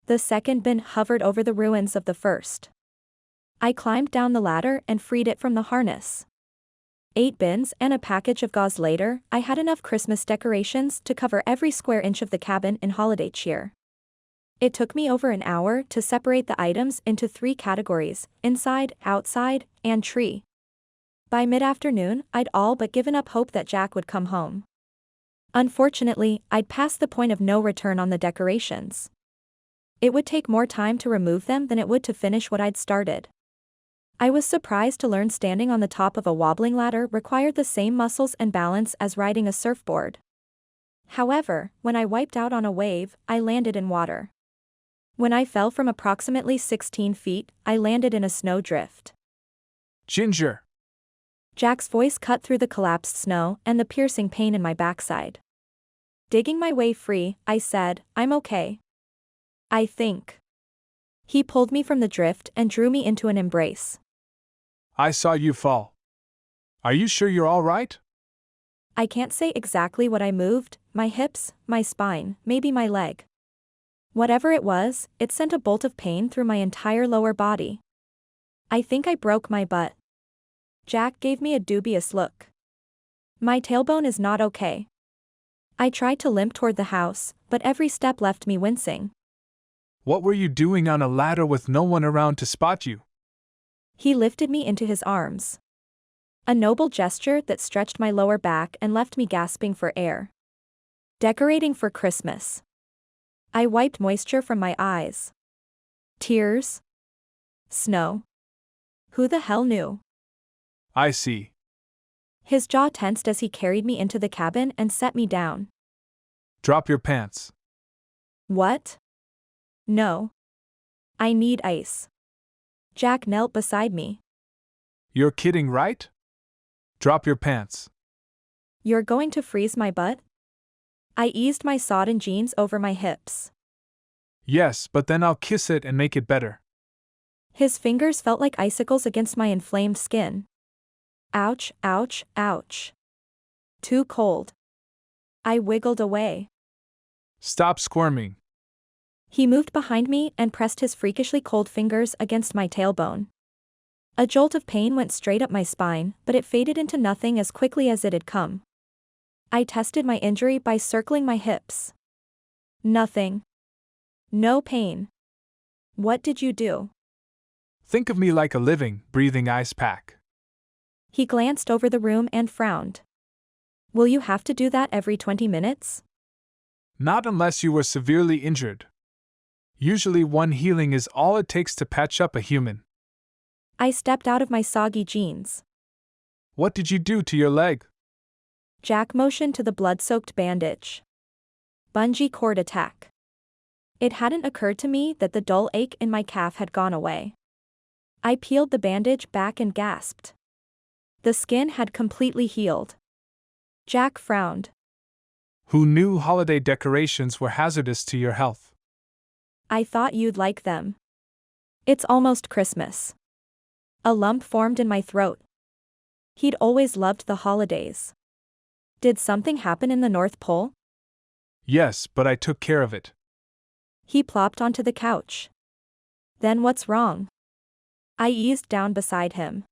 S7: The second bin hovered over the ruins of the first. I climbed down the ladder and freed it from the harness. 8 bins and a package of gauze later, I had enough Christmas decorations to cover every square inch of the cabin in holiday cheer. It took me over an hour to separate the items into 3 categories: inside, outside, and tree. By mid-afternoon, I'd all but given up hope that Jack would come home. Unfortunately, I'd passed the point of no return on the decorations. It would take more time to remove them than it would to finish what I'd started. I was surprised to learn standing on the top of a wobbling ladder required the same muscles and balance as riding a surfboard. However, when I wiped out on a wave, I landed in water. When I fell from approximately 16 feet, I landed in a snowdrift.
S2: Ginger!
S7: Jack's voice cut through the collapsed snow and the piercing pain in my backside. Digging my way free, I said, "I'm okay. I think." He pulled me from the drift and drew me into an embrace.
S2: I saw you fall. Are you sure you're all right?
S7: I can't say exactly what I moved, my hips, my spine, maybe my leg. Whatever it was, it sent a bolt of pain through my entire lower body. I think I broke my butt. Jack gave me a dubious look. My tailbone is not okay. I tried to limp toward the house, but every step left me wincing.
S2: What were you doing on a ladder with no one around to spot you?
S7: He lifted me into his arms. A noble gesture that stretched my lower back and left me gasping for air. Decorating for Christmas. I wiped moisture from my eyes. Tears? Snow? Who the hell knew?
S2: I see.
S7: His jaw tensed as he carried me into the cabin and set me down.
S2: Drop your pants.
S7: What? No. I need ice. Jack knelt beside me.
S2: You're kidding, right? Drop your pants.
S7: You're going to freeze my butt? I eased my sodden jeans over my hips.
S2: Yes, but then I'll kiss it and make it better.
S7: His fingers felt like icicles against my inflamed skin. Ouch, ouch, ouch. Too cold. I wiggled away.
S2: Stop squirming.
S7: He moved behind me and pressed his freakishly cold fingers against my tailbone. A jolt of pain went straight up my spine, but it faded into nothing as quickly as it had come. I tested my injury by circling my hips. Nothing. No pain. What did you do?
S2: Think of me like a living, breathing ice pack.
S7: He glanced over the room and frowned. Will you have to do that every 20 minutes?
S2: Not unless you were severely injured. Usually one healing is all it takes to patch up a human.
S7: I stepped out of my soggy jeans.
S2: What did you do to your leg?
S7: Jack motioned to the blood-soaked bandage. Bungee cord attack. It hadn't occurred to me that the dull ache in my calf had gone away. I peeled the bandage back and gasped. The skin had completely healed. Jack frowned.
S2: Who knew holiday decorations were hazardous to your health?
S7: I thought you'd like them. It's almost Christmas. A lump formed in my throat. He'd always loved the holidays. Did something happen in the North Pole?
S2: Yes, but I took care of it.
S7: He plopped onto the couch. Then what's wrong? I eased down beside him.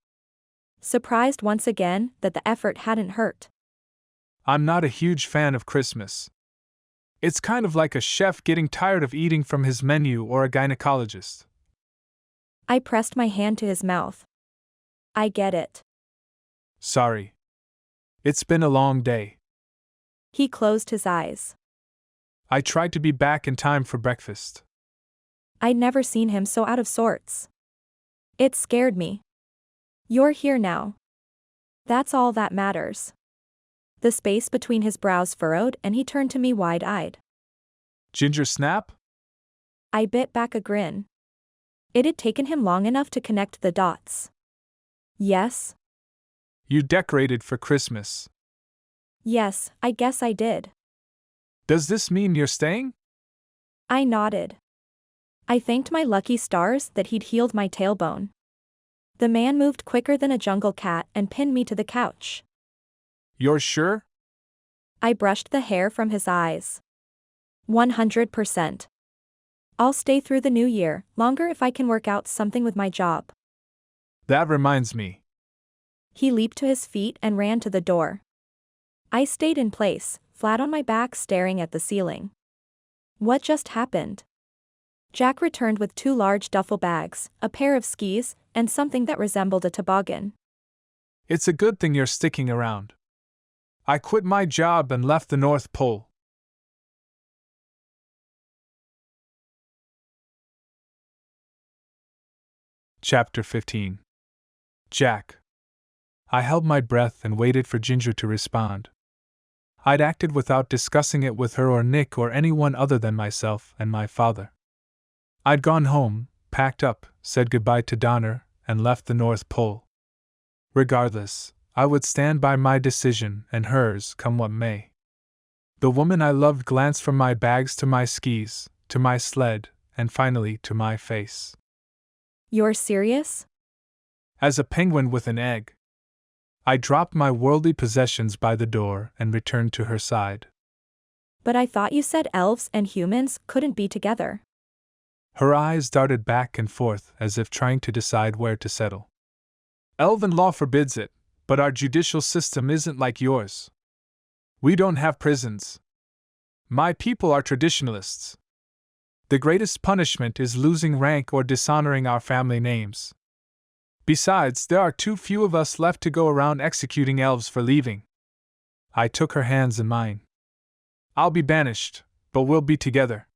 S7: Surprised once again that the effort hadn't hurt.
S2: I'm not a huge fan of Christmas. It's kind of like a chef getting tired of eating from his menu or a gynecologist.
S7: I pressed my hand to his mouth. I get it.
S2: Sorry. It's been a long day.
S7: He closed his eyes.
S2: I tried to be back in time for breakfast.
S7: I'd never seen him so out of sorts. It scared me. You're here now. That's all that matters. The space between his brows furrowed and he turned to me wide-eyed.
S2: Ginger snap?
S7: I bit back a grin. It had taken him long enough to connect the dots. Yes?
S2: You decorated for Christmas.
S7: Yes, I guess I did.
S2: Does this mean you're staying?
S7: I nodded. I thanked my lucky stars that he'd healed my tailbone. The man moved quicker than a jungle cat and pinned me to the couch.
S2: You're sure?
S7: I brushed the hair from his eyes. 100%. I'll stay through the new year, longer if I can work out something with my job.
S2: That reminds me.
S7: He leaped to his feet and ran to the door. I stayed in place, flat on my back staring at the ceiling. What just happened? Jack returned with 2 large duffel bags, a pair of skis, and something that resembled a toboggan.
S2: It's a good thing you're sticking around. I quit my job and left the North Pole. Chapter 15. Jack. I held my breath and waited for Ginger to respond. I'd acted without discussing it with her or Nick or anyone other than myself and my father. I'd gone home, packed up, said goodbye to Donner, and left the North Pole. Regardless, I would stand by my decision and hers, come what may. The woman I loved glanced from my bags to my skis, to my sled, and finally to my face.
S7: You're serious?
S2: As a penguin with an egg. I dropped my worldly possessions by the door and returned to her side.
S7: But I thought you said elves and humans couldn't be together.
S2: Her eyes darted back and forth as if trying to decide where to settle. Elven law forbids it, but our judicial system isn't like yours. We don't have prisons. My people are traditionalists. The greatest punishment is losing rank or dishonoring our family names. Besides, there are too few of us left to go around executing elves for leaving. I took her hands in mine. I'll be banished, but we'll be together.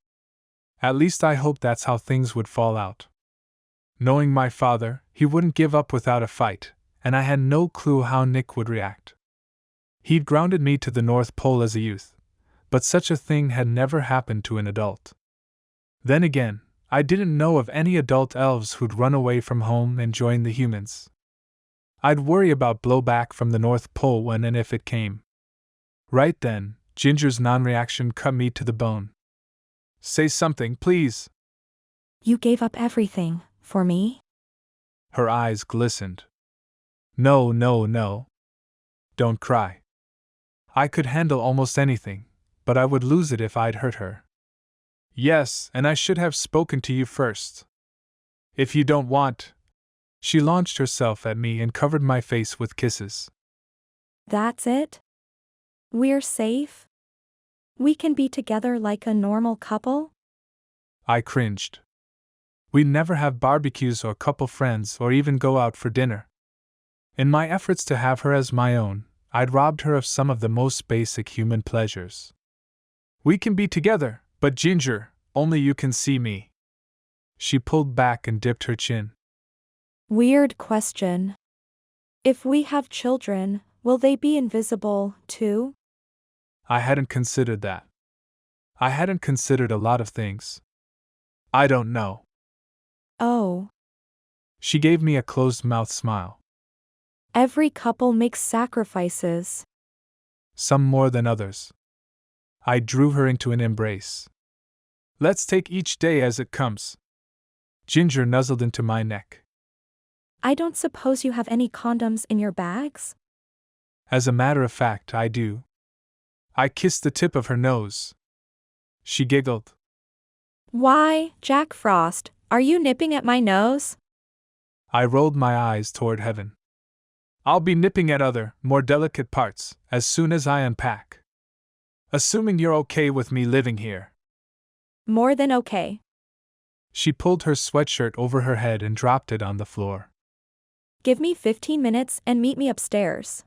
S2: At least I hoped that's how things would fall out. Knowing my father, he wouldn't give up without a fight, and I had no clue how Nick would react. He'd grounded me to the North Pole as a youth, but such a thing had never happened to an adult. Then again, I didn't know of any adult elves who'd run away from home and join the humans. I'd worry about blowback from the North Pole when and if it came. Right then, Ginger's non-reaction cut me to the bone. Say something, please.
S7: You gave up everything, for me?
S2: Her eyes glistened. No. Don't cry. I could handle almost anything, but I would lose it if I'd hurt her. Yes, and I should have spoken to you first. If you don't want. She launched herself at me and covered my face with kisses.
S7: That's it? We're safe? We can be together like a normal couple?
S2: I cringed. We'd never have barbecues or couple friends or even go out for dinner. In my efforts to have her as my own, I'd robbed her of some of the most basic human pleasures. We can be together, but Ginger, only you can see me. She pulled back and dipped her chin.
S7: Weird question. If we have children, will they be invisible, too?
S2: I hadn't considered that. I hadn't considered a lot of things. I don't know.
S7: Oh.
S2: She gave me a closed-mouth smile.
S7: Every couple makes sacrifices.
S2: Some more than others. I drew her into an embrace. Let's take each day as it comes. Ginger nuzzled into my neck.
S7: I don't suppose you have any condoms in your bags?
S2: As a matter of fact, I do. I kissed the tip of her nose. She giggled.
S7: Why, Jack Frost, are you nipping at my nose?
S2: I rolled my eyes toward heaven. I'll be nipping at other, more delicate parts, as soon as I unpack. Assuming you're okay with me living here.
S7: More than okay.
S2: She pulled her sweatshirt over her head and dropped it on the floor.
S7: Give me 15 minutes and meet me upstairs.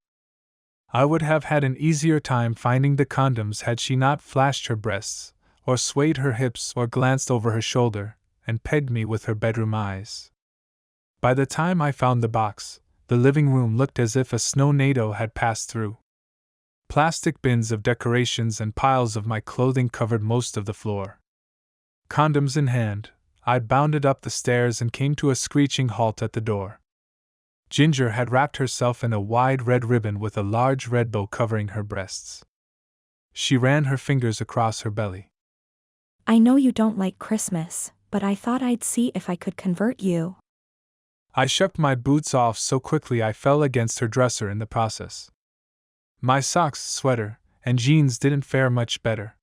S2: I would have had an easier time finding the condoms had she not flashed her breasts, or swayed her hips or glanced over her shoulder, and pegged me with her bedroom eyes. By the time I found the box, the living room looked as if a snow-nado had passed through. Plastic bins of decorations and piles of my clothing covered most of the floor. Condoms in hand, I bounded up the stairs and came to a screeching halt at the door. Ginger had wrapped herself in a wide red ribbon with a large red bow covering her breasts. She ran her fingers across her belly.
S7: I know you don't like Christmas, but I thought I'd see if I could convert you.
S2: I shoved my boots off so quickly I fell against her dresser in the process. My socks, sweater, and jeans didn't fare much better.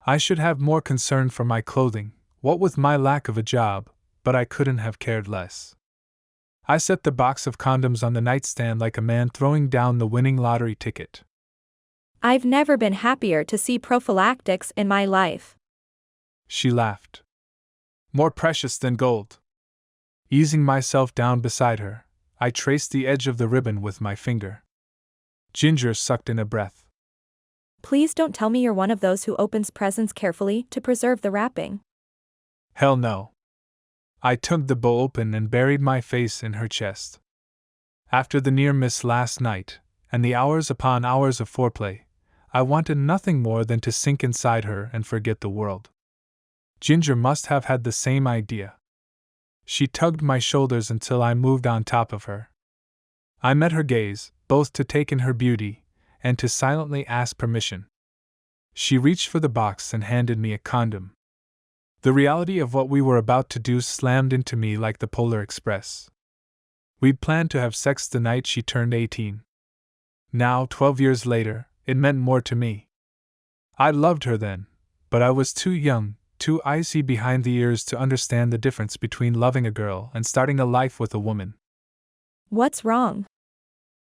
S2: I should have more concern for my clothing, what with my lack of a job, but I couldn't have cared less. I set the box of condoms on the nightstand like a man throwing down the winning lottery ticket.
S7: I've never been happier to see prophylactics in my life.
S2: She laughed. More precious than gold. Easing myself down beside her, I traced the edge of the ribbon with my finger. Ginger sucked in a breath.
S7: Please don't tell me you're one of those who opens presents carefully to preserve the wrapping.
S2: Hell no. I took the bow open and buried my face in her chest. After the near miss last night, and the hours upon hours of foreplay, I wanted nothing more than to sink inside her and forget the world. Ginger must have had the same idea. She tugged my shoulders until I moved on top of her. I met her gaze, both to take in her beauty and to silently ask permission. She reached for the box and handed me a condom. The reality of what we were about to do slammed into me like the Polar Express. We'd planned to have sex the night she turned 18. Now, 12 years later, it meant more to me. I loved her then, but I was too young, too icy behind the ears to understand the difference between loving a girl and starting a life with a woman.
S7: What's wrong?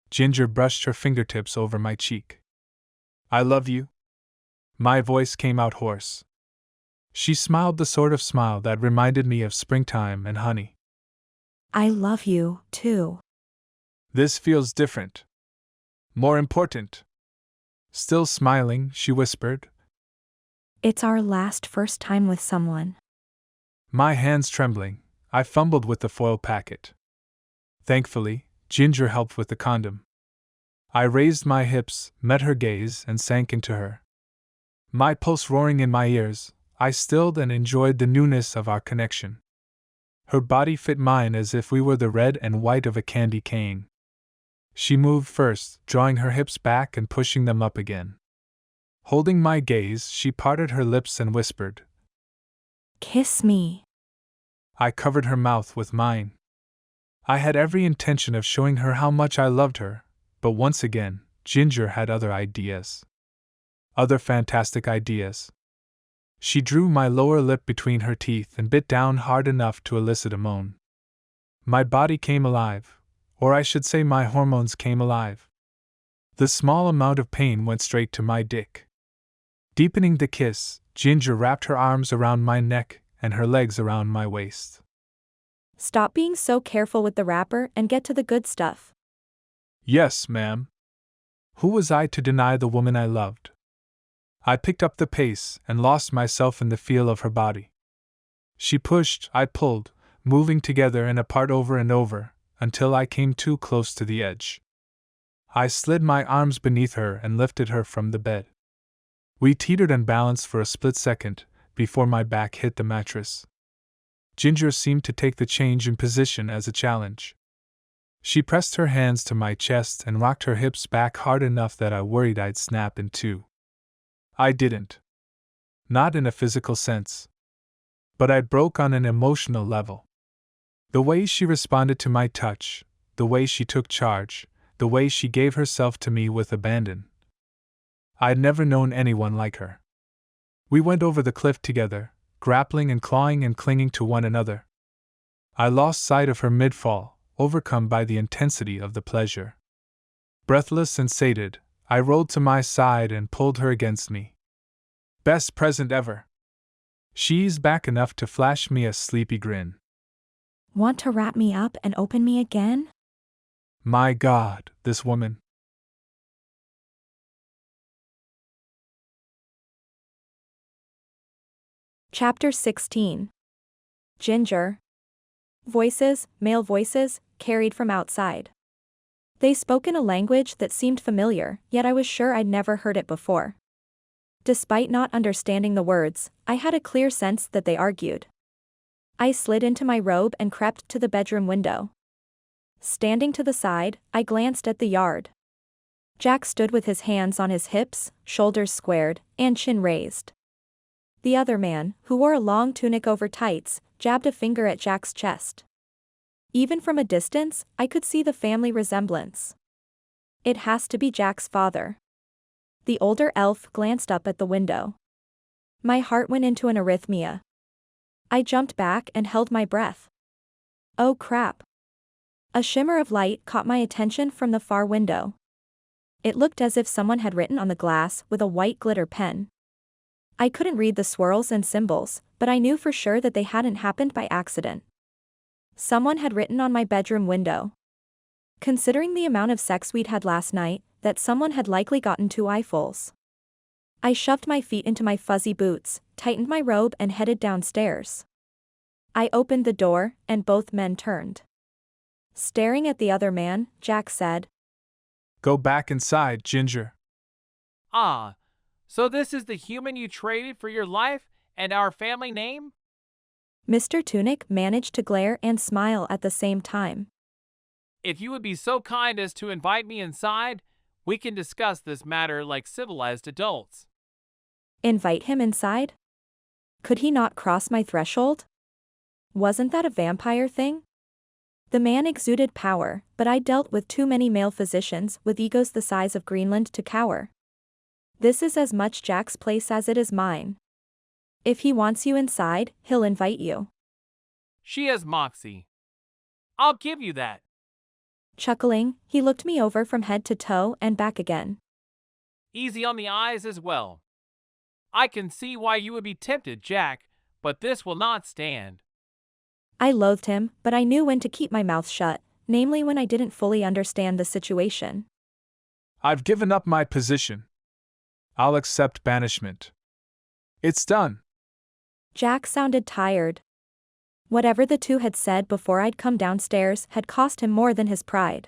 S2: Ginger brushed her fingertips over my cheek. I love you. My voice came out hoarse. She smiled the sort of smile that reminded me of springtime and honey.
S7: I love you, too.
S2: This feels different. More important. Still smiling, she whispered.
S7: It's our last first time with someone.
S2: My hands trembling, I fumbled with the foil packet. Thankfully, Ginger helped with the condom. I raised my hips, met her gaze, and sank into her. My pulse roaring in my ears, I stilled and enjoyed the newness of our connection. Her body fit mine as if we were the red and white of a candy cane. She moved first, drawing her hips back and pushing them up again. Holding my gaze, she parted her lips and whispered,
S7: Kiss me.
S2: I covered her mouth with mine. I had every intention of showing her how much I loved her, but once again, Ginger had other ideas. Other fantastic ideas. She drew my lower lip between her teeth and bit down hard enough to elicit a moan. My body came alive, or I should say my hormones came alive. The small amount of pain went straight to my dick. Deepening the kiss, Ginger wrapped her arms around my neck and her legs around my waist.
S7: Stop being so careful with the wrapper and get to the good stuff.
S2: Yes, ma'am. Who was I to deny the woman I loved? I picked up the pace and lost myself in the feel of her body. She pushed, I pulled, moving together and apart over and over, until I came too close to the edge. I slid my arms beneath her and lifted her from the bed. We teetered and balanced for a split second, before my back hit the mattress. Ginger seemed to take the change in position as a challenge. She pressed her hands to my chest and rocked her hips back hard enough that I worried I'd snap in two. I didn't. Not in a physical sense. But I broke on an emotional level. The way she responded to my touch, the way she took charge, the way she gave herself to me with abandon. I'd never known anyone like her. We went over the cliff together, grappling and clawing and clinging to one another. I lost sight of her mid-fall, overcome by the intensity of the pleasure. Breathless and sated, I rolled to my side and pulled her against me. Best present ever. She eased back enough to flash me a sleepy grin.
S7: Want to wrap me up and open me again?
S2: My God, this woman.
S7: Chapter 16. Ginger. Voices, male voices, carried from outside. They spoke in a language that seemed familiar, yet I was sure I'd never heard it before. Despite not understanding the words, I had a clear sense that they argued. I slid into my robe and crept to the bedroom window. Standing to the side, I glanced at the yard. Jack stood with his hands on his hips, shoulders squared, and chin raised. The other man, who wore a long tunic over tights, jabbed a finger at Jack's chest. Even from a distance, I could see the family resemblance. It has to be Jack's father. The older elf glanced up at the window. My heart went into an arrhythmia. I jumped back and held my breath. Oh crap. A shimmer of light caught my attention from the far window. It looked as if someone had written on the glass with a white glitter pen. I couldn't read the swirls and symbols, but I knew for sure that they hadn't happened by accident. Someone had written on my bedroom window. Considering the amount of sex we'd had last night, that someone had likely gotten 2 eyefuls. I shoved my feet into my fuzzy boots, tightened my robe and headed downstairs. I opened the door, and both men turned. Staring at the other man, Jack said,
S2: Go back inside, Ginger.
S3: Ah, so this is the human you traded for your life and our family name?
S7: Mr. Tunic managed to glare and smile at the same time.
S3: If you would be so kind as to invite me inside, we can discuss this matter like civilized adults.
S7: Invite him inside? Could he not cross my threshold? Wasn't that a vampire thing? The man exuded power, but I dealt with too many male physicians with egos the size of Greenland to cower. This is as much Jack's place as it is mine. If he wants you inside, he'll invite you.
S3: She has moxie. I'll give you that.
S7: Chuckling, he looked me over from head to toe and back again.
S3: Easy on the eyes as well. I can see why you would be tempted, Jack, but this will not stand.
S7: I loathed him, but I knew when to keep my mouth shut, namely when I didn't fully understand the situation.
S2: I've given up my position. I'll accept banishment. It's done.
S7: Jack sounded tired. Whatever the two had said before I'd come downstairs had cost him more than his pride.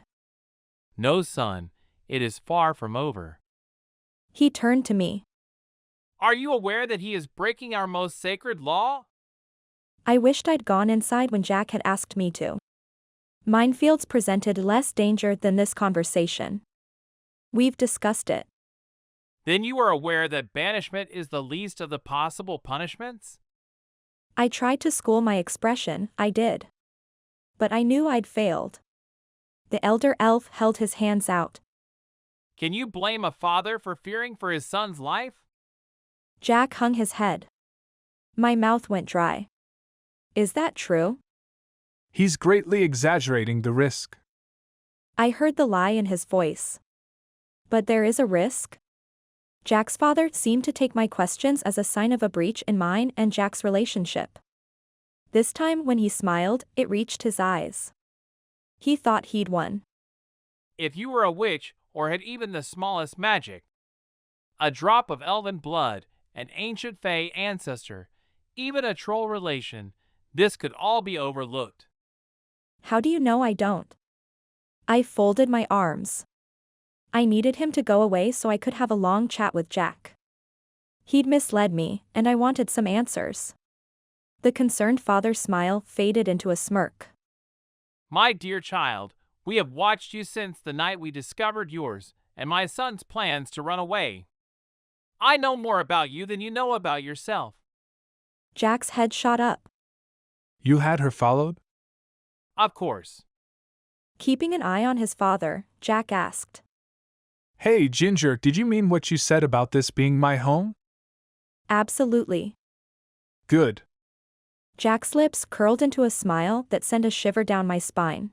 S3: No, son, it is far from over.
S7: He turned to me.
S3: Are you aware that he is breaking our most sacred law?
S7: I wished I'd gone inside when Jack had asked me to. Minefields presented less danger than this conversation. We've discussed it.
S3: Then you are aware that banishment is the least of the possible punishments?
S7: I tried to school my expression, I did. But I knew I'd failed. The elder elf held his hands out.
S3: Can you blame a father for fearing for his son's life?
S7: Jack hung his head. My mouth went dry. Is that true?
S2: He's greatly exaggerating the risk.
S7: I heard the lie in his voice. But there is a risk? Jack's father seemed to take my questions as a sign of a breach in mine and Jack's relationship. This time when he smiled, it reached his eyes. He thought he'd won.
S3: If you were a witch or had even the smallest magic, a drop of elven blood, an ancient fae ancestor, even a troll relation, this could all be overlooked.
S7: How do you know I don't? I folded my arms. I needed him to go away so I could have a long chat with Jack. He'd misled me, and I wanted some answers. The concerned father's smile faded into a smirk.
S3: My dear child, we have watched you since the night we discovered yours and my son's plans to run away. I know more about you than you know about yourself.
S7: Jack's head shot up.
S2: You had her followed?
S3: Of course.
S7: Keeping an eye on his father, Jack asked.
S2: Hey, Ginger, did you mean what you said about this being my home?
S7: Absolutely.
S2: Good.
S7: Jack's lips curled into a smile that sent a shiver down my spine.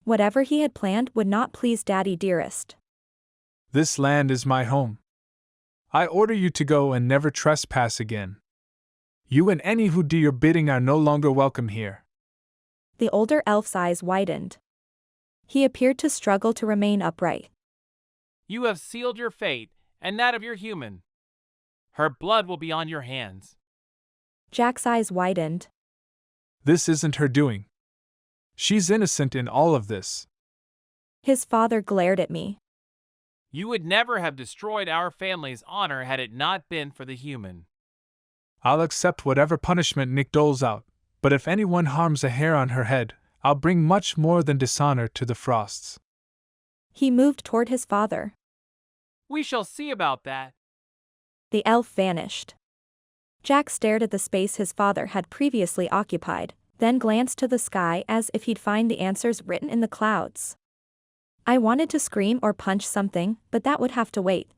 S7: Whatever he had planned would not please Daddy dearest.
S2: This land is my home. I order you to go and never trespass again. You and any who do your bidding are no longer welcome here.
S7: The older elf's eyes widened. He appeared to struggle to remain upright.
S3: You have sealed your fate and that of your human. Her blood will be on your hands.
S7: Jack's eyes widened.
S2: This isn't her doing. She's innocent in all of this.
S7: His father glared at me.
S3: You would never have destroyed our family's honor had it not been for the human.
S2: I'll accept whatever punishment Nick doles out, but if anyone harms a hair on her head, I'll bring much more than dishonor to the Frosts.
S7: He moved toward his father.
S3: We shall see about that.
S7: The elf vanished. Jack stared at the space his father had previously occupied, then glanced to the sky as if he'd find the answers written in the clouds. I wanted to scream or punch something, but that would have to wait.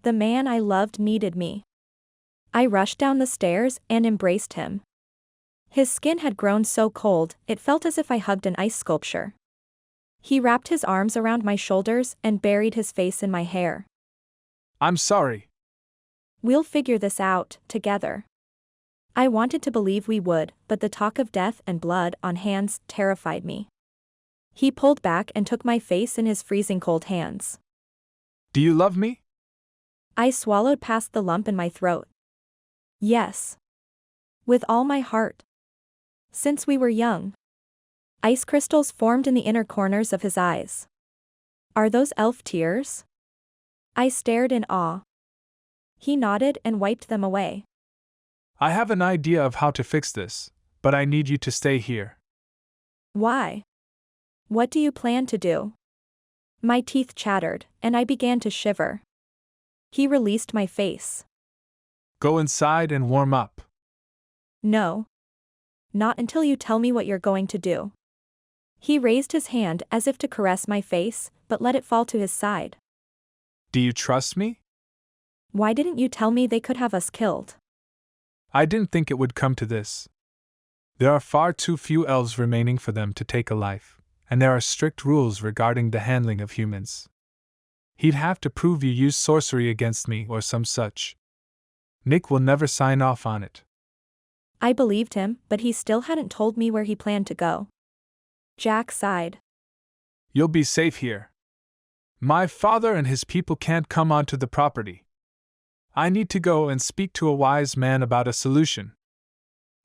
S7: The man I loved needed me. I rushed down the stairs and embraced him. His skin had grown so cold, it felt as if I hugged an ice sculpture. He wrapped his arms around my shoulders and buried his face in my hair.
S2: I'm sorry.
S7: We'll figure this out, together. I wanted to believe we would, but the talk of death and blood on hands terrified me. He pulled back and took my face in his freezing cold hands.
S2: Do you love me?
S7: I swallowed past the lump in my throat. Yes. With all my heart. Since we were young. Ice crystals formed in the inner corners of his eyes. Are those elf tears? I stared in awe. He nodded and wiped them away.
S2: I have an idea of how to fix this, but I need you to stay here.
S7: Why? What do you plan to do? My teeth chattered, and I began to shiver. He released my face.
S2: Go inside and warm up.
S7: No. Not until you tell me what you're going to do. He raised his hand as if to caress my face, but let it fall to his side.
S2: Do you trust me?
S7: Why didn't you tell me they could have us killed?
S2: I didn't think it would come to this. There are far too few elves remaining for them to take a life, and there are strict rules regarding the handling of humans. He'd have to prove you used sorcery against me or some such. Nick will never sign off on it.
S7: I believed him, but he still hadn't told me where he planned to go. Jack sighed.
S2: You'll be safe here. My father and his people can't come onto the property. I need to go and speak to a wise man about a solution.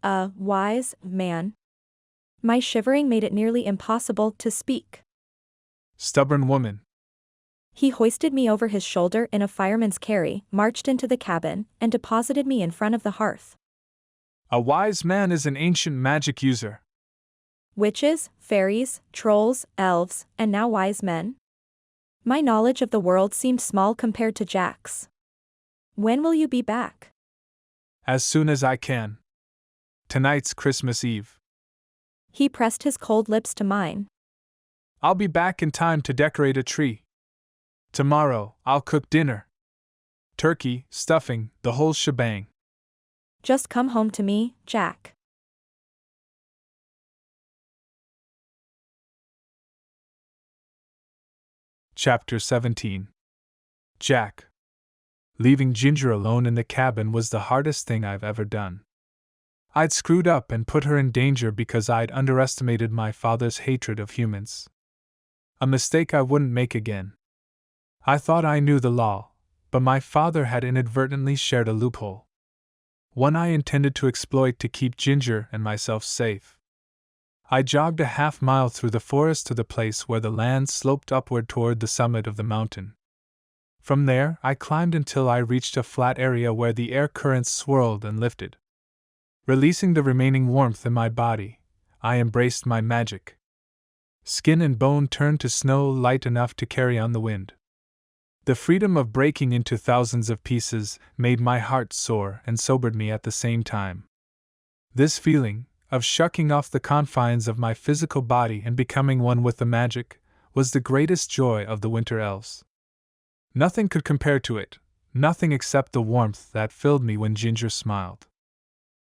S7: A wise man? My shivering made it nearly impossible to speak.
S2: Stubborn woman.
S7: He hoisted me over his shoulder in a fireman's carry, marched into the cabin, and deposited me in front of the hearth.
S2: A wise man is an ancient magic user.
S7: Witches, fairies, trolls, elves, and now wise men? My knowledge of the world seemed small compared to Jack's. When will you be back?
S2: As soon as I can. Tonight's Christmas Eve.
S7: He pressed his cold lips to mine.
S2: I'll be back in time to decorate a tree. Tomorrow, I'll cook dinner. Turkey, stuffing, the whole shebang.
S7: Just come home to me, Jack.
S2: Chapter 17. Jack. Leaving Ginger alone in the cabin was the hardest thing I've ever done. I'd screwed up and put her in danger because I'd underestimated my father's hatred of humans. A mistake I wouldn't make again. I thought I knew the law, but my father had inadvertently shared a loophole. One I intended to exploit to keep Ginger and myself safe. I jogged a half-mile through the forest to the place where the land sloped upward toward the summit of the mountain. From there, I climbed until I reached a flat area where the air currents swirled and lifted. Releasing the remaining warmth in my body, I embraced my magic. Skin and bone turned to snow light enough to carry on the wind. The freedom of breaking into thousands of pieces made my heart soar and sobered me at the same time. This feeling, of shucking off the confines of my physical body and becoming one with the magic, was the greatest joy of the winter elves. Nothing could compare to it, nothing except the warmth that filled me when Ginger smiled.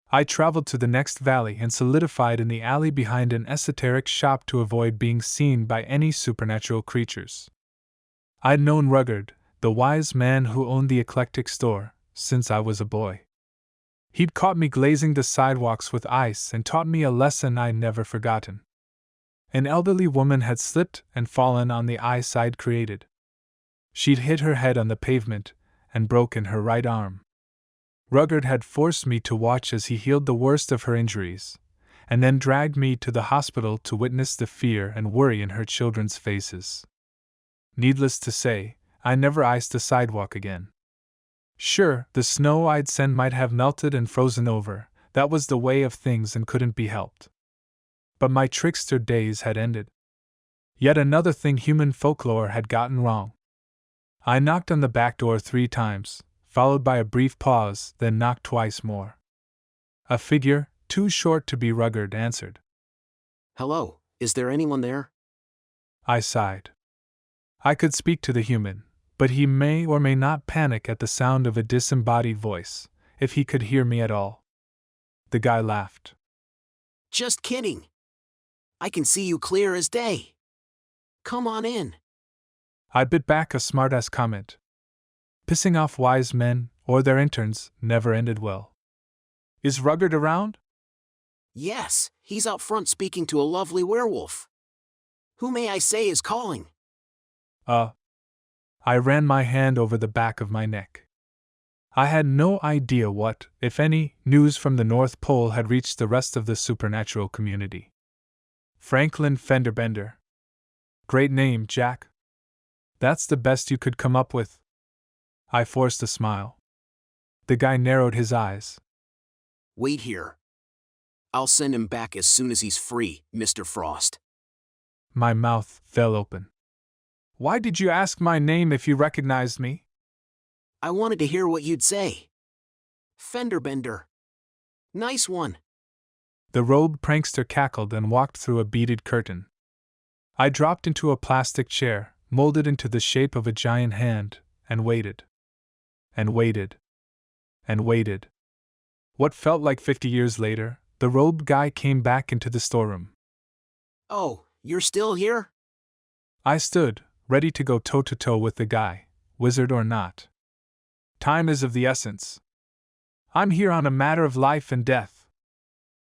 S2: I traveled to the next valley and solidified in the alley behind an esoteric shop to avoid being seen by any supernatural creatures. I'd known Rugged, the wise man who owned the eclectic store, since I was a boy. He'd caught me glazing the sidewalks with ice and taught me a lesson I'd never forgotten. An elderly woman had slipped and fallen on the ice I'd created. She'd hit her head on the pavement and broken her right arm. Rugged had forced me to watch as he healed the worst of her injuries, and then dragged me to the hospital to witness the fear and worry in her children's faces. Needless to say, I never iced a sidewalk again. Sure, the snow I'd sent might have melted and frozen over, that was the way of things and couldn't be helped. But my trickster days had ended. Yet another thing human folklore had gotten wrong. I knocked on the back door 3 times, followed by a brief pause, then knocked twice more. A figure, too short to be Rugged, answered.
S10: Hello, is there anyone there?
S2: I sighed. I could speak to the human, but he may or may not panic at the sound of a disembodied voice, if he could hear me at all. The guy laughed.
S10: Just kidding. I can see you clear as day. Come on in.
S2: I bit back a smartass comment. Pissing off wise men, or their interns, never ended well. Is Rugged around?
S10: Yes, he's out front speaking to a lovely werewolf. Who may I say is calling?
S2: I ran my hand over the back of my neck. I had no idea what, if any, news from the North Pole had reached the rest of the supernatural community. Franklin Fenderbender. Great name, Jack. That's the best you could come up with. I forced a smile. The guy narrowed his eyes.
S10: Wait here. I'll send him back as soon as he's free, Mr. Frost.
S2: My mouth fell open. Why did you ask my name if you recognized me?
S10: I wanted to hear what you'd say. Fenderbender. Nice one.
S2: The robed prankster cackled and walked through a beaded curtain. I dropped into a plastic chair, molded into the shape of a giant hand, and waited. And waited. And waited. What felt like 50 years later, the robed guy came back into the storeroom.
S10: Oh, you're still here?
S2: I stood, ready to go toe-to-toe with the guy, wizard or not. Time is of the essence. I'm here on a matter of life and death.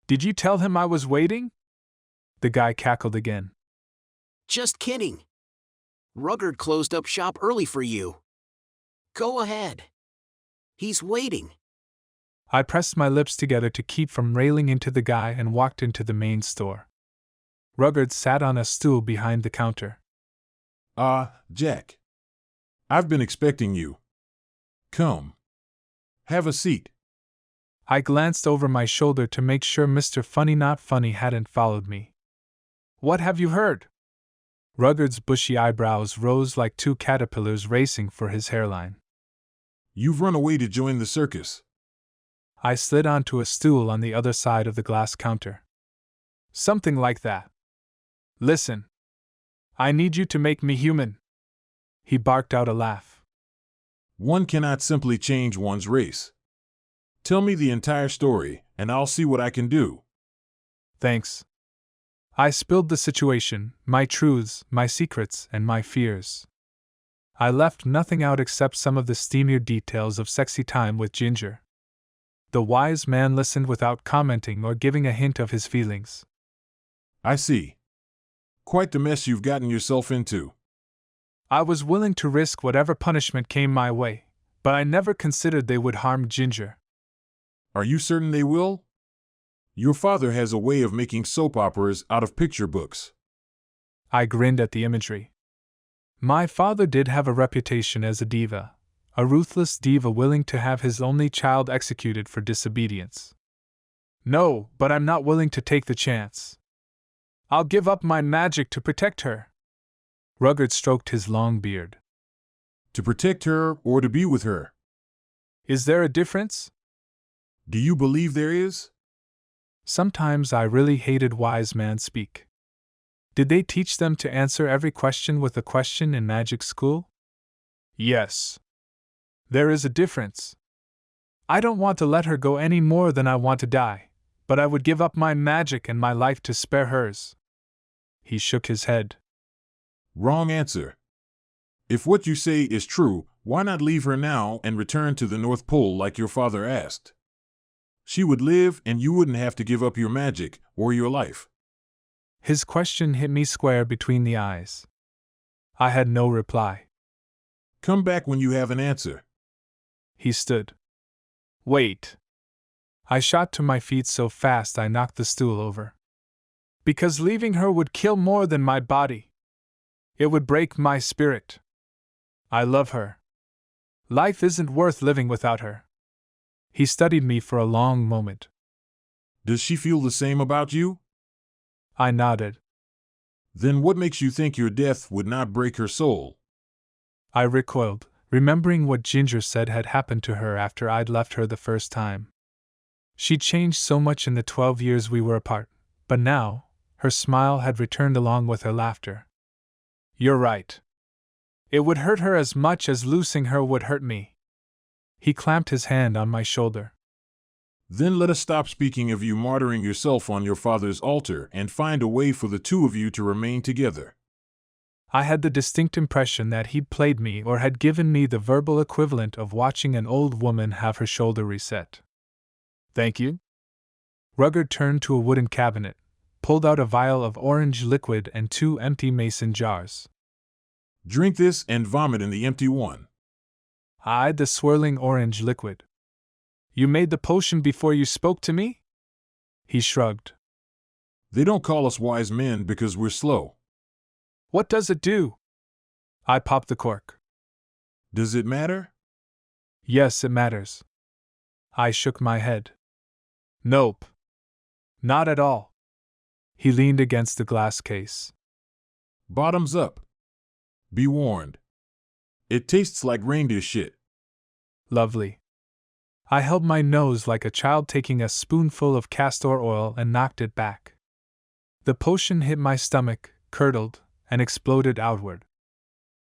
S2: Did you tell him I was waiting? The guy cackled again.
S10: Just kidding. Ruggard closed up shop early for you. Go ahead. He's waiting.
S2: I pressed my lips together to keep from railing into the guy and walked into the main store. Ruggard sat on a stool behind the counter.
S4: Jack. I've been expecting you. Come. Have a seat.
S2: I glanced over my shoulder to make sure Mr. Funny Not Funny hadn't followed me. What have you heard? Ruggard's bushy eyebrows rose like two caterpillars racing for his hairline.
S4: You've run away to join the circus.
S2: I slid onto a stool on the other side of the glass counter. Something like that. Listen. I need you to make me human. He barked out a laugh.
S4: One cannot simply change one's race. Tell me the entire story, and I'll see what I can do.
S2: Thanks. I spilled the situation, my truths, my secrets, and my fears. I left nothing out except some of the steamier details of sexy time with Ginger. The wise man listened without commenting or giving a hint of his feelings.
S4: I see. Quite the mess you've gotten yourself into.
S2: I was willing to risk whatever punishment came my way, but I never considered they would harm Ginger.
S4: Are you certain they will? Your father has a way of making soap operas out of picture books.
S2: I grinned at the imagery. My father did have a reputation as a diva, a ruthless diva willing to have his only child executed for disobedience. No, but I'm not willing to take the chance. I'll give up my magic to protect her. Ruggard stroked his long beard.
S4: To protect her or to be with her?
S2: Is there a difference?
S4: Do you believe there is?
S2: Sometimes I really hated wise man speak. Did they teach them to answer every question with a question in magic school? Yes. There is a difference. I don't want to let her go any more than I want to die, but I would give up my magic and my life to spare hers. He shook his head.
S4: Wrong answer. If what you say is true, why not leave her now and return to the North Pole like your father asked? She would live and you wouldn't have to give up your magic or your life.
S2: His question hit me square between the eyes. I had no reply.
S4: Come back when you have an answer.
S2: He stood. Wait. I shot to my feet so fast I knocked the stool over. Because leaving her would kill more than my body. It would break my spirit. I love her. Life isn't worth living without her. He studied me for a long moment.
S4: Does she feel the same about you?
S2: I nodded.
S4: Then what makes you think your death would not break her soul?
S2: I recoiled, remembering what Ginger said had happened to her after I'd left her the first time. She'd changed so much in the 12 years we were apart, but now, her smile had returned along with her laughter. You're right. It would hurt her as much as losing her would hurt me. He clamped his hand on my shoulder.
S4: Then let us stop speaking of you martyring yourself on your father's altar and find a way for the two of you to remain together.
S2: I had the distinct impression that he'd played me or had given me the verbal equivalent of watching an old woman have her shoulder reset. Thank you. Ruggard turned to a wooden cabinet, pulled out a vial of orange liquid and 2 empty mason jars.
S4: Drink this and vomit in the empty one.
S2: I eyed the swirling orange liquid. You made the potion before you spoke to me? He shrugged.
S4: They don't call us wise men because we're slow.
S2: What does it do? I popped the cork.
S4: Does it matter?
S2: Yes, it matters. I shook my head. Nope. Not at all. He leaned against the glass case.
S4: Bottoms up. Be warned. It tastes like reindeer shit.
S2: Lovely. I held my nose like a child taking a spoonful of castor oil and knocked it back. The potion hit my stomach, curdled, and exploded outward.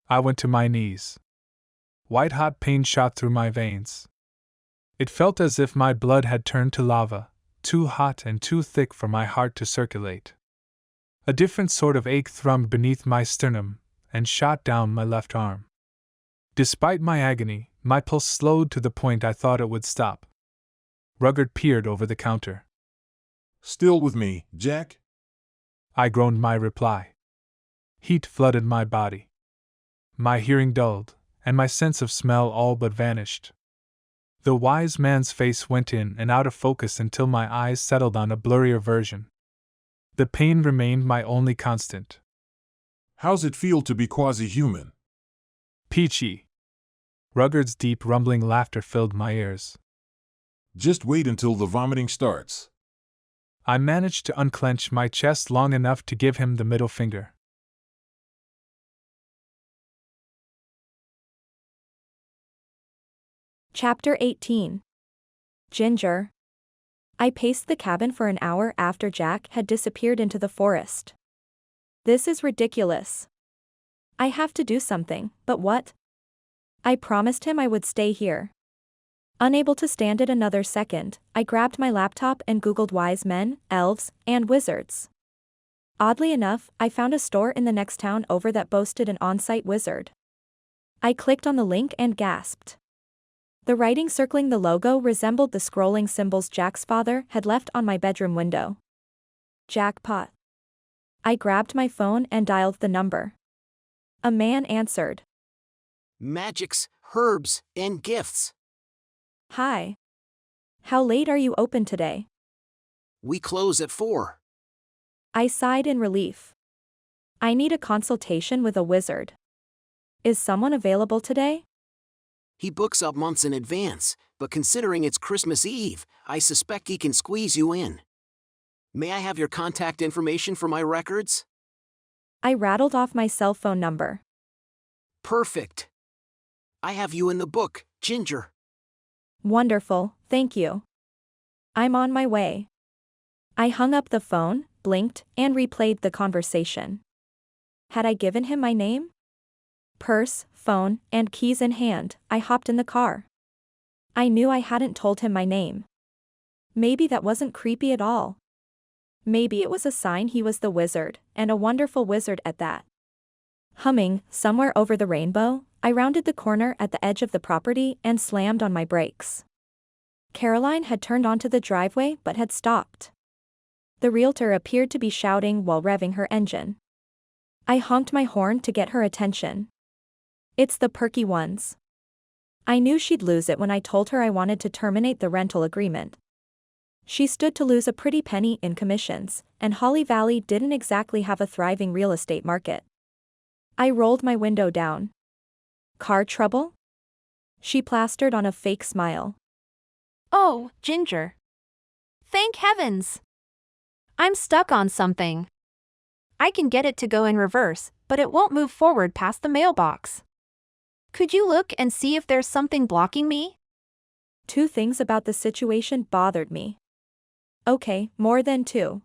S2: I went to my knees. White-hot pain shot through my veins. It felt as if my blood had turned to lava, too hot and too thick for my heart to circulate. A different sort of ache thrummed beneath my sternum and shot down my left arm. Despite my agony, my pulse slowed to the point I thought it would stop. Rugged peered over the counter.
S4: Still with me, Jack?
S2: I groaned my reply. Heat flooded my body. My hearing dulled, and my sense of smell all but vanished. The wise man's face went in and out of focus until my eyes settled on a blurrier version. The pain remained my only constant.
S4: How's it feel to be quasi-human?
S2: Peachy. Rugged's deep rumbling laughter filled my ears.
S4: Just wait until the vomiting starts.
S2: I managed to unclench my chest long enough to give him the middle finger.
S7: Chapter 18. Ginger. I paced the cabin for an hour after Jack had disappeared into the forest. This is ridiculous. I have to do something, but what? I promised him I would stay here. Unable to stand it another second, I grabbed my laptop and Googled wise men, elves, and wizards. Oddly enough, I found a store in the next town over that boasted an on-site wizard. I clicked on the link and gasped. The writing circling the logo resembled the scrolling symbols Jack's father had left on my bedroom window. Jackpot. I grabbed my phone and dialed the number. A man answered.
S10: Magics, herbs, and gifts.
S7: Hi. How late are you open today?
S10: We close at 4.
S7: I sighed in relief. I need a consultation with a wizard. Is someone available today?
S10: He books up months in advance, but considering it's Christmas Eve, I suspect he can squeeze you in. May I have your contact information for my records?
S7: I rattled off my cell phone number.
S10: Perfect. I have you in the book, Ginger.
S7: Wonderful, thank you. I'm on my way. I hung up the phone, blinked, and replayed the conversation. Had I given him my name? Purse, phone, and keys in hand, I hopped in the car. I knew I hadn't told him my name. Maybe that wasn't creepy at all. Maybe it was a sign he was the wizard, and a wonderful wizard at that. Humming, Somewhere Over the Rainbow, I rounded the corner at the edge of the property and slammed on my brakes. Caroline had turned onto the driveway but had stopped. The realtor appeared to be shouting while revving her engine. I honked my horn to get her attention. It's the perky ones. I knew she'd lose it when I told her I wanted to terminate the rental agreement. She stood to lose a pretty penny in commissions, and Holly Valley didn't exactly have a thriving real estate market. I rolled my window down. Car trouble? She plastered on a fake smile.
S8: Oh, Ginger. Thank heavens. I'm stuck on something. I can get it to go in reverse, but it won't move forward past the mailbox. Could you look and see if there's something blocking me?
S7: 2 things about the situation bothered me. Okay, more than 2.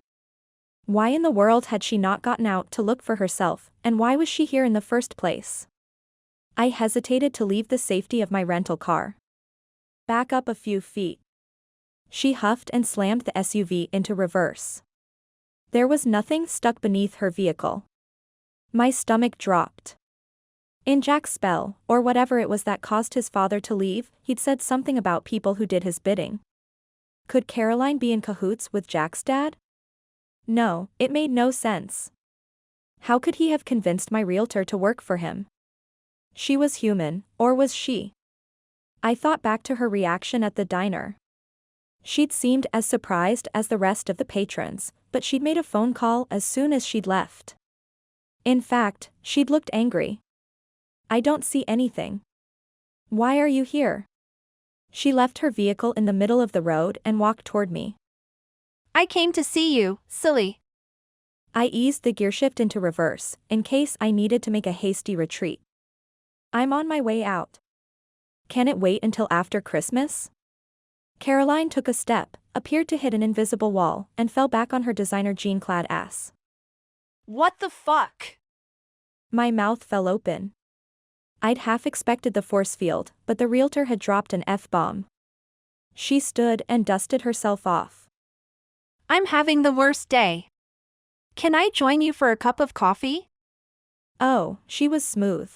S7: Why in the world had she not gotten out to look for herself, and why was she here in the first place? I hesitated to leave the safety of my rental car. Back up a few feet. She huffed and slammed the SUV into reverse. There was nothing stuck beneath her vehicle. My stomach dropped. In Jack's spell, or whatever it was that caused his father to leave, he'd said something about people who did his bidding. Could Caroline be in cahoots with Jack's dad? No, it made no sense. How could he have convinced my realtor to work for him? She was human, or was she? I thought back to her reaction at the diner. She'd seemed as surprised as the rest of the patrons, but she'd made a phone call as soon as she'd left. In fact, she'd looked angry. I don't see anything. Why are you here? She left her vehicle in the middle of the road and walked toward me.
S8: I came to see you, silly.
S7: I eased the gearshift into reverse, in case I needed to make a hasty retreat. I'm on my way out. Can it wait until after Christmas? Caroline took a step, appeared to hit an invisible wall, and fell back on her designer jean-clad ass.
S8: What the fuck?
S7: My mouth fell open. I'd half expected the force field, but the realtor had dropped an F-bomb. She stood and dusted herself off.
S8: I'm having the worst day. Can I join you for a cup of coffee?
S7: Oh, she was smooth.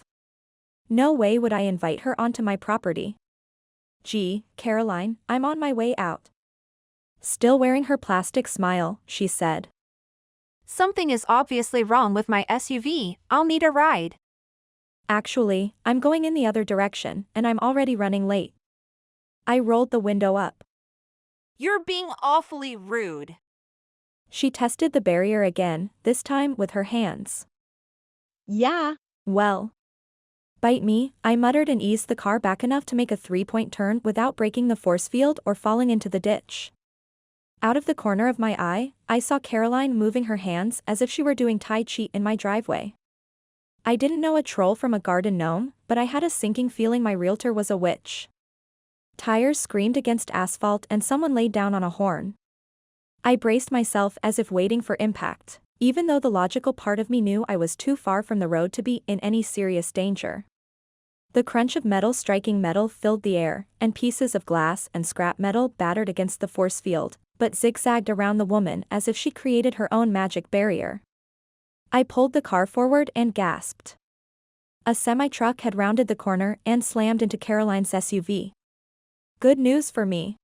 S7: No way would I invite her onto my property. Gee, Caroline, I'm on my way out. Still wearing her plastic smile, she said.
S8: Something is obviously wrong with my SUV, I'll need a ride.
S7: Actually, I'm going in the other direction, and I'm already running late. I rolled the window up.
S8: You're being awfully rude.
S7: She tested the barrier again, this time with her hands.
S9: Yeah.
S7: Well. Bite me, I muttered and eased the car back enough to make a 3-point turn without breaking the force field or falling into the ditch. Out of the corner of my eye, I saw Caroline moving her hands as if she were doing Tai Chi in my driveway. I didn't know a troll from a garden gnome, but I had a sinking feeling my realtor was a witch. Tires screamed against asphalt and someone laid down on a horn. I braced myself as if waiting for impact, even though the logical part of me knew I was too far from the road to be in any serious danger. The crunch of metal striking metal filled the air, and pieces of glass and scrap metal battered against the force field, but zigzagged around the woman as if she created her own magic barrier. I pulled the car forward and gasped. A semi-truck had rounded the corner and slammed into Caroline's SUV. Good news for me.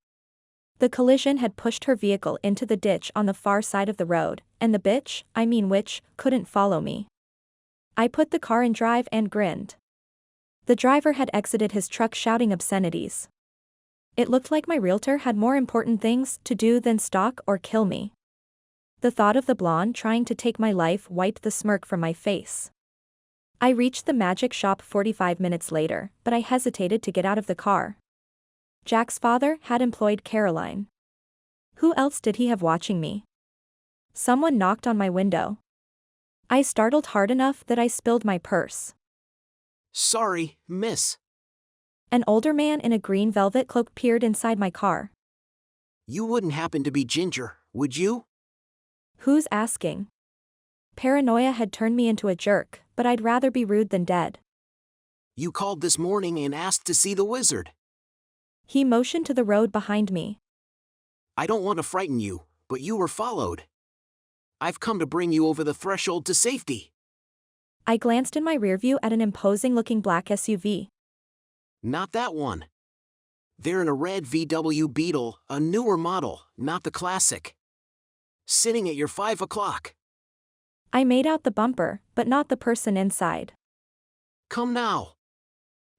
S7: The collision had pushed her vehicle into the ditch on the far side of the road, and the bitch, witch, couldn't follow me. I put the car in drive and grinned. The driver had exited his truck shouting obscenities. It looked like my realtor had more important things to do than stalk or kill me. The thought of the blonde trying to take my life wiped the smirk from my face. I reached the magic shop 45 minutes later, but I hesitated to get out of the car. Jack's father had employed Caroline. Who else did he have watching me? Someone knocked on my window. I startled hard enough that I spilled my purse.
S10: Sorry, miss.
S7: An older man in a green velvet cloak peered inside my car.
S10: You wouldn't happen to be Ginger, would you?
S7: Who's asking? Paranoia had turned me into a jerk, but I'd rather be rude than dead.
S10: You called this morning and asked to see the wizard.
S7: He motioned to the road behind me.
S10: I don't want to frighten you, but you were followed. I've come to bring you over the threshold to safety.
S7: I glanced in my rearview at an imposing-looking black SUV.
S10: Not that one. They're in a red VW Beetle, a newer model, not the classic. Sitting at your 5 o'clock.
S7: I made out the bumper, but not the person inside.
S10: Come now.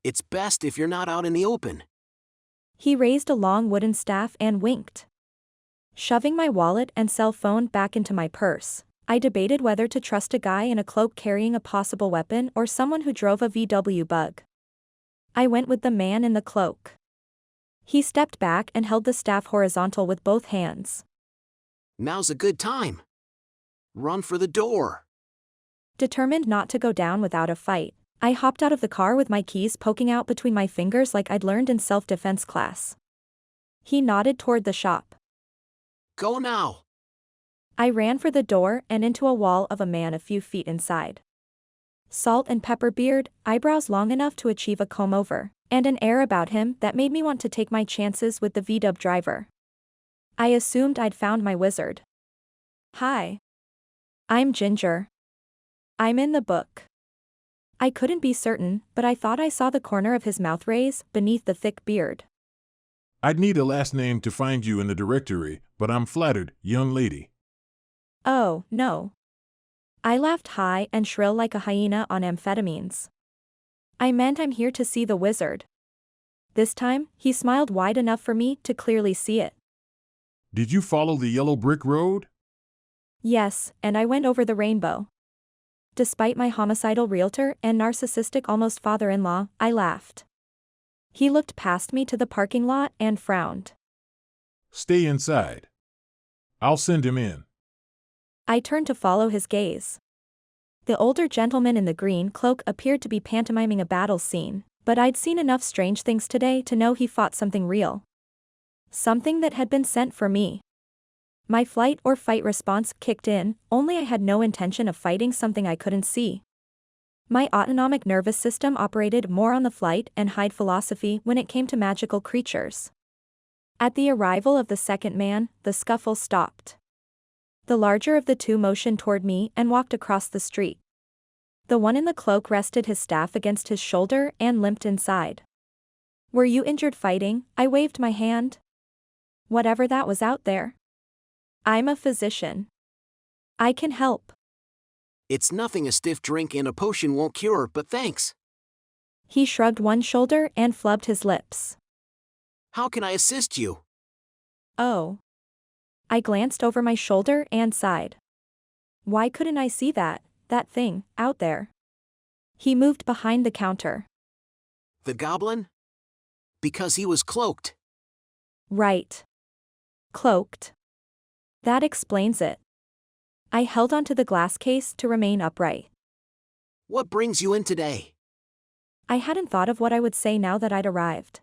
S10: It's best if you're not out in the open.
S7: He raised a long wooden staff and winked. Shoving my wallet and cell phone back into my purse, I debated whether to trust a guy in a cloak carrying a possible weapon or someone who drove a VW Bug. I went with the man in the cloak. He stepped back and held the staff horizontal with both hands.
S10: Now's a good time. Run for the door.
S7: Determined not to go down without a fight, I hopped out of the car with my keys poking out between my fingers like I'd learned in self-defense class. He nodded toward the shop.
S10: Go now.
S7: I ran for the door and into a wall of a man a few feet inside. Salt and pepper beard, eyebrows long enough to achieve a comb-over, and an air about him that made me want to take my chances with the VW driver. I assumed I'd found my wizard. Hi. I'm Ginger. I'm in the book. I couldn't be certain, but I thought I saw the corner of his mouth raise beneath the thick beard.
S4: I'd need a last name to find you in the directory, but I'm flattered, young lady.
S7: Oh, no. I laughed high and shrill like a hyena on amphetamines. I meant I'm here to see the wizard. This time, he smiled wide enough for me to clearly see it.
S4: Did you follow the yellow brick road?
S7: Yes, and I went over the rainbow. Despite my homicidal realtor and narcissistic almost father-in-law, I laughed. He looked past me to the parking lot and frowned.
S4: Stay inside. I'll send him in.
S7: I turned to follow his gaze. The older gentleman in the green cloak appeared to be pantomiming a battle scene, but I'd seen enough strange things today to know he fought something real. Something that had been sent for me. My flight or fight response kicked in, only I had no intention of fighting something I couldn't see. My autonomic nervous system operated more on the flight and hide philosophy when it came to magical creatures. At the arrival of the second man, the scuffle stopped. The larger of the two motioned toward me and walked across the street. The one in the cloak rested his staff against his shoulder and limped inside. Were you injured fighting? I waved my hand. Whatever that was out there. I'm a physician. I can help.
S10: It's nothing a stiff drink and a potion won't cure, but thanks.
S7: He shrugged one shoulder and flubbed his lips.
S10: How can I assist you?
S7: Oh. I glanced over my shoulder and sighed. Why couldn't I see that thing, out there? He moved behind the counter.
S10: The goblin? Because he was cloaked.
S7: Right. Cloaked. That explains it. I held onto the glass case to remain upright.
S10: What brings you in today?
S7: I hadn't thought of what I would say now that I'd arrived.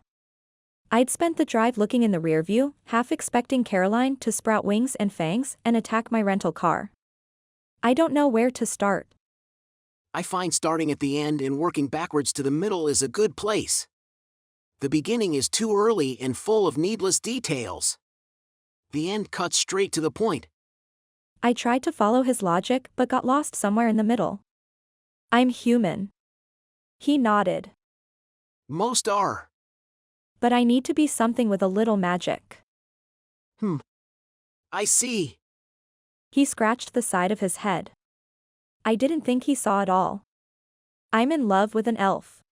S7: I'd spent the drive looking in the rear view, half expecting Caroline to sprout wings and fangs and attack my rental car. I don't know where to start.
S10: I find starting at the end and working backwards to the middle is a good place. The beginning is too early and full of needless details. The end cuts straight to the point.
S7: I tried to follow his logic but got lost somewhere in the middle. I'm human. He nodded.
S10: Most are.
S7: But I need to be something with a little magic.
S10: I see.
S7: He scratched the side of his head. I didn't think he saw it all. I'm in love with an elf.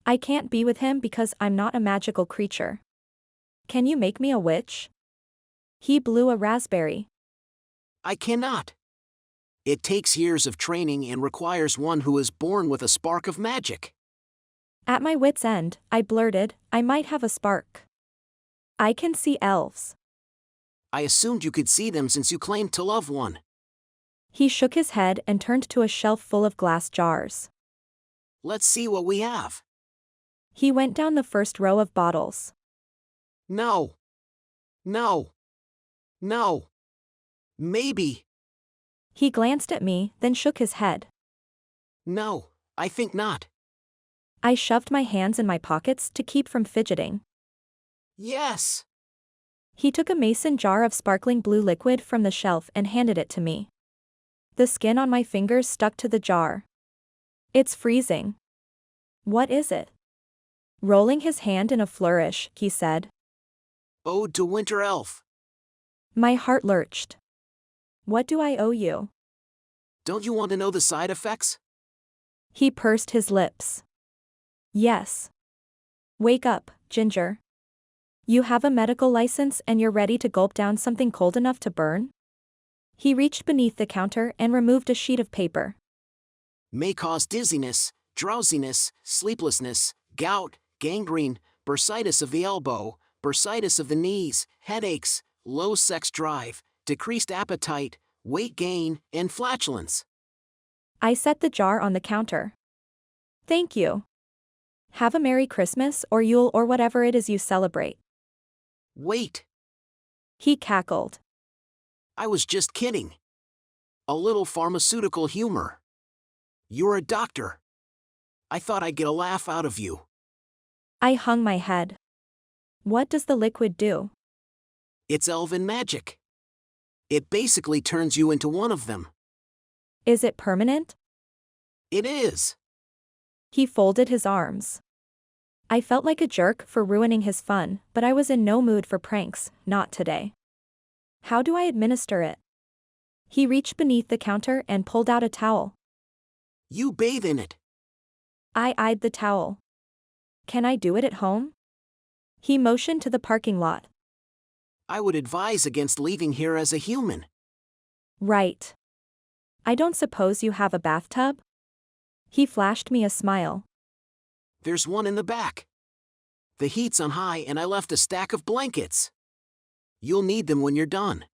S7: I can't be with him because I'm not a magical creature. Can you make me a witch? He blew a raspberry.
S10: I cannot. It takes years of training and requires one who is born with a spark of magic.
S7: At my wit's end, I blurted, I might have a spark. I can see elves.
S10: I assumed you could see them since you claimed to love one.
S7: He shook his head and turned to a shelf full of glass jars.
S10: Let's see what we have.
S7: He went down the first row of bottles.
S10: No. No. No. Maybe.
S7: He glanced at me, then shook his head.
S10: No, I think not.
S7: I shoved my hands in my pockets to keep from fidgeting.
S10: Yes.
S7: He took a mason jar of sparkling blue liquid from the shelf and handed it to me. The skin on my fingers stuck to the jar. It's freezing. What is it? Rolling his hand in a flourish, he said.
S10: Ode to Winter Elf.
S7: My heart lurched. What do I owe you?
S10: Don't you want to know the side effects?
S7: He pursed his lips. Yes. Wake up, Ginger. You have a medical license and you're ready to gulp down something cold enough to burn? He reached beneath the counter and removed a sheet of paper.
S10: May cause dizziness, drowsiness, sleeplessness, gout, gangrene, bursitis of the elbow, bursitis of the knees, headaches, low sex drive, decreased appetite, weight gain, and flatulence.
S7: I set the jar on the counter. Thank you. Have a Merry Christmas or Yule or whatever it is you celebrate.
S10: Wait.
S7: He cackled.
S10: I was just kidding. A little pharmaceutical humor. You're a doctor. I thought I'd get a laugh out of you.
S7: I hung my head. What does the liquid do?
S10: It's elven magic. It basically turns you into one of them.
S7: Is it permanent?
S10: It is.
S7: He folded his arms. I felt like a jerk for ruining his fun, but I was in no mood for pranks, not today. How do I administer it? He reached beneath the counter and pulled out a towel.
S10: You bathe in it.
S7: I eyed the towel. Can I do it at home? He motioned to the parking lot.
S10: I would advise against leaving here as a human.
S7: Right. I don't suppose you have a bathtub? He flashed me a smile.
S10: There's one in the back. The heat's on high and I left a stack of blankets. You'll need them when you're done.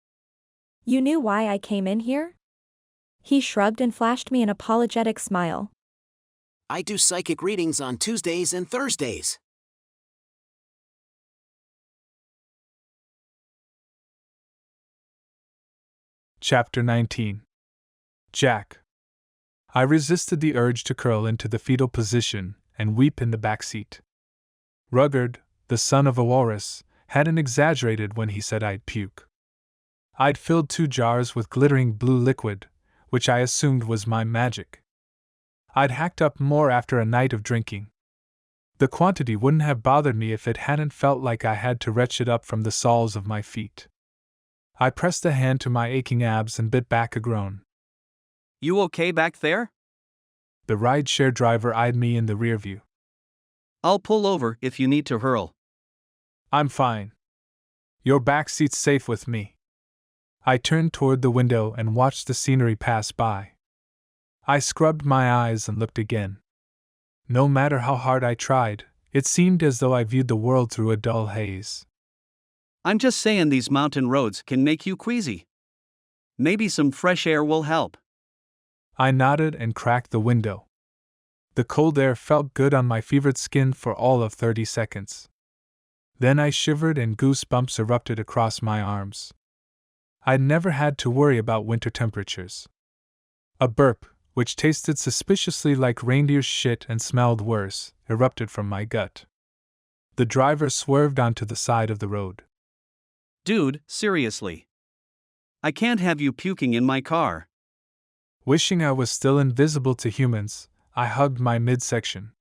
S7: You knew why I came in here? He shrugged and flashed me an apologetic smile.
S10: I do psychic readings on Tuesdays and Thursdays.
S2: Chapter 19. Jack. I resisted the urge to curl into the fetal position and weep in the back seat. Rugged, the son of a walrus, hadn't exaggerated when he said I'd puke. I'd filled 2 jars with glittering blue liquid, which I assumed was my magic. I'd hacked up more after a night of drinking. The quantity wouldn't have bothered me if it hadn't felt like I had to retch it up from the soles of my feet. I pressed a hand to my aching abs and bit back a groan.
S11: You okay back there?
S2: The rideshare driver eyed me in the rear view.
S11: I'll pull over if you need to hurl.
S2: I'm fine. Your back seat's safe with me. I turned toward the window and watched the scenery pass by. I scrubbed my eyes and looked again. No matter how hard I tried, it seemed as though I viewed the world through a dull haze.
S11: I'm just saying these mountain roads can make you queasy. Maybe some fresh air will help.
S2: I nodded and cracked the window. The cold air felt good on my fevered skin for all of 30 seconds. Then I shivered and goosebumps erupted across my arms. I'd never had to worry about winter temperatures. A burp, which tasted suspiciously like reindeer shit and smelled worse, erupted from my gut. The driver swerved onto the side of the road.
S11: Dude, seriously. I can't have you puking in my car.
S2: Wishing I was still invisible to humans, I hugged my midsection.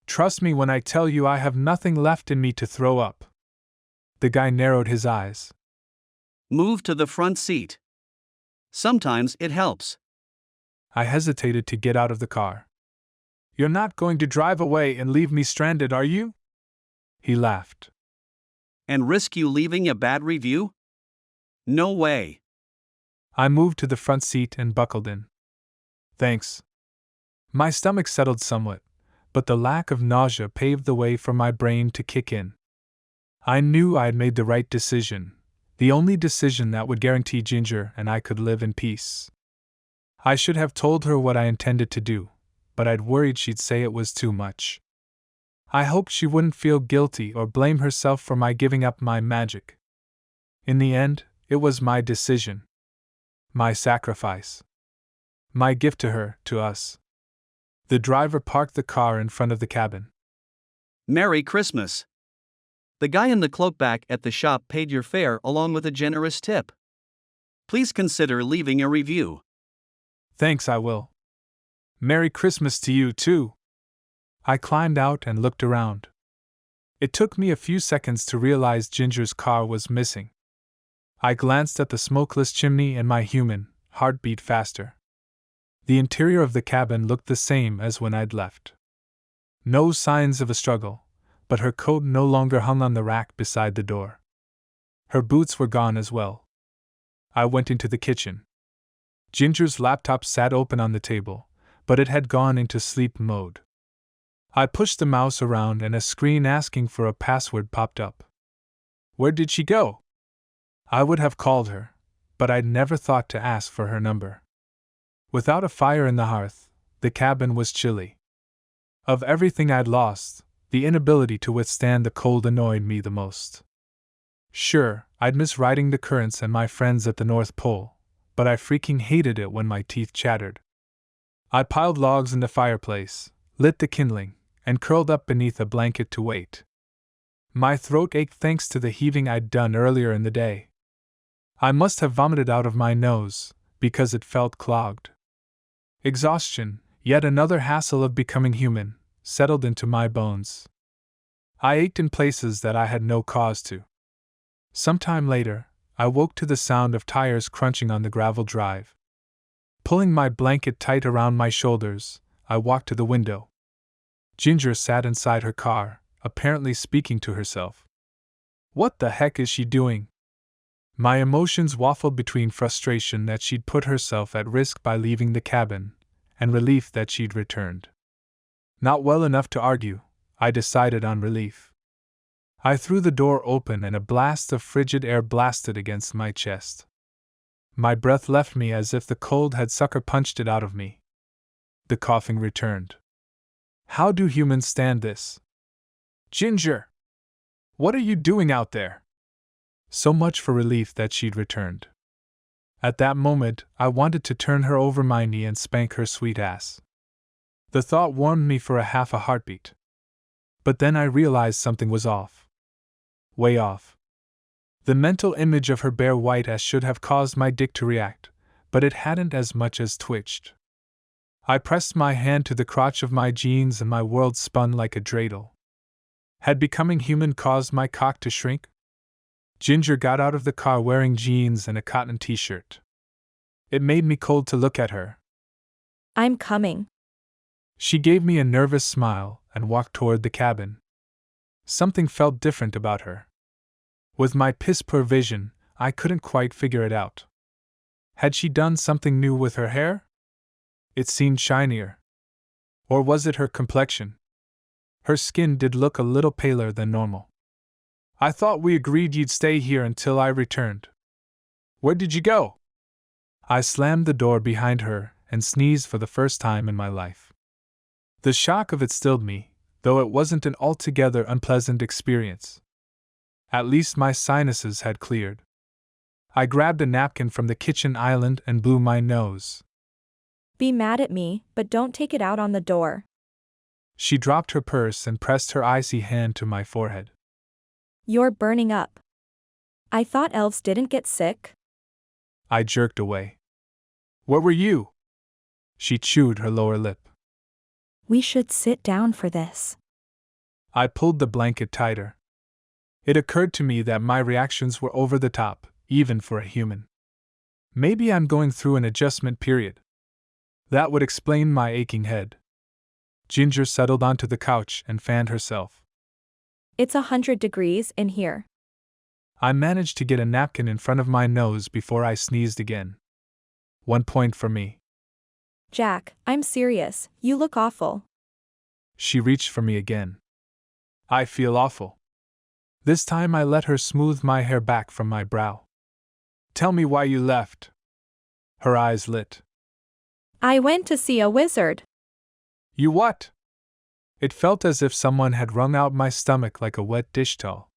S2: Trust me when I tell you I have nothing left in me to throw up. The guy narrowed his eyes.
S11: Move to the front seat. Sometimes it helps.
S2: I hesitated to get out of the car. You're not going to drive away and leave me stranded, are you? He laughed.
S11: And risk you leaving a bad review? No way.
S2: I moved to the front seat and buckled in. Thanks. My stomach settled somewhat, but the lack of nausea paved the way for my brain to kick in. I knew I had made the right decision, the only decision that would guarantee Ginger and I could live in peace. I should have told her what I intended to do, but I'd worried she'd say it was too much. I hoped she wouldn't feel guilty or blame herself for my giving up my magic. In the end, it was my decision. My sacrifice. My gift to her, to us. The driver parked the car in front of the cabin.
S11: Merry Christmas. The guy in the cloak back at the shop paid your fare along with a generous tip. Please consider leaving a review.
S2: Thanks, I will. Merry Christmas to you, too. I climbed out and looked around. It took me a few seconds to realize Ginger's car was missing. I glanced at the smokeless chimney and my human heart beat faster. The interior of the cabin looked the same as when I'd left. No signs of a struggle, but her coat no longer hung on the rack beside the door. Her boots were gone as well. I went into the kitchen. Ginger's laptop sat open on the table, but it had gone into sleep mode. I pushed the mouse around and a screen asking for a password popped up. Where did she go? I would have called her, but I'd never thought to ask for her number. Without a fire in the hearth, the cabin was chilly. Of everything I'd lost, the inability to withstand the cold annoyed me the most. Sure, I'd miss riding the currents and my friends at the North Pole, but I freaking hated it when my teeth chattered. I piled logs in the fireplace, lit the kindling, and curled up beneath a blanket to wait. My throat ached thanks to the heaving I'd done earlier in the day. I must have vomited out of my nose, because it felt clogged. Exhaustion, yet another hassle of becoming human, settled into my bones. I ached in places that I had no cause to. Sometime later, I woke to the sound of tires crunching on the gravel drive. Pulling my blanket tight around my shoulders, I walked to the window. Ginger sat inside her car, apparently speaking to herself. What the heck is she doing? My emotions waffled between frustration that she'd put herself at risk by leaving the cabin, and relief that she'd returned. Not well enough to argue, I decided on relief. I threw the door open and a blast of frigid air blasted against my chest. My breath left me as if the cold had sucker-punched it out of me. The coughing returned. How do humans stand this? Ginger! What are you doing out there? So much for relief that she'd returned. At that moment, I wanted to turn her over my knee and spank her sweet ass. The thought warmed me for a half a heartbeat. But then I realized something was off. Way off. The mental image of her bare white ass should have caused my dick to react, but it hadn't as much as twitched. I pressed my hand to the crotch of my jeans and my world spun like a dreidel. Had becoming human caused my cock to shrink? Ginger got out of the car wearing jeans and a cotton t-shirt. It made me cold to look at her.
S7: I'm coming.
S2: She gave me a nervous smile and walked toward the cabin. Something felt different about her. With my piss-poor vision, I couldn't quite figure it out. Had she done something new with her hair? It seemed shinier. Or was it her complexion? Her skin did look a little paler than normal. I thought we agreed you'd stay here until I returned. Where did you go? I slammed the door behind her and sneezed for the first time in my life. The shock of it stilled me, though it wasn't an altogether unpleasant experience. At least my sinuses had cleared. I grabbed a napkin from the kitchen island and blew my nose.
S7: Be mad at me, but don't take it out on the door.
S2: She dropped her purse and pressed her icy hand to my forehead.
S7: You're burning up. I thought elves didn't get sick.
S2: I jerked away. Where were you? She chewed her lower lip.
S7: We should sit down for this.
S2: I pulled the blanket tighter. It occurred to me that my reactions were over the top, even for a human. Maybe I'm going through an adjustment period. That would explain my aching head. Ginger settled onto the couch and fanned herself.
S7: It's 100 degrees in here.
S2: I managed to get a napkin in front of my nose before I sneezed again. 1 point for me.
S7: Jack, I'm serious, you look awful.
S2: She reached for me again. I feel awful. This time I let her smooth my hair back from my brow. Tell me why you left. Her eyes lit.
S7: I went to see a wizard.
S2: You what? It felt as if someone had wrung out my stomach like a wet dish towel.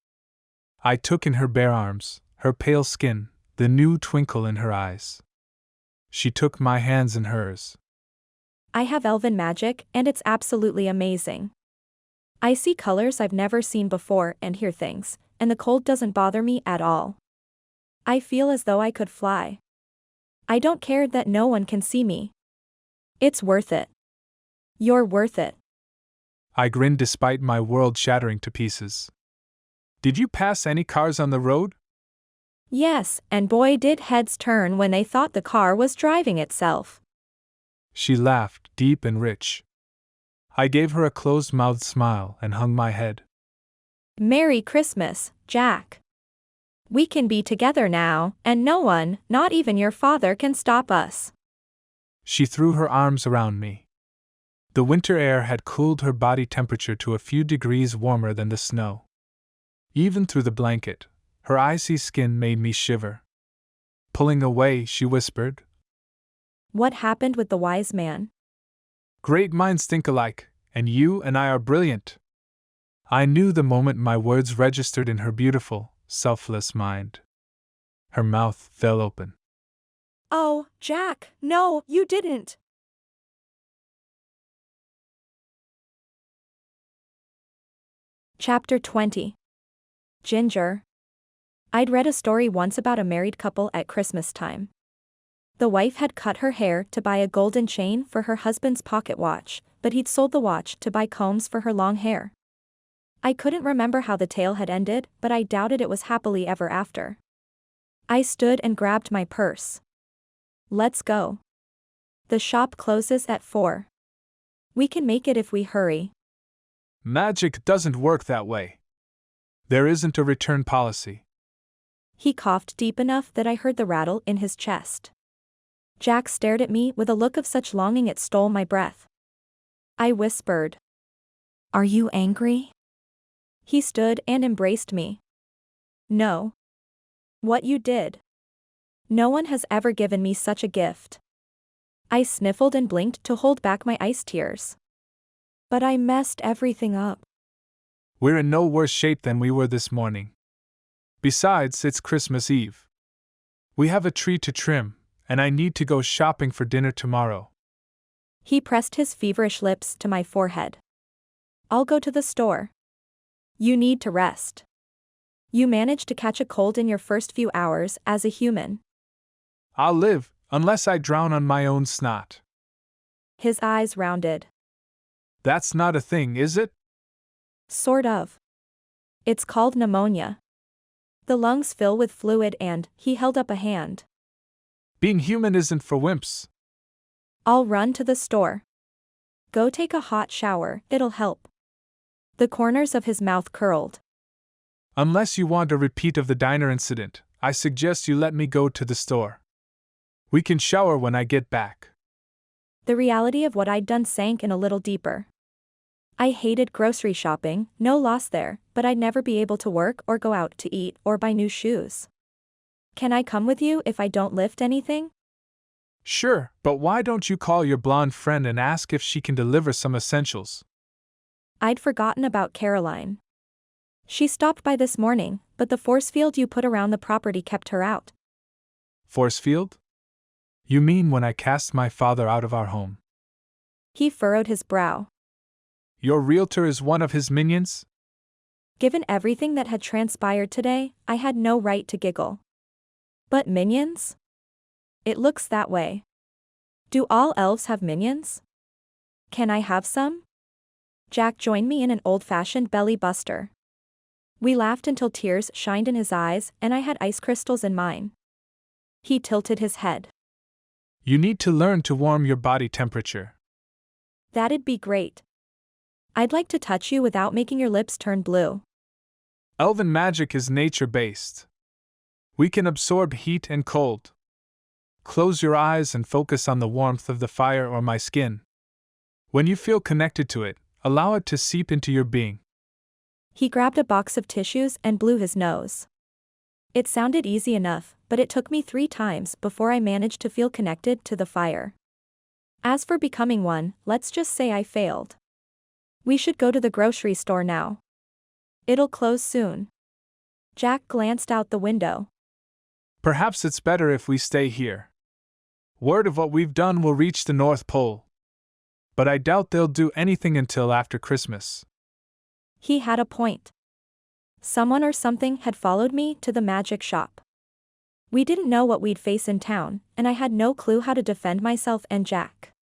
S2: I took in her bare arms, her pale skin, the new twinkle in her eyes. She took my hands in hers.
S7: I have elven magic, and it's absolutely amazing. I see colors I've never seen before and hear things, and the cold doesn't bother me at all. I feel as though I could fly. I don't care that no one can see me. It's worth it. You're worth it.
S2: I grinned despite my world shattering to pieces. Did you pass any cars on the road?
S7: Yes, and boy did heads turn when they thought the car was driving itself.
S2: She laughed, deep and rich. I gave her a closed-mouthed smile and hung my head.
S7: Merry Christmas, Jack. We can be together now, and no one, not even your father, can stop us.
S2: She threw her arms around me. The winter air had cooled her body temperature to a few degrees warmer than the snow. Even through the blanket, her icy skin made me shiver. Pulling away, she whispered,
S7: What happened with the wise man?
S2: Great minds think alike, and you and I are brilliant. I knew the moment my words registered in her beautiful, selfless mind. Her mouth fell open.
S7: Oh, Jack, no, you didn't. Chapter 20. Ginger. I'd read a story once about a married couple at Christmas time. The wife had cut her hair to buy a golden chain for her husband's pocket watch, but he'd sold the watch to buy combs for her long hair. I couldn't remember how the tale had ended, but I doubted it was happily ever after. I stood and grabbed my purse. Let's go. The shop closes at 4. We can make it if we hurry.
S2: Magic doesn't work that way. There isn't a return policy.
S7: He coughed deep enough that I heard the rattle in his chest. Jack stared at me with a look of such longing it stole my breath. I whispered, "Are you angry?" He stood and embraced me. "No. What you did. No one has ever given me such a gift." I sniffled and blinked to hold back my ice tears. "But I messed everything up."
S2: We're in no worse shape than we were this morning. Besides, it's Christmas Eve. We have a tree to trim, and I need to go shopping for dinner tomorrow.
S7: He pressed his feverish lips to my forehead. "I'll go to the store. You need to rest. You managed to catch a cold in your first few hours as a human."
S2: I'll live, unless I drown on my own snot.
S7: His eyes rounded.
S2: That's not a thing, is it?
S7: Sort of. It's called pneumonia. The lungs fill with fluid and, he held up a hand.
S2: Being human isn't for wimps.
S7: I'll run to the store. Go take a hot shower, it'll help. The corners of his mouth curled.
S2: Unless you want a repeat of the diner incident, I suggest you let me go to the store. We can shower when I get back.
S7: The reality of what I'd done sank in a little deeper. I hated grocery shopping, no loss there, but I'd never be able to work or go out to eat or buy new shoes. "Can I come with you if I don't lift anything?"
S2: Sure, but why don't you call your blonde friend and ask if she can deliver some essentials?
S7: I'd forgotten about Caroline. She stopped by this morning, but the force field you put around the property kept her out.
S2: Force field? You mean when I cast my father out of our home?
S7: He furrowed his brow.
S2: Your realtor is one of his minions?
S7: Given everything that had transpired today, I had no right to giggle. But minions? It looks that way. Do all elves have minions? Can I have some? Jack joined me in an old-fashioned belly buster. We laughed until tears shined in his eyes and I had ice crystals in mine. He tilted his head.
S2: You need to learn to warm your body temperature.
S7: That'd be great. I'd like to touch you without making your lips turn blue.
S2: Elven magic is nature-based. We can absorb heat and cold. Close your eyes and focus on the warmth of the fire or my skin. When you feel connected to it, allow it to seep into your being.
S7: He grabbed a box of tissues and blew his nose. It sounded easy enough, but it took me 3 times before I managed to feel connected to the fire. As for becoming one, let's just say I failed. We should go to the grocery store now. It'll close soon. Jack glanced out the window.
S2: Perhaps it's better if we stay here. Word of what we've done will reach the North Pole. But I doubt they'll do anything until after Christmas.
S7: He had a point. Someone or something had followed me to the magic shop. We didn't know what we'd face in town, and I had no clue how to defend myself and Jack.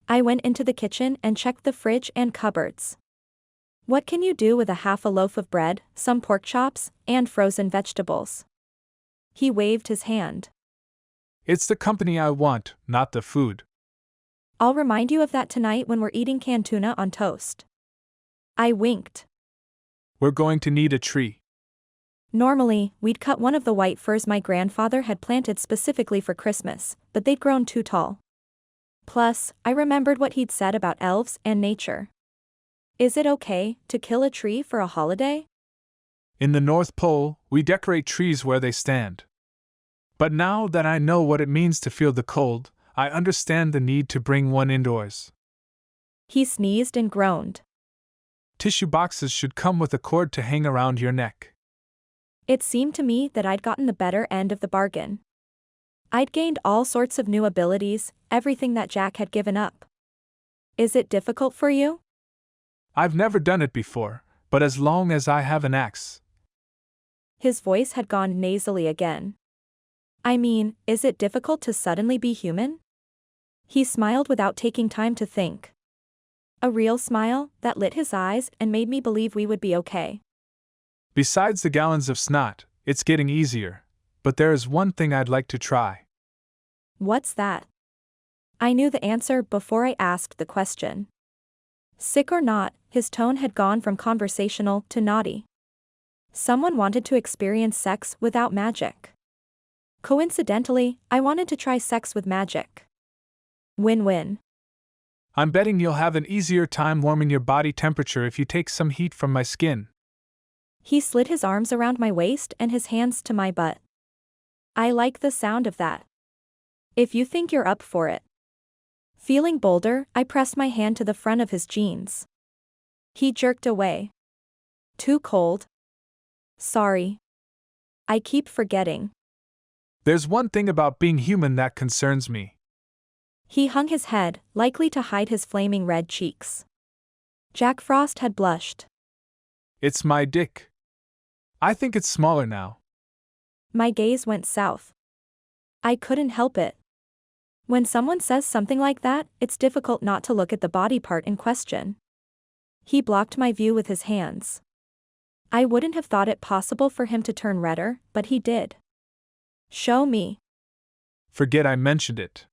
S7: I went into the kitchen and checked the fridge and cupboards. What can you do with half a loaf of bread, some pork chops, and frozen vegetables? He waved his hand.
S2: It's the company I want, not the food.
S7: I'll remind you of that tonight when we're eating canned tuna on toast. I winked.
S2: We're going to need a tree.
S7: Normally, we'd cut one of the white firs my grandfather had planted specifically for Christmas, but they'd grown too tall. Plus, I remembered what he'd said about elves and nature. Is it okay to kill a tree for a holiday?
S2: In the North Pole, we decorate trees where they stand. But now that I know what it means to feel the cold, I understand the need to bring one indoors.
S7: He sneezed and groaned.
S2: Tissue boxes should come with a cord to hang around your neck.
S7: It seemed to me that I'd gotten the better end of the bargain. I'd gained all sorts of new abilities, everything that Jack had given up. Is it difficult for you?
S2: I've never done it before, but as long as I have an axe.
S7: His voice had gone nasally again. I mean, is it difficult to suddenly be human? He smiled without taking time to think. A real smile that lit his eyes and made me believe we would be okay.
S2: Besides the gallons of snot, it's getting easier, but there is one thing I'd like to try.
S7: What's that? I knew the answer before I asked the question. Sick or not, his tone had gone from conversational to naughty. Someone wanted to experience sex without magic. Coincidentally, I wanted to try sex with magic. Win-win.
S2: I'm betting you'll have an easier time warming your body temperature if you take some heat from my skin.
S7: He slid his arms around my waist and his hands to my butt. I like the sound of that. If you think you're up for it. Feeling bolder, I pressed my hand to the front of his jeans. He jerked away. Too cold? Sorry. I keep forgetting.
S2: There's one thing about being human that concerns me.
S7: He hung his head, likely to hide his flaming red cheeks. Jack Frost had blushed.
S2: It's my dick. I think it's smaller now.
S7: My gaze went south. I couldn't help it. When someone says something like that, it's difficult not to look at the body part in question. He blocked my view with his hands. I wouldn't have thought it possible for him to turn redder, but he did. Show me.
S2: Forget I mentioned it.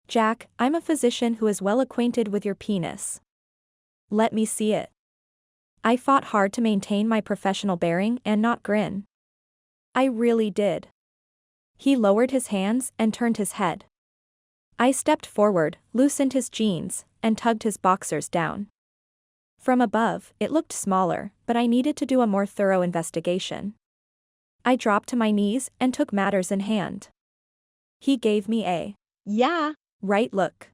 S7: Jack, I'm a physician who is well acquainted with your penis. Let me see it. I fought hard to maintain my professional bearing and not grin. I really did. He lowered his hands and turned his head. I stepped forward, loosened his jeans, and tugged his boxers down. From above, it looked smaller, but I needed to do a more thorough investigation. I dropped to my knees and took matters in hand. He gave me a,
S9: Yeah.
S7: right look.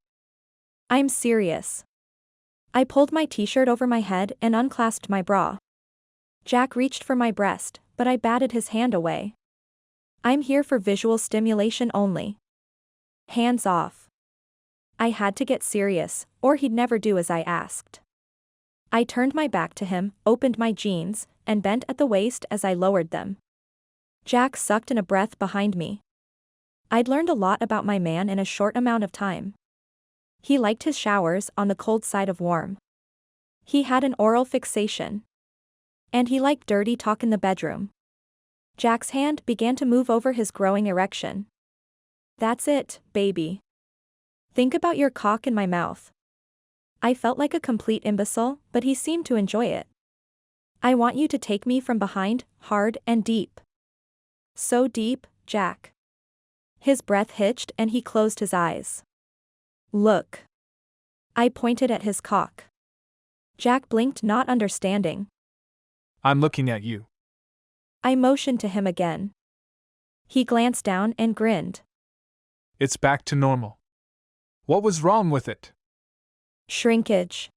S7: I'm serious. I pulled my t-shirt over my head and unclasped my bra. Jack reached for my breast, but I batted his hand away. I'm here for visual stimulation only. Hands off. I had to get serious, or he'd never do as I asked. I turned my back to him, opened my jeans, and bent at the waist as I lowered them. Jack sucked in a breath behind me. I'd learned a lot about my man in a short amount of time. He liked his showers on the cold side of warm. He had an oral fixation. And he liked dirty talk in the bedroom. Jack's hand began to move over his growing erection. That's it, baby. Think about your cock in my mouth. I felt like a complete imbecile, but he seemed to enjoy it. I want you to take me from behind, hard and deep. So deep, Jack. His breath hitched and he closed his eyes. Look. I pointed at his cock. Jack blinked, not understanding.
S2: I'm looking at you.
S7: I motioned to him again. He glanced down and grinned.
S2: It's back to normal. What was wrong with it?
S7: Shrinkage.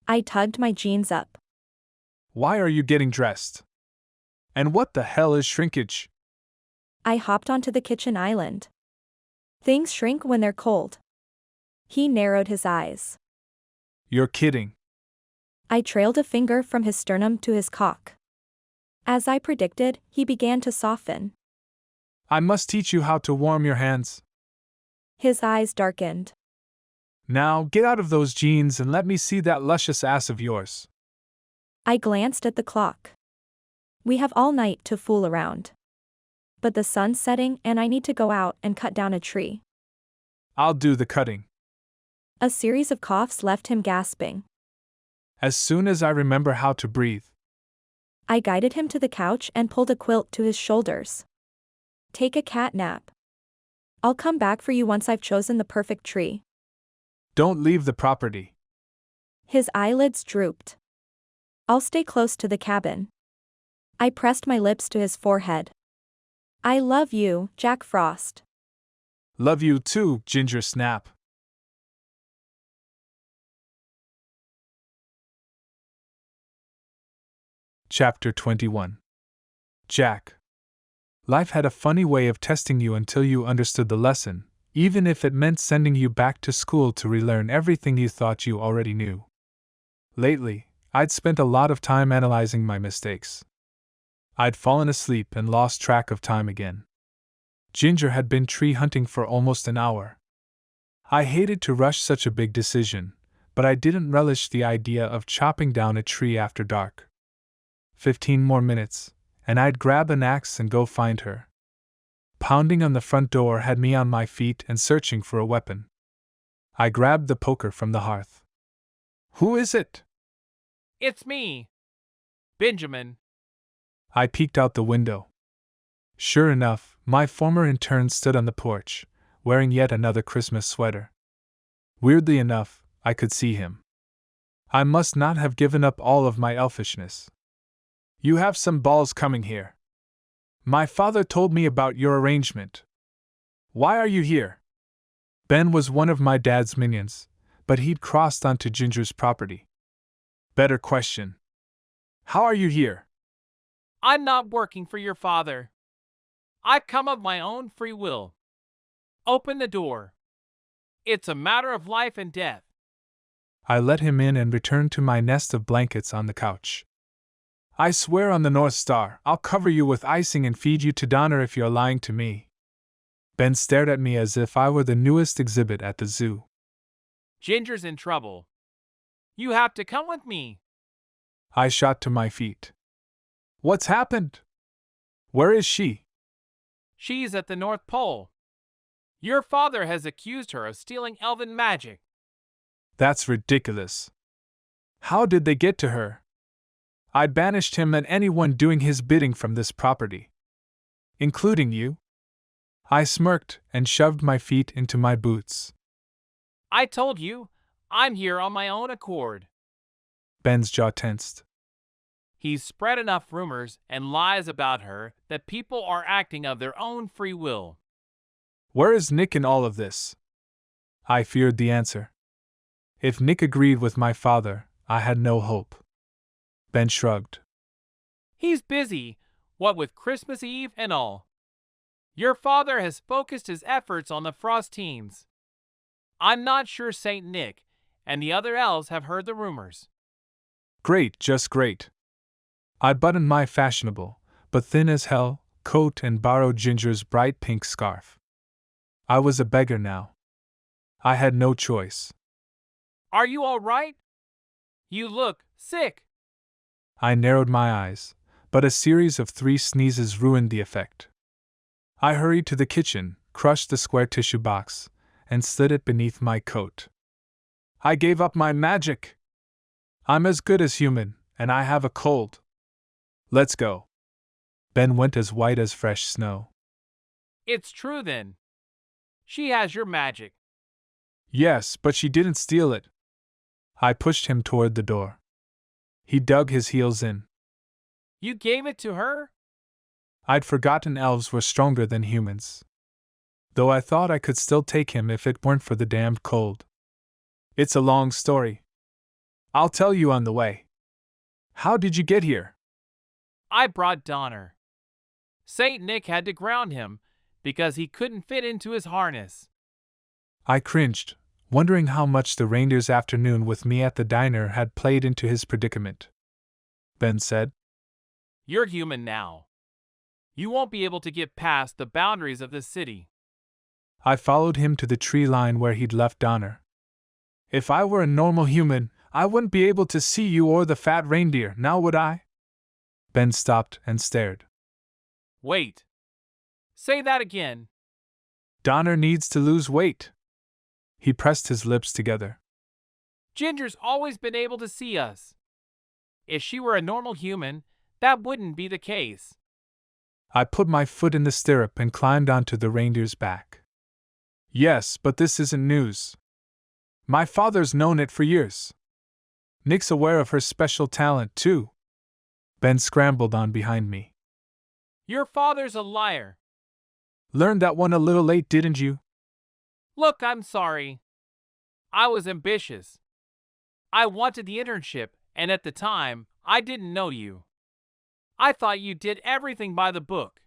S7: I tugged my jeans up.
S2: Why are you getting dressed? And what the hell is shrinkage?
S7: I hopped onto the kitchen island. Things shrink when they're cold. He narrowed his eyes.
S2: You're kidding.
S7: I trailed a finger from his sternum to his cock. As I predicted, he began to soften.
S2: I must teach you how to warm your hands.
S7: His eyes darkened.
S2: Now get out of those jeans and let me see that luscious ass of yours.
S7: I glanced at the clock. We have all night to fool around. But the sun's setting and I need to go out and cut down a tree.
S2: I'll do the cutting.
S7: A series of coughs left him gasping.
S2: As soon as I remember how to breathe.
S7: I guided him to the couch and pulled a quilt to his shoulders. Take a cat nap. I'll come back for you once I've chosen the perfect tree.
S2: Don't leave the property.
S7: His eyelids drooped. I'll stay close to the cabin. I pressed my lips to his forehead. I love you, Jack Frost.
S2: Love you too, Ginger Snap. Chapter 21. Jack. Life had a funny way of testing you until you understood the lesson, even if it meant sending you back to school to relearn everything you thought you already knew. Lately, I'd spent a lot of time analyzing my mistakes. I'd fallen asleep and lost track of time again. Ginger had been tree hunting for almost an hour. I hated to rush such a big decision, but I didn't relish the idea of chopping down a tree after dark. 15 more minutes, and I'd grab an axe and go find her. Pounding on the front door had me on my feet and searching for a weapon. I grabbed the poker from the hearth. Who is it?
S3: It's me, Benjamin.
S2: I peeked out the window. Sure enough, my former intern stood on the porch, wearing yet another Christmas sweater. Weirdly enough, I could see him. I must not have given up all of my elfishness. You have some balls coming here. My father told me about your arrangement. Why are you here? Ben was one of my dad's minions, but he'd crossed onto Ginger's property. Better question. How are you here?
S3: I'm not working for your father. I come of my own free will. Open the door. It's a matter of life and death.
S2: I let him in and returned to my nest of blankets on the couch. I swear on the North Star, I'll cover you with icing and feed you to Donner if you're lying to me. Ben stared at me as if I were the newest exhibit at the zoo.
S3: Ginger's in trouble. You have to come with me.
S2: I shot to my feet. What's happened? Where is she?
S3: She's at the North Pole. Your father has accused her of stealing elven magic.
S2: That's ridiculous. How did they get to her? I banished him and anyone doing his bidding from this property. Including you? I smirked and shoved my feet into my boots.
S3: I told you, I'm here on my own accord.
S2: Ben's jaw tensed.
S3: He's spread enough rumors and lies about her that people are acting of their own free will.
S2: Where is Nick in all of this? I feared the answer. If Nick agreed with my father, I had no hope. Ben shrugged.
S3: He's busy, what with Christmas Eve and all. Your father has focused his efforts on the Frost teams. I'm not sure Saint Nick and the other elves have heard the rumors.
S2: Great, just great. I buttoned my fashionable, but thin as hell, coat and borrowed Ginger's bright pink scarf. I was a beggar now. I had no choice.
S3: Are you all right? You look sick.
S2: I narrowed my eyes, but a series of 3 sneezes ruined the effect. I hurried to the kitchen, crushed the square tissue box, and slid it beneath my coat. I gave up my magic. I'm as good as human, and I have a cold. Let's go. Ben went as white as fresh snow.
S3: It's true then. She has your magic.
S2: Yes, but she didn't steal it. I pushed him toward the door. He dug his heels in.
S3: You gave it to her?
S2: I'd forgotten elves were stronger than humans. Though I thought I could still take him if it weren't for the damned cold. It's a long story. I'll tell you on the way. How did you get here?
S3: I brought Donner. Saint Nick had to ground him because he couldn't fit into his harness.
S2: I cringed, wondering how much the reindeer's afternoon with me at the diner had played into his predicament. Ben said,
S3: You're human now. You won't be able to get past the boundaries of this city.
S2: I followed him to the tree line where he'd left Donner. If I were a normal human, I wouldn't be able to see you or the fat reindeer, now would I? Ben stopped and stared.
S3: Wait. Say that again.
S2: Donner needs to lose weight. He pressed his lips together.
S3: Ginger's always been able to see us. If she were a normal human, that wouldn't be the case.
S2: I put my foot in the stirrup and climbed onto the reindeer's back. Yes, but this isn't news. My father's known it for years. Nick's aware of her special talent, too. Ben scrambled on behind me.
S3: Your father's a liar.
S2: Learned that one a little late, didn't you?
S3: Look, I'm sorry. I was ambitious. I wanted the internship, and at the time, I didn't know you. I thought you did everything by the book.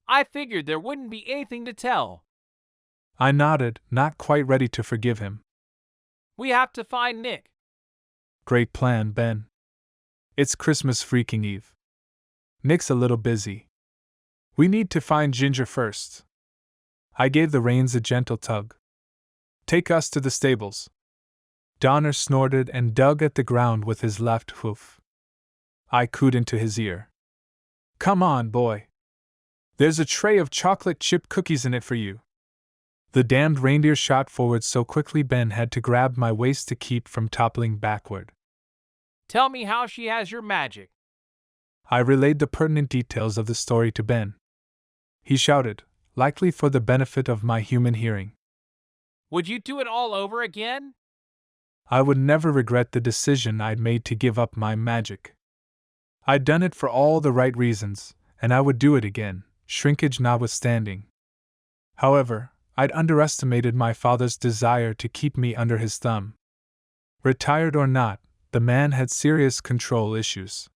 S3: I figured there wouldn't be anything to tell.
S2: I nodded, not quite ready to forgive him.
S3: We have to find Nick.
S2: Great plan, Ben. It's Christmas freaking Eve. Nick's a little busy. We need to find Ginger first. I gave the reins a gentle tug. Take us to the stables. Donner snorted and dug at the ground with his left hoof. I cooed into his ear. Come on, boy. There's a tray of chocolate chip cookies in it for you. The damned reindeer shot forward so quickly Ben had to grab my waist to keep from toppling backward.
S3: Tell me how she has your magic.
S2: I relayed the pertinent details of the story to Ben. He shouted, likely for the benefit of my human hearing.
S3: Would you do it all over again?
S2: I would never regret the decision I'd made to give up my magic. I'd done it for all the right reasons, and I would do it again, shrinkage notwithstanding. However, I'd underestimated my father's desire to keep me under his thumb. Retired or not, the man had serious control issues.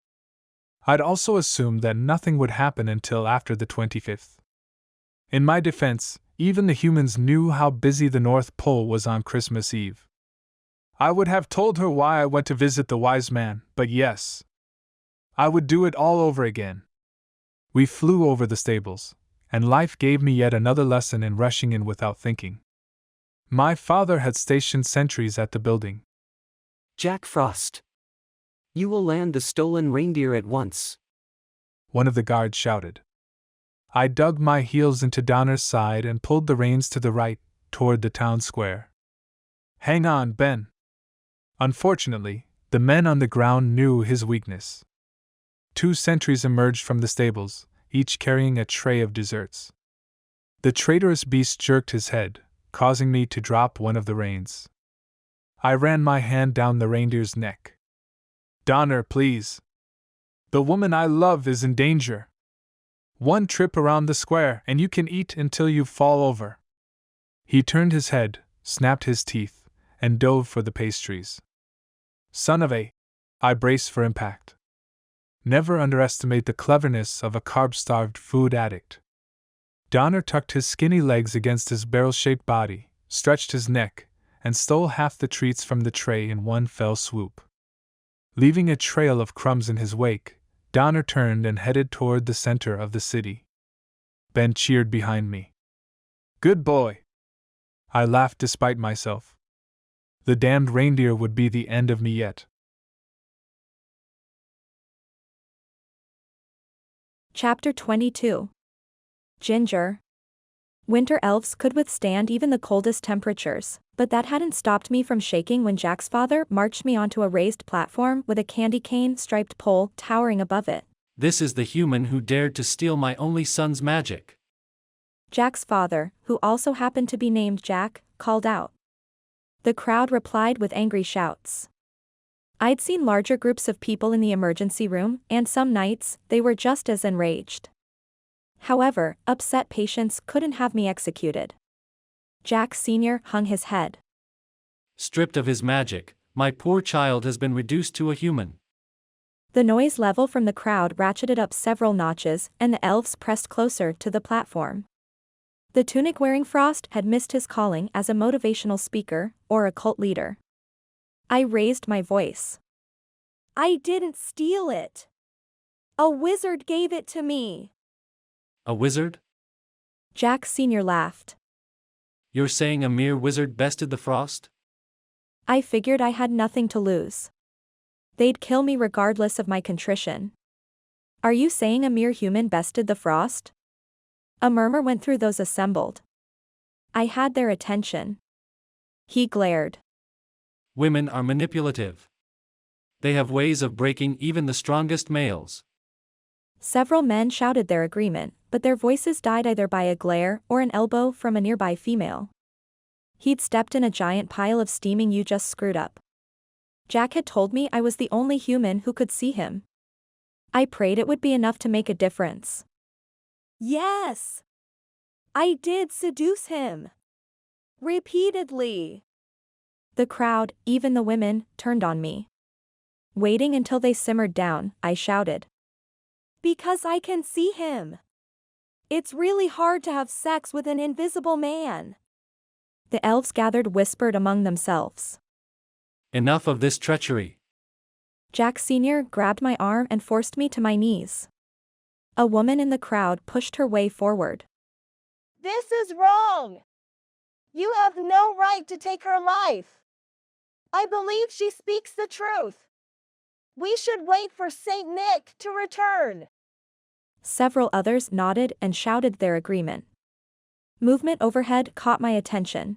S2: I'd also assumed that nothing would happen until after the 25th. In my defense, even the humans knew how busy the North Pole was on Christmas Eve. I would have told her why I went to visit the wise man, but yes, I would do it all over again. We flew over the stables, and life gave me yet another lesson in rushing in without thinking. My father had stationed sentries at the building.
S12: Jack Frost. You will land the stolen reindeer at once.
S2: One of the guards shouted. I dug my heels into Donner's side and pulled the reins to the right, toward the town square. Hang on, Ben. Unfortunately, the men on the ground knew his weakness. 2 sentries emerged from the stables, each carrying a tray of desserts. The traitorous beast jerked his head, causing me to drop one of the reins. I ran my hand down the reindeer's neck. Donner, please. The woman I love is in danger. 1 trip around the square and you can eat until you fall over. He turned his head, snapped his teeth, and dove for the pastries. Son of a... I braced for impact. Never underestimate the cleverness of a carb-starved food addict. Donner tucked his skinny legs against his barrel-shaped body, stretched his neck, and stole half the treats from the tray in one fell swoop. Leaving a trail of crumbs in his wake, Donner turned and headed toward the center of the city. Ben cheered behind me. Good boy! I laughed despite myself. The damned reindeer would be the end of me yet.
S7: Chapter 22. Ginger. Winter elves could withstand even the coldest temperatures, but that hadn't stopped me from shaking when Jack's father marched me onto a raised platform with a candy cane-striped pole towering above it.
S5: This is the human who dared to steal my only son's magic.
S7: Jack's father, who also happened to be named Jack, called out. The crowd replied with angry shouts. I'd seen larger groups of people in the emergency room, and some nights, they were just as enraged. However, upset patients couldn't have me executed. Jack Sr. hung his head.
S5: Stripped of his magic, my poor child has been reduced to a human.
S7: The noise level from the crowd ratcheted up several notches, and the elves pressed closer to the platform. The tunic-wearing Frost had missed his calling as a motivational speaker, or a cult leader. I raised my voice. I didn't steal it. A wizard gave it to me.
S5: A wizard?
S7: Jack Sr. laughed.
S5: You're saying a mere wizard bested the Frost?
S7: I figured I had nothing to lose. They'd kill me regardless of my contrition. Are you saying a mere human bested the Frost? A murmur went through those assembled. I had their attention. He glared.
S5: Women are manipulative. They have ways of breaking even the strongest males.
S7: Several men shouted their agreement, but their voices died either by a glare or an elbow from a nearby female. He'd stepped in a giant pile of steaming you just screwed up. Jack had told me I was the only human who could see him. I prayed it would be enough to make a difference. Yes! I did seduce him. Repeatedly. The crowd, even the women, turned on me. Waiting until they simmered down, I shouted. Because I can see him. It's really hard to have sex with an invisible man. The elves gathered whispered among themselves.
S5: Enough of this treachery.
S7: Jack Sr. grabbed my arm and forced me to my knees. A woman in the crowd pushed her way forward.
S9: This is wrong. You have no right to take her life. I believe she speaks the truth. We should wait for Saint Nick to return.
S7: Several others nodded and shouted their agreement. Movement overhead caught my attention.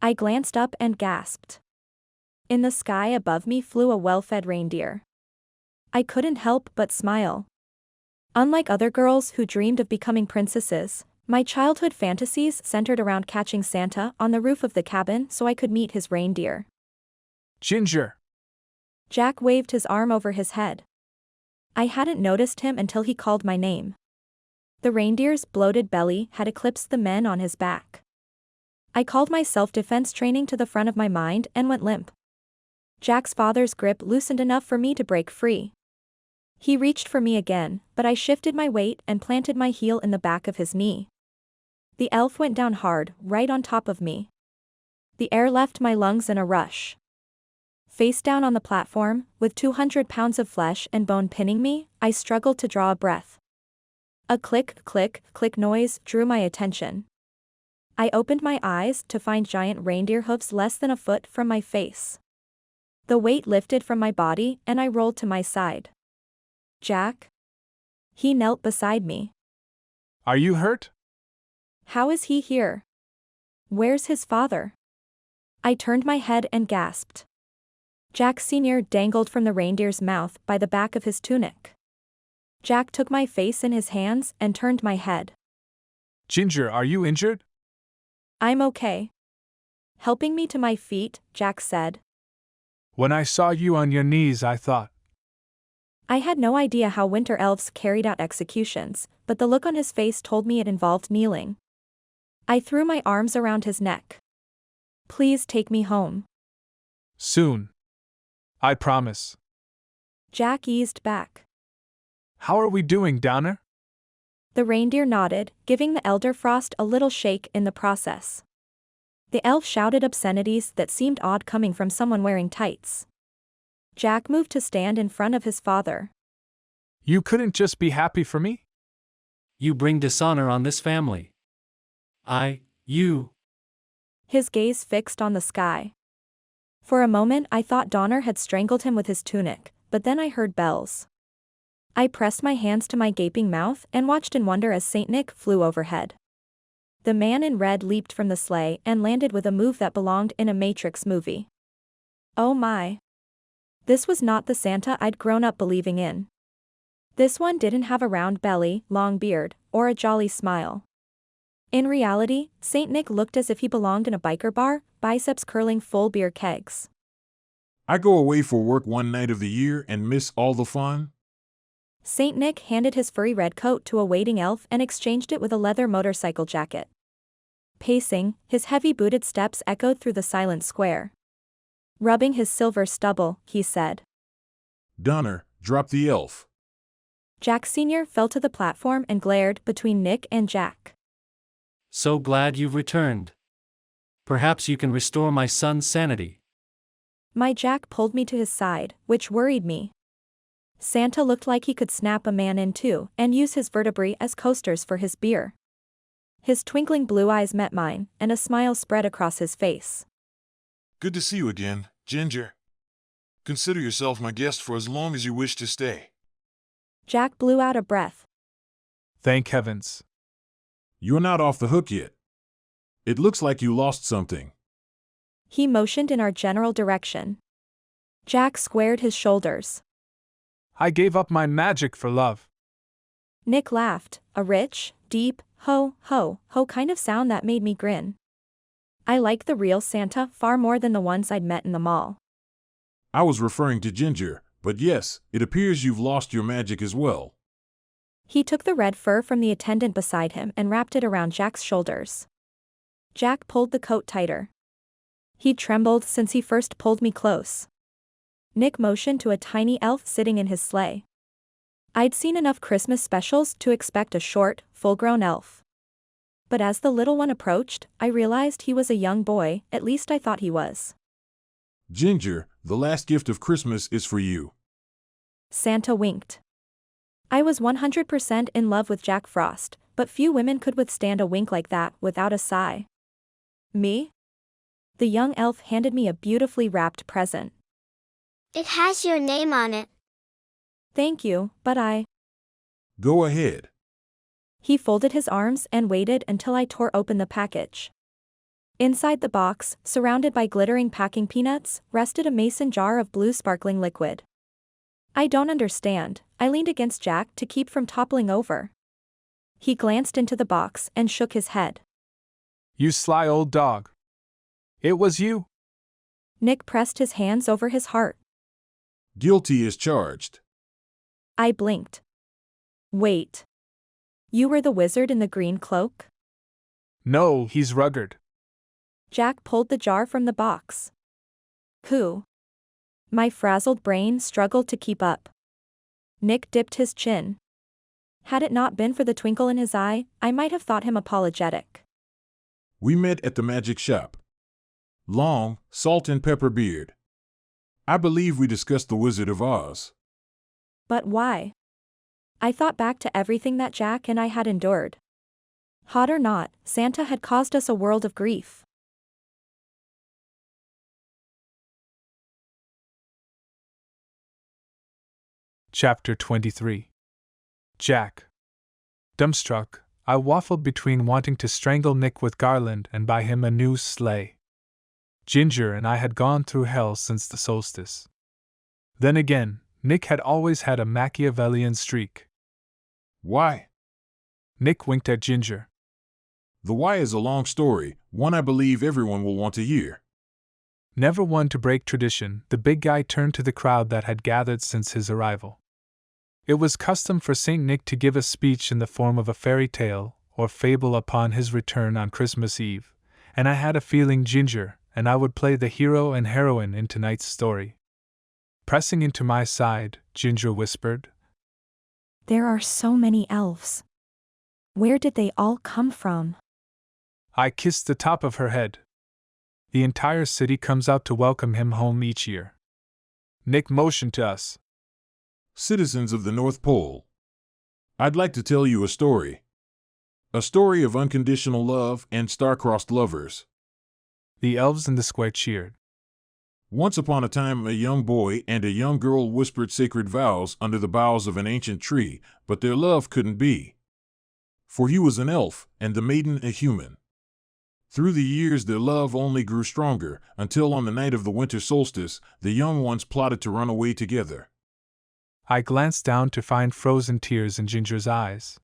S7: I glanced up and gasped. In the sky above me flew a well-fed reindeer. I couldn't help but smile. Unlike other girls who dreamed of becoming princesses, my childhood fantasies centered around catching Santa on the roof of the cabin so I could meet his reindeer.
S2: Ginger!
S7: Jack waved his arm over his head. I hadn't noticed him until he called my name. The reindeer's bloated belly had eclipsed the men on his back. I called my self-defense training to the front of my mind and went limp. Jack's father's grip loosened enough for me to break free. He reached for me again, but I shifted my weight and planted my heel in the back of his knee. The elf went down hard, right on top of me. The air left my lungs in a rush. Face down on the platform, with 200 pounds of flesh and bone pinning me, I struggled to draw a breath. A click, click, click noise drew my attention. I opened my eyes to find giant reindeer hooves less than a foot from my face. The weight lifted from my body and I rolled to my side. Jack? He knelt beside me.
S2: Are you hurt?
S7: How is he here? Where's his father? I turned my head and gasped. Jack Sr. dangled from the reindeer's mouth by the back of his tunic. Jack took my face in his hands and turned my head.
S2: Ginger, are you injured?
S7: I'm okay. Helping me to my feet, Jack said.
S2: When I saw you on your knees, I thought.
S7: I had no idea how winter elves carried out executions, but the look on his face told me it involved kneeling. I threw my arms around his neck. Please take me home.
S2: Soon. I promise.
S7: Jack eased back.
S2: How are we doing, Downer?
S7: The reindeer nodded, giving the elder Frost a little shake in the process. The elf shouted obscenities that seemed odd coming from someone wearing tights. Jack moved to stand in front of his father.
S2: You couldn't just be happy for me?
S5: You bring dishonor on this family. You.
S7: His gaze fixed on the sky. For a moment I thought Donner had strangled him with his tunic, but then I heard bells. I pressed my hands to my gaping mouth and watched in wonder as Saint Nick flew overhead. The man in red leaped from the sleigh and landed with a move that belonged in a Matrix movie. Oh my. This was not the Santa I'd grown up believing in. This one didn't have a round belly, long beard, or a jolly smile. In reality, Saint Nick looked as if he belonged in a biker bar, biceps curling full beer kegs.
S4: I go away for work one night of the year and miss all the fun?
S7: Saint Nick handed his furry red coat to a waiting elf and exchanged it with a leather motorcycle jacket. Pacing, his heavy-booted steps echoed through the silent square. Rubbing his silver stubble, he said.
S4: Donner, drop the elf.
S7: Jack Sr. fell to the platform and glared between Nick and Jack.
S5: So glad you've returned. Perhaps you can restore my son's sanity.
S7: My Jack pulled me to his side, which worried me. Santa looked like he could snap a man in two and use his vertebrae as coasters for his beer. His twinkling blue eyes met mine, and a smile spread across his face.
S4: Good to see you again, Ginger. Consider yourself my guest for as long as you wish to stay.
S7: Jack blew out a breath.
S2: Thank heavens.
S4: You're not off the hook yet. It looks like you lost something.
S7: He motioned in our general direction. Jack squared his shoulders.
S2: I gave up my magic for love.
S7: Nick laughed, a rich, deep, ho, ho, ho kind of sound that made me grin. I like the real Santa far more than the ones I'd met in the mall.
S4: I was referring to Ginger, but yes, it appears you've lost your magic as well.
S7: He took the red fur from the attendant beside him and wrapped it around Jack's shoulders. Jack pulled the coat tighter. He trembled since he first pulled me close. Nick motioned to a tiny elf sitting in his sleigh. I'd seen enough Christmas specials to expect a short, full-grown elf. But as the little one approached, I realized he was a young boy, at least I thought he was.
S4: Ginger, the last gift of Christmas is for you.
S7: Santa winked. I was 100% in love with Jack Frost, but few women could withstand a wink like that without a sigh. Me? The young elf handed me a beautifully wrapped present.
S13: It has your name on it.
S7: Thank you, but
S4: Go ahead.
S7: He folded his arms and waited until I tore open the package. Inside the box, surrounded by glittering packing peanuts, rested a mason jar of blue sparkling liquid. I don't understand, I leaned against Jack to keep from toppling over. He glanced into the box and shook his head.
S2: You sly old dog. It was you.
S7: Nick pressed his hands over his heart.
S4: Guilty as charged.
S7: I blinked. Wait. You were the wizard in the green cloak?
S2: No, he's Rugged.
S7: Jack pulled the jar from the box. Who? My frazzled brain struggled to keep up. Nick dipped his chin. Had it not been for the twinkle in his eye, I might have thought him apologetic.
S4: We met at the magic shop. Long, salt and pepper beard. I believe we discussed the Wizard of Oz.
S7: But why? I thought back to everything that Jack and I had endured. Hot or not, Santa had caused us a world of grief.
S2: Chapter 23. Jack. Dumbstruck, I waffled between wanting to strangle Nick with Garland and buy him a new sleigh. Ginger and I had gone through hell since the solstice. Then again, Nick had always had a Machiavellian streak.
S4: Why?
S2: Nick winked at Ginger.
S4: The why is a long story, one I believe everyone will want to hear.
S2: Never one to break tradition, the big guy turned to the crowd that had gathered since his arrival. It was custom for St. Nick to give a speech in the form of a fairy tale or fable upon his return on Christmas Eve, and I had a feeling Ginger and I would play the hero and heroine in tonight's story. Pressing into my side, Ginger whispered,
S7: There are so many elves. Where did they all come from?
S2: I kissed the top of her head. The entire city comes out to welcome him home each year. Nick motioned to us.
S4: Citizens of the North Pole, I'd like to tell you a story. A story of unconditional love and star-crossed lovers.
S2: The elves in the square cheered.
S4: Once upon a time, a young boy and a young girl whispered sacred vows under the boughs of an ancient tree, but their love couldn't be. For he was an elf, and the maiden a human. Through the years their love only grew stronger, until on the night of the winter solstice, the young ones plotted to run away together.
S2: I glanced down to find frozen tears in Ginger's eyes.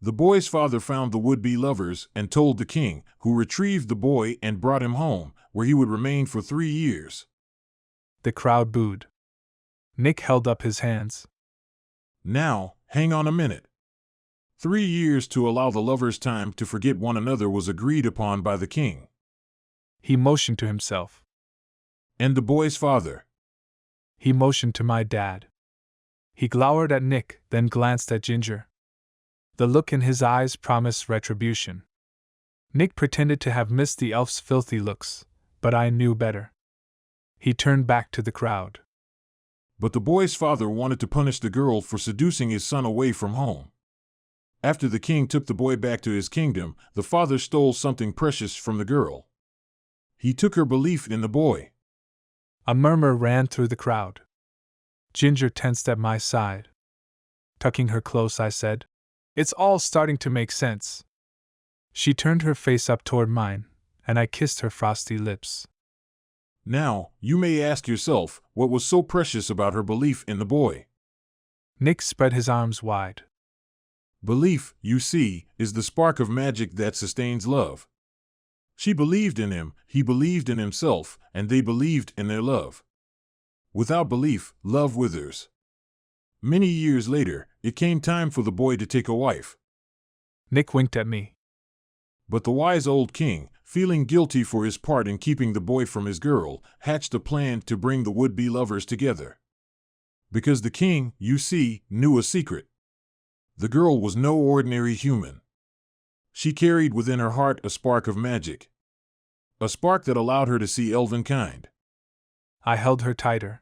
S4: The boy's father found the would-be lovers and told the king, who retrieved the boy and brought him home, where he would remain for 3 years.
S2: The crowd booed. Nick held up his hands.
S4: Now, hang on a minute. 3 years to allow the lovers time to forget one another was agreed upon by the king.
S2: He motioned to himself.
S4: And the boy's father.
S2: He motioned to my dad. He glowered at Nick, then glanced at Ginger. The look in his eyes promised retribution. Nick pretended to have missed the elf's filthy looks, but I knew better. He turned back to the crowd.
S4: But the boy's father wanted to punish the girl for seducing his son away from home. After the king took the boy back to his kingdom, the father stole something precious from the girl. He took her belief in the boy.
S2: A murmur ran through the crowd. Ginger tensed at my side. Tucking her close, I said, It's all starting to make sense. She turned her face up toward mine, and I kissed her frosty lips.
S4: Now, you may ask yourself, what was so precious about her belief in the boy?
S2: Nick spread his arms wide.
S4: Belief, you see, is the spark of magic that sustains love. She believed in him, he believed in himself, and they believed in their love. Without belief, love withers. Many years later, it came time for the boy to take a wife.
S2: Nick winked at me.
S4: But the wise old king, feeling guilty for his part in keeping the boy from his girl, hatched a plan to bring the would-be lovers together. Because the king, you see, knew a secret. The girl was no ordinary human. She carried within her heart a spark of magic. A spark that allowed her to see elven kind.
S2: I held her tighter.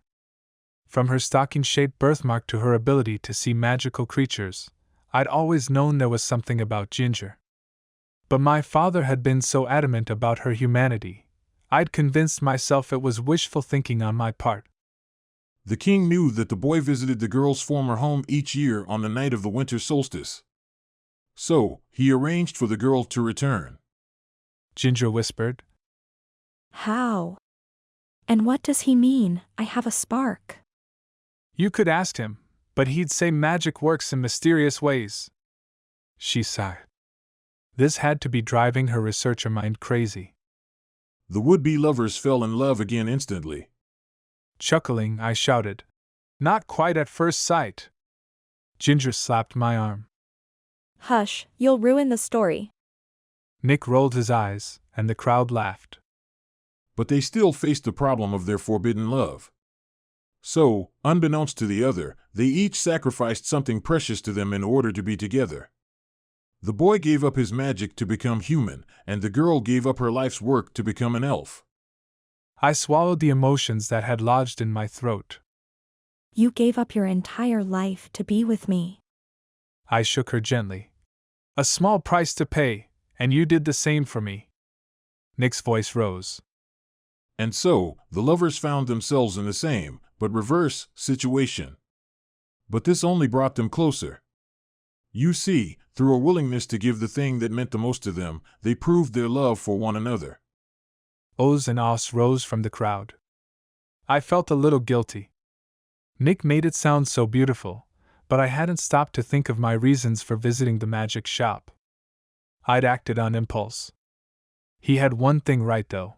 S2: From her stocking-shaped birthmark to her ability to see magical creatures, I'd always known there was something about Ginger. But my father had been so adamant about her humanity, I'd convinced myself it was wishful thinking on my part.
S4: The king knew that the boy visited the girl's former home each year on the night of the winter solstice. So, he arranged for the girl to return.
S2: Ginger whispered.
S7: How? And what does he mean, I have a spark?
S2: You could ask him, but he'd say magic works in mysterious ways. She sighed. This had to be driving her researcher mind crazy.
S4: The would-be lovers fell in love again instantly.
S2: Chuckling, I shouted, "Not quite at first sight." Ginger slapped my arm.
S7: Hush, you'll ruin the story.
S2: Nick rolled his eyes, and the crowd laughed.
S4: But they still faced the problem of their forbidden love. So, unbeknownst to the other, they each sacrificed something precious to them in order to be together. The boy gave up his magic to become human, and the girl gave up her life's work to become an elf.
S2: I swallowed the emotions that had lodged in my throat.
S7: You gave up your entire life to be with me.
S2: I shook her gently. A small price to pay, and you did the same for me. Nick's voice rose.
S4: And so, the lovers found themselves in the same, but reverse, situation. But this only brought them closer. You see, through a willingness to give the thing that meant the most to them, they proved their love for one another.
S2: Ohs and ahs rose from the crowd. I felt a little guilty. Nick made it sound so beautiful, but I hadn't stopped to think of my reasons for visiting the magic shop. I'd acted on impulse. He had one thing right, though.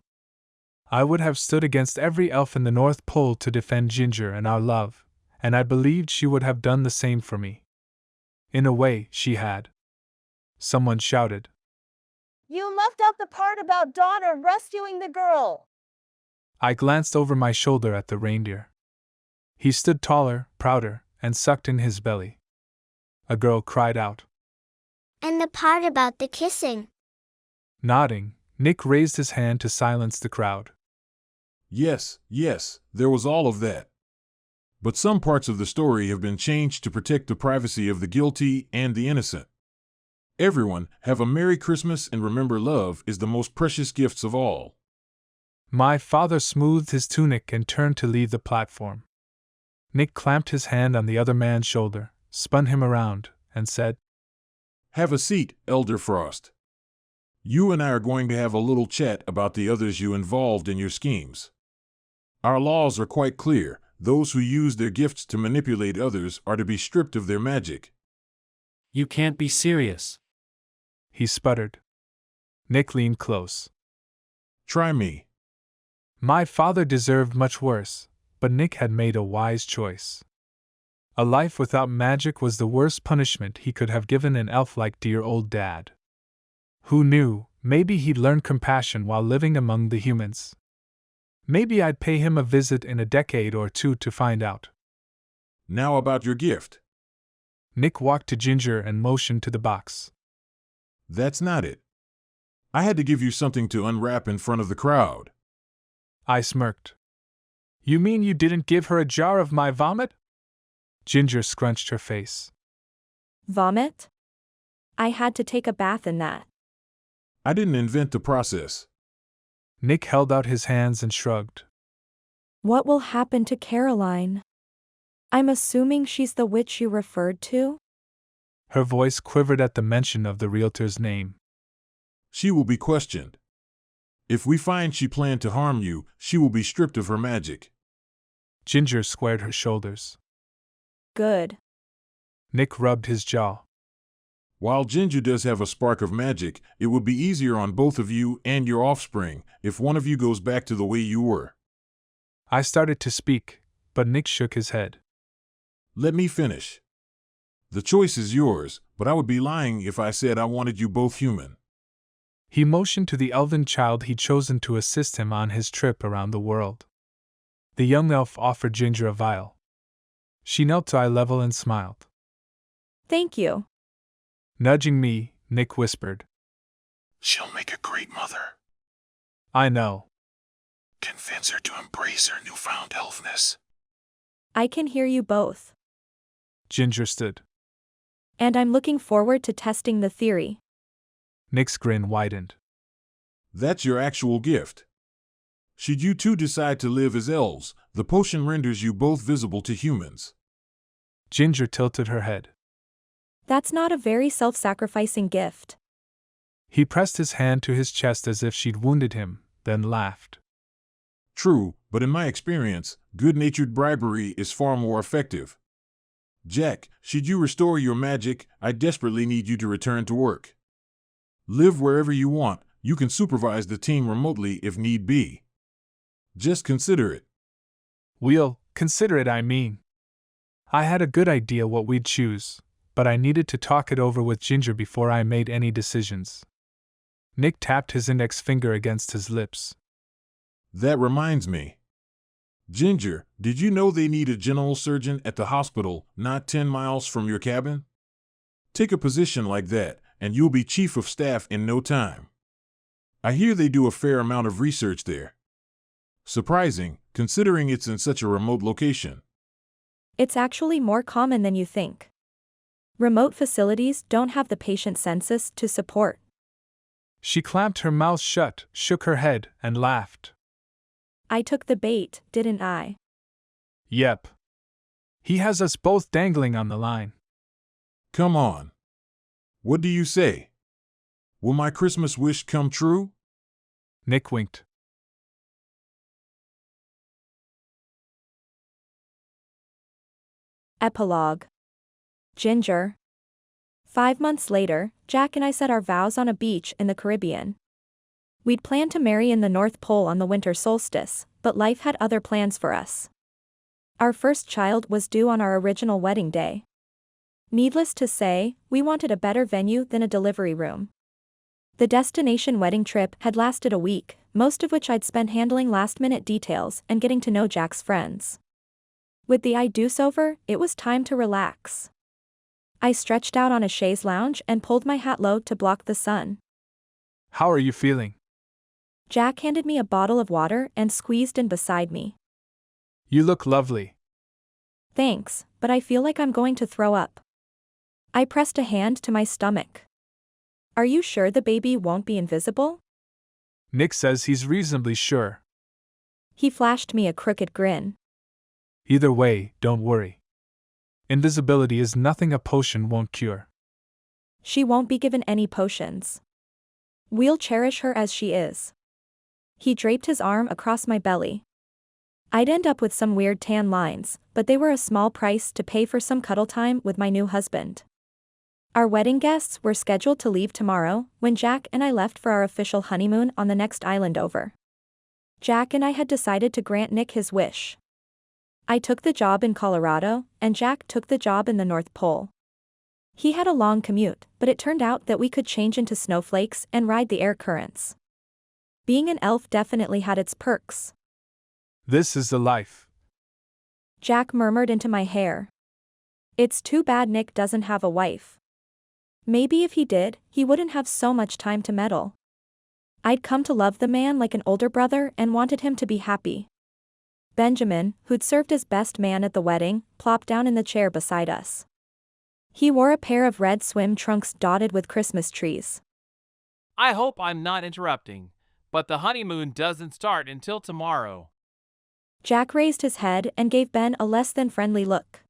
S2: I would have stood against every elf in the North Pole to defend Ginger and our love, and I believed she would have done the same for me. In a way, she had. Someone shouted.
S9: You left out the part about Donner rescuing the girl.
S2: I glanced over my shoulder at the reindeer. He stood taller, prouder, and sucked in his belly. A girl cried out.
S13: And the part about the kissing.
S2: Nodding, Nick raised his hand to silence the crowd.
S4: Yes, there was all of that. But some parts of the story have been changed to protect the privacy of the guilty and the innocent. Everyone, have a Merry Christmas and remember love is the most precious gifts of all.
S2: My father smoothed his tunic and turned to leave the platform. Nick clamped his hand on the other man's shoulder, spun him around, and said,
S4: Have a seat, Elder Frost. You and I are going to have a little chat about the others you involved in your schemes. Our laws are quite clear. Those who use their gifts to manipulate others are to be stripped of their magic.
S5: You can't be serious.
S2: He sputtered. Nick leaned close.
S4: Try me.
S2: My father deserved much worse, but Nick had made a wise choice. A life without magic was the worst punishment he could have given an elf like dear old Dad. Who knew, maybe he'd learn compassion while living among the humans. Maybe I'd pay him a visit in a decade or two to find out.
S4: Now about your gift.
S2: Nick walked to Ginger and motioned to the box.
S4: That's not it. I had to give you something to unwrap in front of the crowd.
S2: I smirked. You mean you didn't give her a jar of my vomit? Ginger scrunched her face.
S7: Vomit? I had to take a bath in that.
S4: I didn't invent the process.
S2: Nick held out his hands and shrugged.
S7: What will happen to Caroline? I'm assuming she's the witch you referred to?
S2: Her voice quivered at the mention of the realtor's name.
S4: She will be questioned. If we find she planned to harm you, she will be stripped of her magic.
S2: Ginger squared her shoulders.
S7: Good.
S2: Nick rubbed his jaw.
S4: While Ginger does have a spark of magic, it will be easier on both of you and your offspring if one of you goes back to the way you were.
S2: I started to speak, but Nick shook his head.
S4: Let me finish. The choice is yours, but I would be lying if I said I wanted you both human.
S2: He motioned to the elven child he'd chosen to assist him on his trip around the world. The young elf offered Ginger a vial. She knelt to eye level and smiled.
S7: Thank you.
S2: Nudging me, Nick whispered.
S6: She'll make a great mother.
S2: I know.
S6: Convince her to embrace her newfound elfness.
S7: I can hear you both.
S2: Ginger stood.
S7: And I'm looking forward to testing the theory.
S2: Nick's grin widened.
S4: That's your actual gift. Should you two decide to live as elves, the potion renders you both visible to humans.
S2: Ginger tilted her head.
S7: That's not a very self-sacrificing gift.
S2: He pressed his hand to his chest as if she'd wounded him, then laughed.
S4: True, but in my experience, good-natured bribery is far more effective. Jack, should you restore your magic, I desperately need you to return to work. Live wherever you want, you can supervise the team remotely if need be. Just consider it.
S2: We'll consider it, I mean. I had a good idea what we'd choose, but I needed to talk it over with Ginger before I made any decisions. Nick tapped his index finger against his lips.
S4: That reminds me. Ginger, did you know they need a general surgeon at the hospital not 10 miles from your cabin? Take a position like that, and you'll be chief of staff in no time. I hear they do a fair amount of research there. Surprising, considering it's in such a remote location.
S7: It's actually more common than you think. Remote facilities don't have the patient census to support.
S2: She clamped her mouth shut, shook her head, and laughed.
S7: I took the bait, didn't I?
S2: Yep. He has us both dangling on the line.
S4: Come on. What do you say? Will my Christmas wish come true?
S2: Nick winked.
S7: Epilogue. Ginger. 5 months later, Jack and I said our vows on a beach in the Caribbean. We'd planned to marry in the North Pole on the winter solstice, but life had other plans for us. Our first child was due on our original wedding day. Needless to say, we wanted a better venue than a delivery room. The destination wedding trip had lasted a week, most of which I'd spent handling last-minute details and getting to know Jack's friends. With the I-do's over, it was time to relax. I stretched out on a chaise lounge and pulled my hat low to block the sun.
S2: How are you feeling?
S7: Jack handed me a bottle of water and squeezed in beside me.
S2: You look lovely.
S7: Thanks, but I feel like I'm going to throw up. I pressed a hand to my stomach. Are you sure the baby won't be invisible?
S2: Nick says he's reasonably sure.
S7: He flashed me a crooked grin.
S2: Either way, don't worry. Invisibility is nothing a potion won't cure.
S7: She won't be given any potions. We'll cherish her as she is. He draped his arm across my belly. I'd end up with some weird tan lines, but they were a small price to pay for some cuddle time with my new husband. Our wedding guests were scheduled to leave tomorrow, when Jack and I left for our official honeymoon on the next island over. Jack and I had decided to grant Nick his wish. I took the job in Colorado, and Jack took the job in the North Pole. He had a long commute, but it turned out that we could change into snowflakes and ride the air currents. Being an elf definitely had its perks.
S2: This is the life.
S7: Jack murmured into my hair. It's too bad Nick doesn't have a wife. Maybe if he did, he wouldn't have so much time to meddle. I'd come to love the man like an older brother and wanted him to be happy. Benjamin, who'd served as best man at the wedding, plopped down in the chair beside us. He wore a pair of red swim trunks dotted with Christmas trees.
S3: I hope I'm not interrupting, but the honeymoon doesn't start until tomorrow.
S7: Jack raised his head and gave Ben a less than friendly look.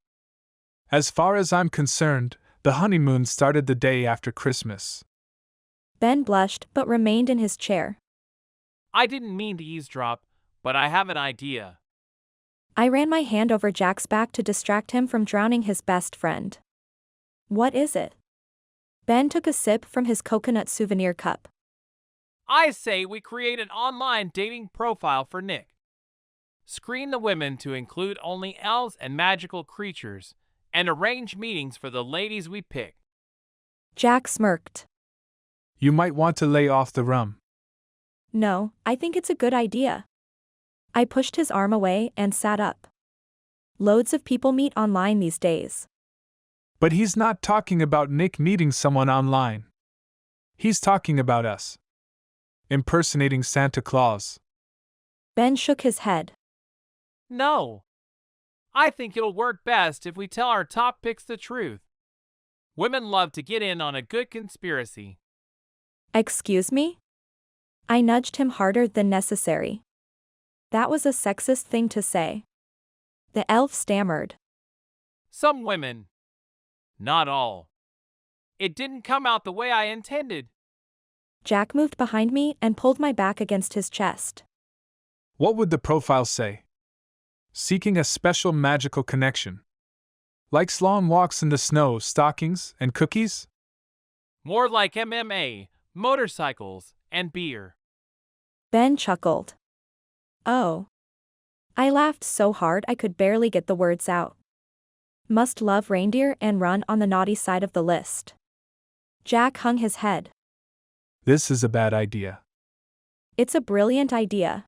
S2: As far as I'm concerned, the honeymoon started the day after Christmas.
S7: Ben blushed but remained in his chair.
S3: I didn't mean to eavesdrop, but I have an idea.
S7: I ran my hand over Jack's back to distract him from drowning his best friend. What is it? Ben took a sip from his coconut souvenir cup.
S3: I say we create an online dating profile for Nick. Screen the women to include only elves and magical creatures, and arrange meetings for the ladies we pick.
S7: Jack smirked.
S2: You might want to lay off the rum.
S7: No, I think it's a good idea. I pushed his arm away and sat up. Loads of people meet online these days.
S2: But he's not talking about Nick meeting someone online. He's talking about us. Impersonating Santa Claus.
S7: Ben shook his head.
S3: No. I think it'll work best if we tell our top picks the truth. Women love to get in on a good conspiracy.
S7: Excuse me? I nudged him harder than necessary. That was a sexist thing to say. The elf stammered.
S3: Some women. Not all. It didn't come out the way I intended.
S7: Jack moved behind me and pulled my back against his chest.
S2: What would the profile say? Seeking a special magical connection. Likes long walks in the snow, stockings, and cookies?
S3: More like MMA, motorcycles, and beer.
S7: Ben chuckled. Oh. I laughed so hard I could barely get the words out. Must love reindeer and run on the naughty side of the list. Jack hung his head.
S2: This is a bad idea.
S7: It's a brilliant idea.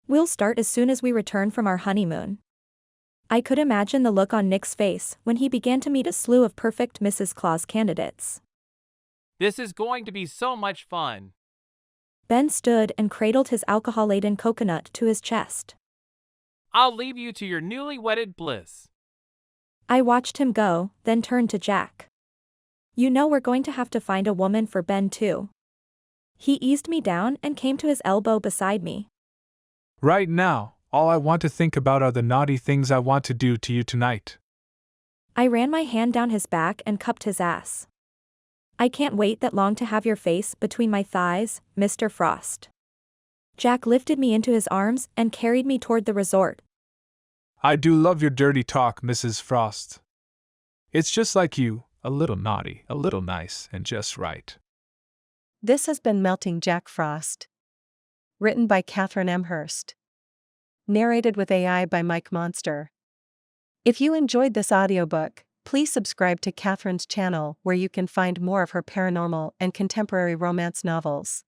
S7: We'll start as soon as we return from our honeymoon. I could imagine the look on Nick's face when he began to meet a slew of perfect Mrs. Claus candidates.
S3: This is going to be so much fun.
S7: Ben stood and cradled his alcohol-laden coconut to his chest.
S3: I'll leave you to your newly wedded bliss.
S7: I watched him go, then turned to Jack. You know we're going to have to find a woman for Ben too. He eased me down and came to his elbow beside me.
S2: Right now, all I want to think about are the naughty things I want to do to you tonight.
S7: I ran my hand down his back and cupped his ass. I can't wait that long to have your face between my thighs, Mr. Frost. Jack lifted me into his arms and carried me toward the resort.
S2: I do love your dirty talk, Mrs. Frost. It's just like you, a little naughty, a little nice, and just right.
S1: This has been Melting Jack Frost. Written by Kathryn M. Hearst. Narrated with AI by Mike Monster. If you enjoyed this audiobook, please subscribe to Kathryn's channel where you can find more of her paranormal and contemporary romance novels.